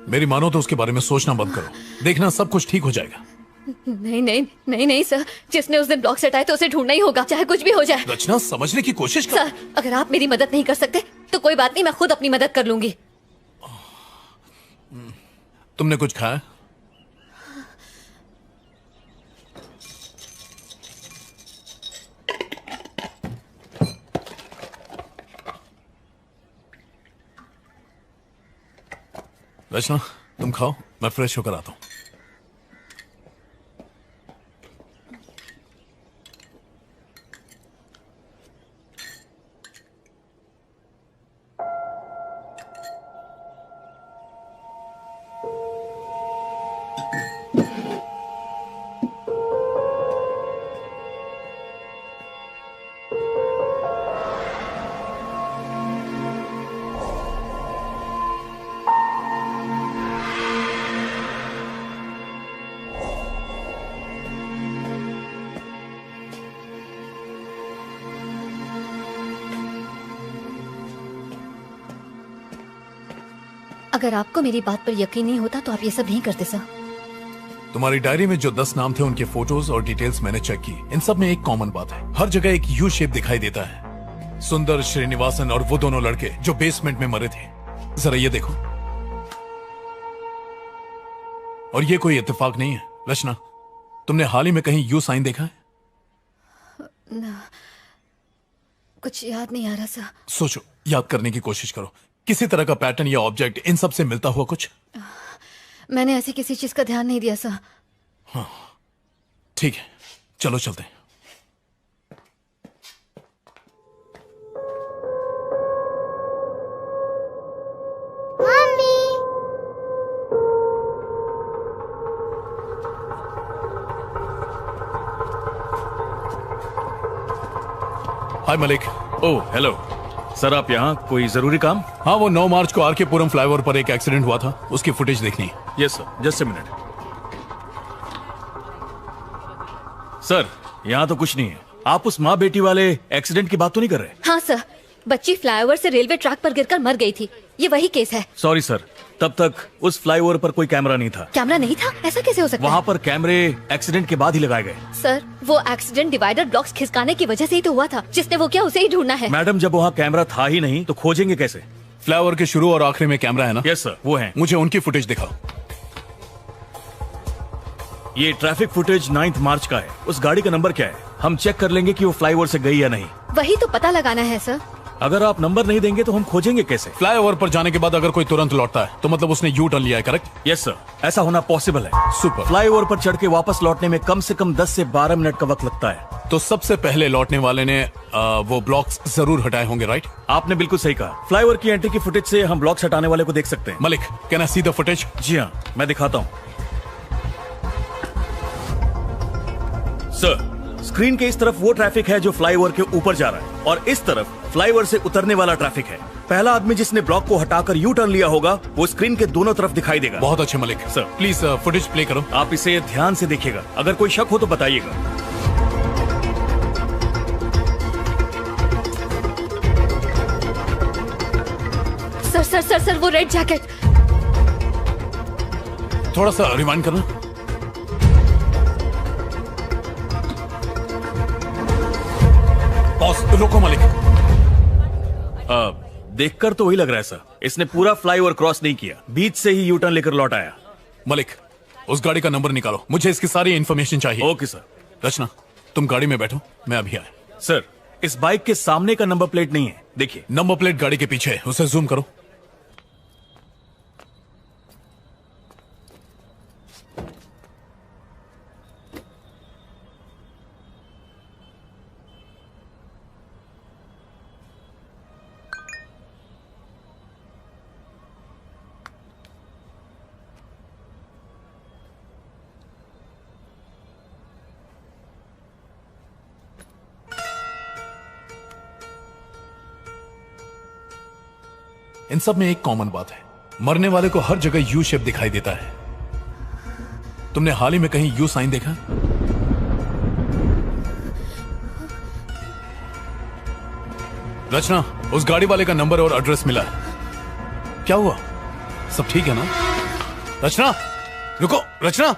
S14: मेरी मानो तो उसके बारे में सोचना बंद करो, देखना सब कुछ ठीक हो जाएगा।
S19: नहीं नहीं नहीं नहीं सर, जिसने उस दिन ब्लॉक हटाए तो उसे ढूंढना ही होगा, चाहे कुछ भी हो जाए।
S14: रचना समझने की कोशिश कर।
S19: सर अगर आप मेरी मदद नहीं कर सकते तो कोई बात नहीं, मैं खुद अपनी मदद कर लूंगी।
S14: तुमने कुछ खाया? रचना तुम खाओ, मैं फ्रेश होकर आता हूं।
S2: अगर आपको मेरी बात पर यकीन नहीं होता तो आप ये सब नहीं करते सर।
S14: तुम्हारी डायरी में जो 10 नाम थे उनके फोटोज और डिटेल्स मैंने चेक की। इन सब में एक कॉमन बात है, हर जगह एक यू शेप दिखाई देता है। सुंदर, श्रीनिवासन और वो दोनों लड़के जो बेसमेंट में मरे थे। जरा ये देखो। और ये कोई इत्तेफाक नहीं है रचना, तुमने हाल ही में कहीं यू साइन देखा है?
S2: ना, कुछ याद नहीं आ रहा सर।
S14: सोचो, याद करने की कोशिश करो। किसी तरह का पैटर्न या ऑब्जेक्ट इन सब से मिलता हुआ कुछ?
S2: मैंने ऐसी किसी चीज का ध्यान नहीं दिया सर।
S14: हाँ ठीक है, चलो चलते हैं। हाय मलिक।
S3: ओह हेलो सर, आप यहाँ कोई जरूरी काम?
S14: हाँ, वो 9 मार्च को आरके पुरम फ्लाईओवर पर एक एक्सीडेंट हुआ था, उसकी फुटेज देखनी है।
S3: Yes sir, just a minute. Sir यहाँ तो कुछ नहीं है। आप उस माँ बेटी वाले एक्सीडेंट की बात तो नहीं कर रहे?
S2: हाँ सर, बच्ची फ्लाईओवर से रेलवे ट्रैक पर गिरकर मर गई थी, ये वही केस है।
S3: सॉरी सर, तब तक उस फ्लाईओवर पर कोई कैमरा नहीं था।
S2: कैमरा नहीं था? ऐसा कैसे हो सकता है?
S3: वहाँ पर कैमरे एक्सीडेंट के बाद ही लगाए गए।
S2: सर वो एक्सीडेंट डिवाइडर ब्लॉक्स खिसकाने की वजह से ही तो हुआ था। जिसने वो किया उसे ही ढूंढना है।
S3: मैडम, जब वहाँ कैमरा था ही नहीं तो खोजेंगे कैसे?
S14: फ्लाईओवर के शुरू और आखिरी में कैमरा है ना?
S3: यस सर, वो है।
S14: मुझे उनकी फुटेज दिखाओ।
S3: ये ट्रैफिक फुटेज 9 मार्च का है। उस गाड़ी का नंबर क्या है? हम चेक कर लेंगे कि वो फ्लाईओवर से गई या नहीं।
S2: वही तो पता लगाना है सर।
S11: अगर आप नंबर नहीं देंगे तो हम खोजेंगे कैसे?
S14: फ्लाईओवर पर जाने के बाद अगर कोई तुरंत लौटता है तो मतलब उसने यू टर्न लिया है, करेक्ट?
S11: यस सर, ऐसा होना पॉसिबल है।
S14: सुपर।
S11: फ्लाईओवर पर चढ़ के वापस लौटने में कम से कम 10 से 12 मिनट का वक्त लगता है।
S14: तो सबसे पहले लौटने वाले ने वो ब्लॉक्स जरूर हटाए होंगे, राइट?
S11: आपने बिल्कुल सही कहा। फ्लाईओवर की एंट्री की फुटेज से हम ब्लॉक्स हटाने वाले को देख सकते हैं।
S14: Malik, can I see the footage?
S11: जी हाँ, मैं दिखाता हूँ। सर, स्क्रीन के इस तरफ वो ट्रैफिक है जो फ्लाईओवर के ऊपर जा रहा है और इस तरफ फ्लाईओवर से उतरने वाला ट्रैफिक है। पहला आदमी जिसने ब्लॉक को हटाकर यू टर्न लिया होगा वो स्क्रीन के दोनों तरफ दिखाई देगा।
S14: बहुत अच्छे Malik.
S11: Sir
S14: please footage play करो।
S11: आप इसे ध्यान से देखिएगा, अगर कोई शक हो तो बताइएगा।
S19: सर सर सर सर वो रेड जैकेट।
S14: थोड़ा सा रिमाइंड करना। रोको मलिक।
S11: देखकर तो वही लग रहा है सर, इसने पूरा फ्लाईओवर क्रॉस नहीं किया, बीच से ही यू टर्न लेकर लौट आया।
S14: मलिक, उस गाड़ी का नंबर निकालो, मुझे इसकी सारी इन्फॉर्मेशन चाहिए।
S11: Okay sir.
S14: रचना, तुम गाड़ी में बैठो, मैं अभी आया।
S11: सर, इस बाइक के सामने का नंबर प्लेट नहीं है, देखिए।
S14: नंबर प्लेट गाड़ी के पीछे है, उसे जूम करो। इन सब में एक कॉमन बात है, मरने वाले को हर जगह यू शेप दिखाई देता है। तुमने हाल ही में कहीं यू साइन देखा? रचना, उस गाड़ी वाले का नंबर और एड्रेस मिला है। क्या हुआ? सब ठीक है ना? रचना, रुको। रचना,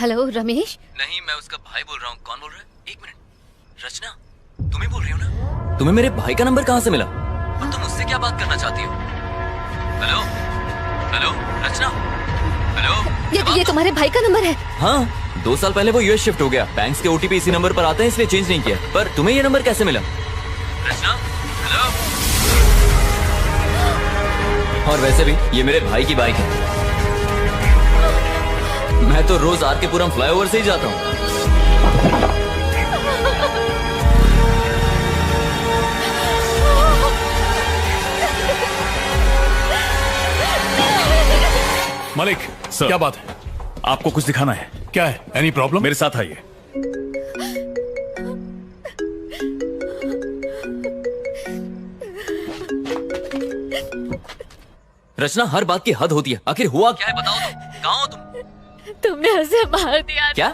S2: हेलो रमेश।
S12: नहीं, मैं उसका भाई बोल रहा हूँ। कौन बोल रहा है? एक मिनट। रचना, तुम ही बोल रही हो ना? तुम्हें मेरे भाई का नंबर कहाँ से मिला? और तुम मुझसे क्या बात करना चाहती हो? हेलो हेलो रचना, हेलो।
S2: ये तुम्हारे भाई का नंबर है?
S12: हाँ, 2 साल पहले वो यूएस शिफ्ट हो गया। बैंक्स के ओटीपी इसी नंबर पर आते हैं, इसलिए चेंज नहीं किया। पर तुम्हें ये नंबर कैसे मिला? रचना, हेलो। और वैसे भी ये मेरे भाई की बाइक है। मैं तो रोज आर के पुरम फ्लाईओवर से ही जाता हूँ।
S14: मलिक
S11: सर,
S14: क्या बात है?
S11: आपको कुछ दिखाना है।
S14: क्या है? Any problem?
S11: मेरे साथ आइए।
S12: रचना, हर बात की हद होती है। आखिर हुआ क्या है, बताओ तो। कहाँ हो तुम?
S19: तुमने उसे मार दिया।
S12: क्या?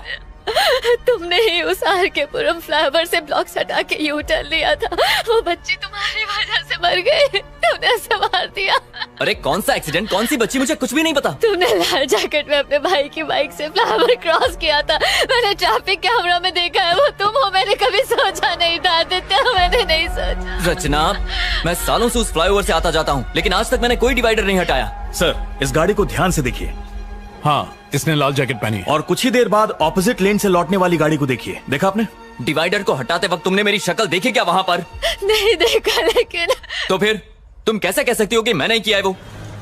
S19: तुमने ही उस आर के पुरम फ्लाईओवर से ब्लॉक्स हटा के यू टर्न लिया था। वो बच्ची तुम्हारी वजह से मर गई। तुमने उसे मार दिया।
S12: अरे कौन सा एक्सीडेंट, कौन सी बच्ची, मुझे कुछ भी नहीं पता।
S19: तुमने लाल जैकेट में अपने भाई की बाइक से फ्लाईओवर क्रॉस किया था। मैंने ट्रैफिक कैमरा में देखा है, वो तुम हो। मैंने कभी सोचा नहीं था आदित्य, मैंने नहीं सोचा।
S12: रचना, मैं सालों से उस फ्लाईओवर से आता जाता हूँ, लेकिन आज तक मैंने कोई डिवाइडर नहीं हटाया।
S11: सर, इस गाड़ी को ध्यान से देखिए।
S14: हाँ, इसने लाल जैकेट पहनी है।
S11: और कुछ ही देर बाद ऑपोजिट लेन से लौटने वाली गाड़ी को देखिए। देखा आपने?
S12: डिवाइडर को हटाते वक्त तुमने मेरी शक्ल देखी क्या वहाँ पर?
S19: नहीं देखा, लेकिन
S12: तो फिर तुम कैसे कह सकती हो कि मैंने किया है? वो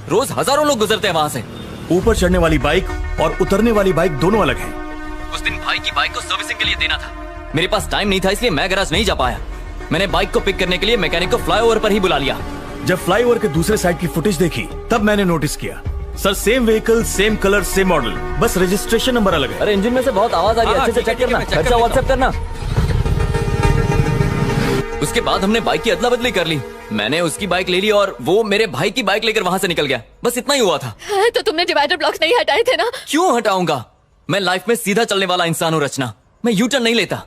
S12: रोज हजारों लोग गुजरते हैं वहाँ से।
S11: ऊपर चढ़ने वाली बाइक और उतरने वाली बाइक दोनों अलग हैं।
S12: उस दिन भाई की बाइक को सर्विसिंग के लिए देना था। मेरे पास टाइम नहीं था, इसलिए मैं गैराज नहीं जा पाया। मैंने बाइक को पिक करने के लिए मैकेनिक को फ्लाईओवर पर ही बुला लिया।
S11: जब फ्लाईओवर के दूसरे साइड की फुटेज देखी तब मैंने नोटिस किया। Sir, same vehicle, same colour, same model, बस रजिस्ट्रेशन नंबर अलग है।
S12: अरे इंजन में से बहुत आवाज आ रही है, अच्छे से चेक करना। अच्छा, व्हाट्सएप करना। उसके बाद हमने बाइक की अदला बदली कर ली। मैंने उसकी बाइक ले ली और वो मेरे भाई की बाइक लेकर वहाँ से निकल गया। बस इतना ही हुआ था।
S19: तो तुमने डिवाइडर ब्लॉक्स नहीं हटाए थे ना?
S12: क्यों हटाऊंगा? मैं लाइफ में सीधा चलने वाला इंसान हूँ रचना। मैं यू टर्न नहीं लेता।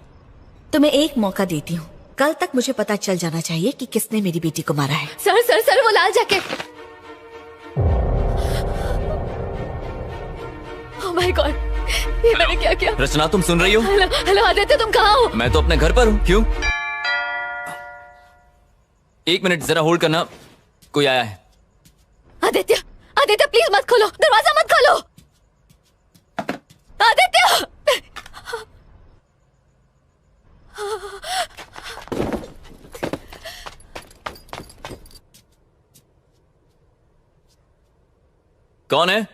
S21: तुम्हें एक मौका देती हूँ। कल तक मुझे पता चल जाना चाहिए कि किसने मेरी बेटी को मारा है।
S19: सर सर सर, वो लाल जैकेट। ओह माय गॉड, ये मैंने क्या किया?
S12: रचना, तुम सुन रही हो?
S19: हेलो हेलो आदित्य, तुम कहाँ हो?
S12: मैं तो अपने घर पर हूँ। क्यों? 1 मिनट जरा होल्ड करना, कोई आया है।
S19: आदित्य आदित्य, प्लीज मत खोलो, दरवाजा मत खोलो। आदित्य!
S12: कौन है?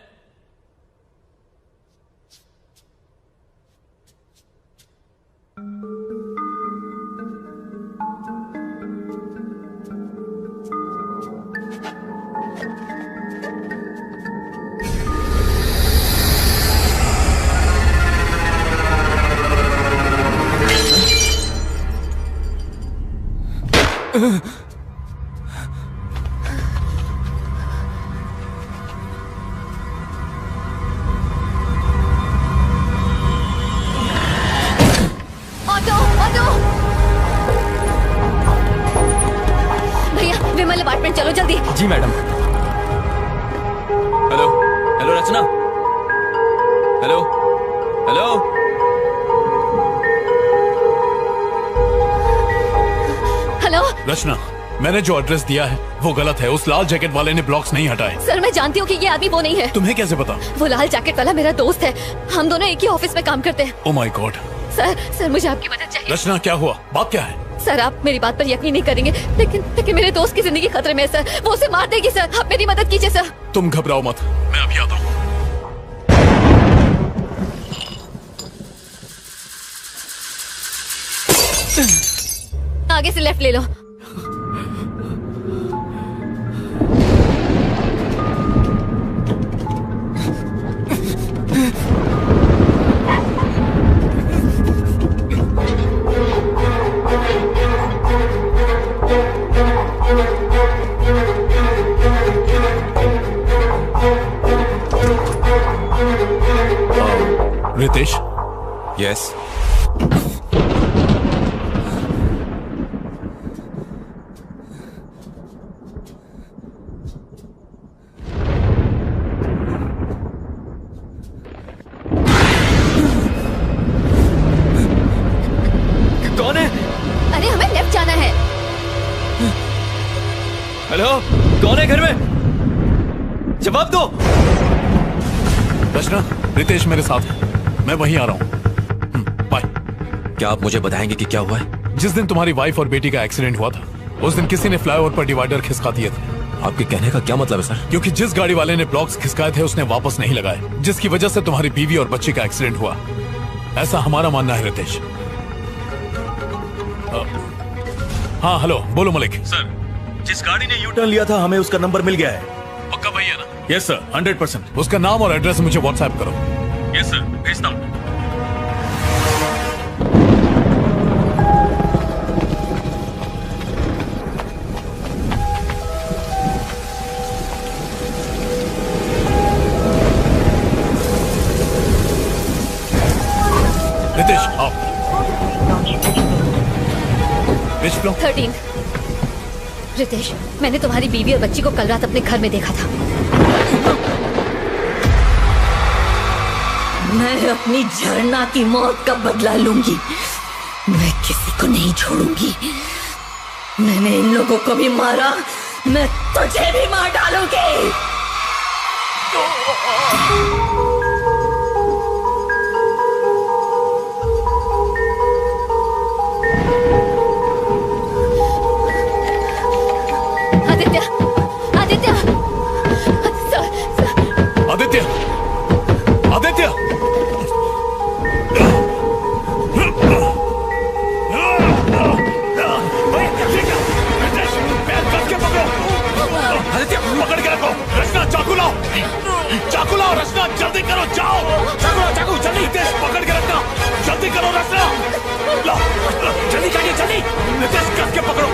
S19: Auto auto! भैया, विमल अपार्टमेंट चलो जल्दी।
S12: जी मैडम। हेलो हेलो रचना, हेलो हेलो।
S19: हेलो
S14: रचना, मैंने जो एड्रेस दिया है वो गलत है। उस लाल जैकेट वाले ने ब्लॉक्स नहीं हटाए।
S19: सर, मैं जानती हूँ कि ये आदमी वो नहीं है।
S14: तुम्हें कैसे पता?
S19: वो लाल जैकेट वाला मेरा दोस्त है। हम दोनों एक ही ऑफिस में काम करते हैं।
S14: Oh my God.
S19: सर मुझे आपकी मदद चाहिए।
S14: रचना, क्या हुआ? बात क्या है?
S19: सर, आप मेरी बात पर यकीन नहीं करेंगे, लेकिन मेरे दोस्त की जिंदगी खतरे में है सर। वो उसे मार देगी सर। आप मेरी मदद कीजिए सर।
S14: तुम घबराओ मत, मैं अभी आता हूँ।
S19: आगे से लेफ्ट ले लो।
S14: रितेश?
S6: यस।
S11: हेलो, कौन है घर में? जवाब दो।
S14: रचना, रितेश मेरे साथ है, मैं वहीं आ रहा हूँ। बाय।
S20: क्या आप मुझे बताएंगे कि क्या हुआ है?
S14: जिस दिन तुम्हारी वाइफ और बेटी का एक्सीडेंट हुआ था, उस दिन किसी ने फ्लाईओवर पर डिवाइडर खिसका दिए थे।
S20: आपके कहने का क्या मतलब है सर?
S14: क्योंकि जिस गाड़ी वाले ने ब्लॉक्स खिसकाए थे उसने वापस नहीं लगाए, जिसकी वजह से तुम्हारी बीवी और बच्ची का एक्सीडेंट हुआ, ऐसा हमारा मानना है रितेश। हाँ हेलो, बोलो मलिक।
S11: सर, जिस गाड़ी ने यू टर्न लिया था हमें उसका नंबर मिल गया है।
S14: पक्का भाई है ना?
S11: Yes sir, 100%।
S14: उसका नाम और एड्रेस मुझे व्हाट्सएप करो।
S11: यस सर, भेजता हूँ।
S14: रितेश आओ।
S2: 13। रितेश, मैंने तुम्हारी बीवी और बच्ची को कल रात अपने घर में देखा था।
S1: मैं अपनी झरना की मौत का बदला लूंगी। मैं किसी को नहीं छोड़ूंगी। मैंने इन लोगों को भी मारा, मैं तुझे भी मार डालूंगी।
S2: आदित्य, आदित्य,
S14: आदित्य, आदित्य, आदित्य पकड़ के रखो। रचना चाकू लाओ, चाकू लाओ। रचना जल्दी करो, जाओ। चाकू लाओ, चाकू जल्दी। रितेश पकड़ के रखना, जल्दी करो। रचना लाओ, जल्दी काटिए, जल्दी। रितेश कस के पकड़ो।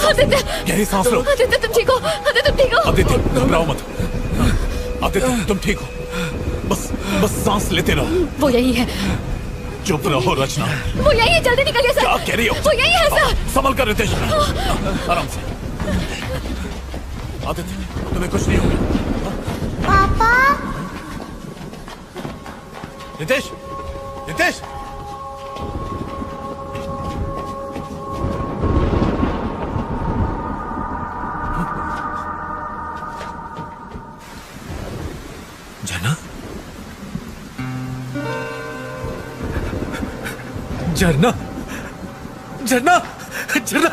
S2: आदित्य,
S14: गहरी सांस लो।
S2: आदित्य तुम ठीक हो? आदित्य तुम ठीक हो?
S14: आदित्य घबराओ मत। आदित्य तुम ठीक हो, बस बस सांस लेते रहो।
S2: वो यही है।
S14: चुप रहो रचना।
S2: वो यही है, जल्दी निकलिए सर।
S14: क्या कह रही हो?
S2: वो यही है सर।
S14: संभल कर रितेश, आराम से। आदित्य तुम्हें कुछ नहीं होगा।
S8: पापा।
S14: रितेश, रितेश।
S20: झरना, झरना, झरना, झरना,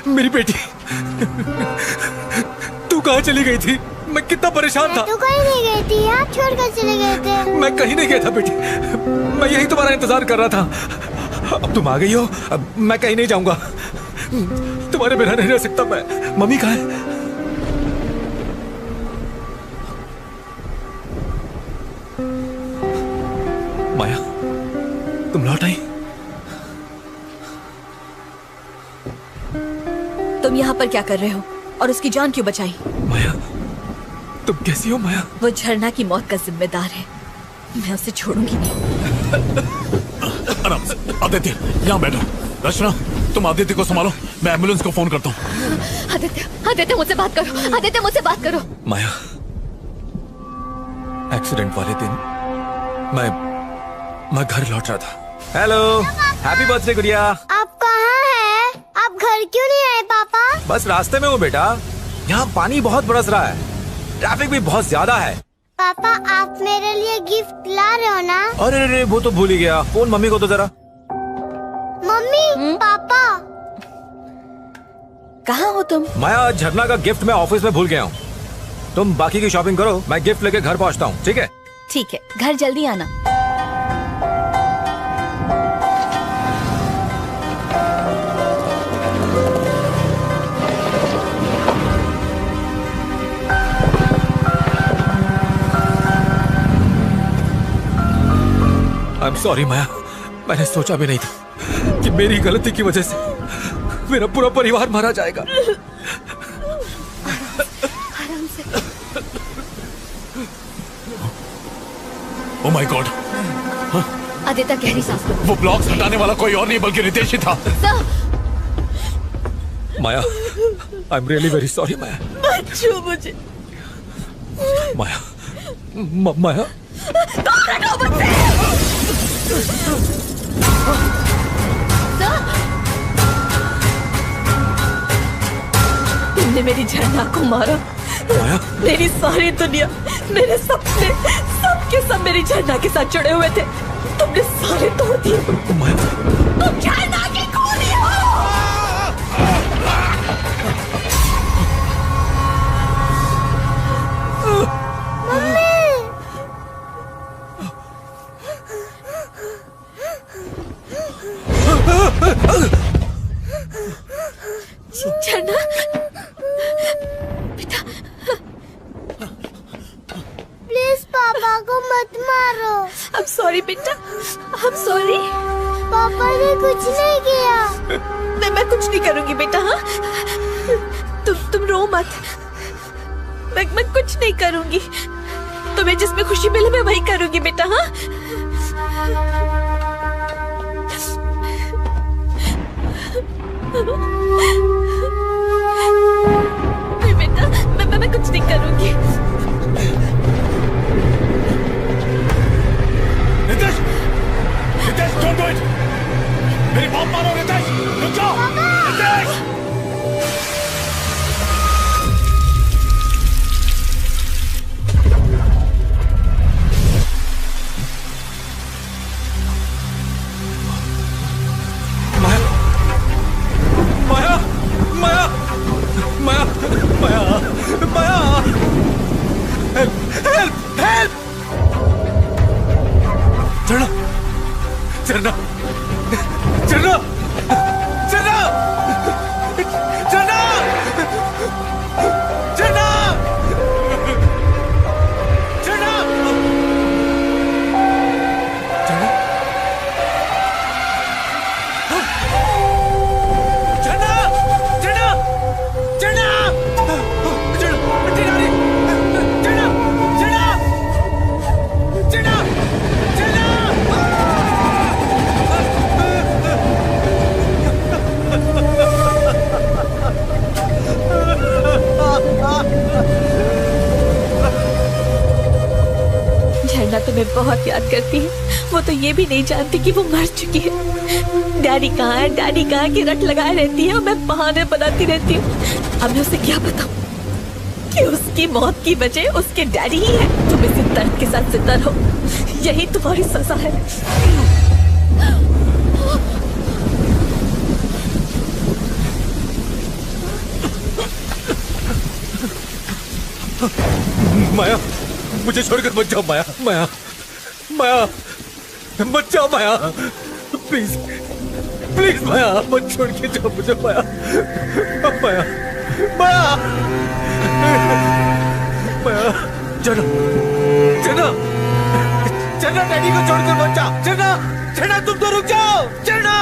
S20: मेरी बेटी, तू कहाँ चली गई थी? मैं कितना परेशान था।
S8: तू कहीं नहीं गई थी, आप छोड़कर चले गए थे।
S20: मैं कहीं नहीं गया था बेटी, मैं यही तुम्हारा इंतजार कर रहा था। अब तुम आ गई हो, अब मैं कहीं नहीं जाऊंगा। तुम्हारे बिना नहीं रह सकता मैं। मम्मी कहाँ है? माया, तुम लौट आई?
S21: तुम यहाँ पर क्या कर रहे हो और उसकी जान क्यों बचाई?
S20: माया, तुम कैसी हो माया?
S21: वो झरना की मौत का जिम्मेदार है, मैं उसे छोड़ूंगी नहीं।
S14: आराम से। आदित्य यहाँ बैठो। रचना तुम आदित्य को संभालो, मैं एम्बुलेंस को फोन करता हूँ।
S2: आदित्य, आदित्य मुझसे बात करो। आदित्य मुझसे बात करो।
S20: माया, एक्सीडेंट वाले दिन मैं घर लौट रहा था।
S6: हेलो, हैप्पी बर्थडे गुड़िया।
S8: आप कहाँ हैं? आप घर क्यों नहीं आए पापा?
S6: बस रास्ते में हूँ बेटा, यहाँ पानी बहुत बरस रहा है, ट्रैफिक भी बहुत ज्यादा है।
S8: पापा आप मेरे लिए गिफ्ट ला रहे हो ना?
S6: अरे अरे वो तो भूल ही गया, फोन मम्मी को तो जरा।
S8: मम्मी, पापा
S21: कहाँ हो तुम?
S6: माया, झरना का गिफ्ट मैं ऑफिस में भूल गया हूँ। तुम बाकी की शॉपिंग करो, मैं गिफ्ट लेके घर पहुँचता हूँ, ठीक है?
S21: ठीक है, घर जल्दी आना।
S20: आई एम सॉरी माया, मैंने सोचा भी नहीं था कि मेरी गलती की वजह से मेरा पूरा परिवार मारा जाएगा।
S2: आराम से।
S14: Oh my God.
S2: आदित्य गहरी सांस लो।
S14: वो ब्लॉक्स हटाने वाला कोई और नहीं बल्कि रितेश ही था।
S20: Maya, I am really very sorry Maya.
S21: मत छू मुझे।
S20: माया, माया,
S21: तुमने मेरी झरना को मारा। मेरी सारी दुनिया, मेरे सपने, सब के सब मेरी झरना के साथ जुड़े हुए थे। तुमने सारे तोड़ दिए। तुम झरना की खूनी हो। झरना बेटा,
S8: प्लीज पापा को मत मारो।
S21: I'm sorry बेटा, I'm sorry।
S8: पापा ने कुछ नहीं किया।
S21: मैं कुछ नहीं करूंगी बेटा। हाँ, तुम रो मत। मैं कुछ नहीं करूंगी। तुम्हें जिसमें खुशी मिले मैं वही करूंगी बेटा। हाँ, बेटा मैं कुछ नहीं करूंगी।
S14: Ritesh, Ritesh, don't do it! मेरी बात मानो रितेश, रुक जाओ। रितेश!
S21: तुम्हें बहुत याद करती है। वो तो ये भी नहीं जानती कि वो मर चुकी है। डैडी कहाँ है, डैडी कहाँ की रट लगाए रहती है और मैं बहाने बनाती रहती हूँ। अब मैं उसे क्या बताऊँ कि उसकी मौत की वजह उसके डैडी ही है। तुम इसी दर्द के साथ जिंदा रहो, यही तुम्हारी सजा है।
S20: माया, मुझे छोड़कर मत जाओ माया। माया, माया, मत जाओ माया, प्लीज प्लीज माया, मत छोड़ के जाओ मुझे माया। माया, माया, माया, चलो चलो चलो, डैडी को छोड़कर मत जाओ। चलो चलो, तुम तो रुक जाओ। चलो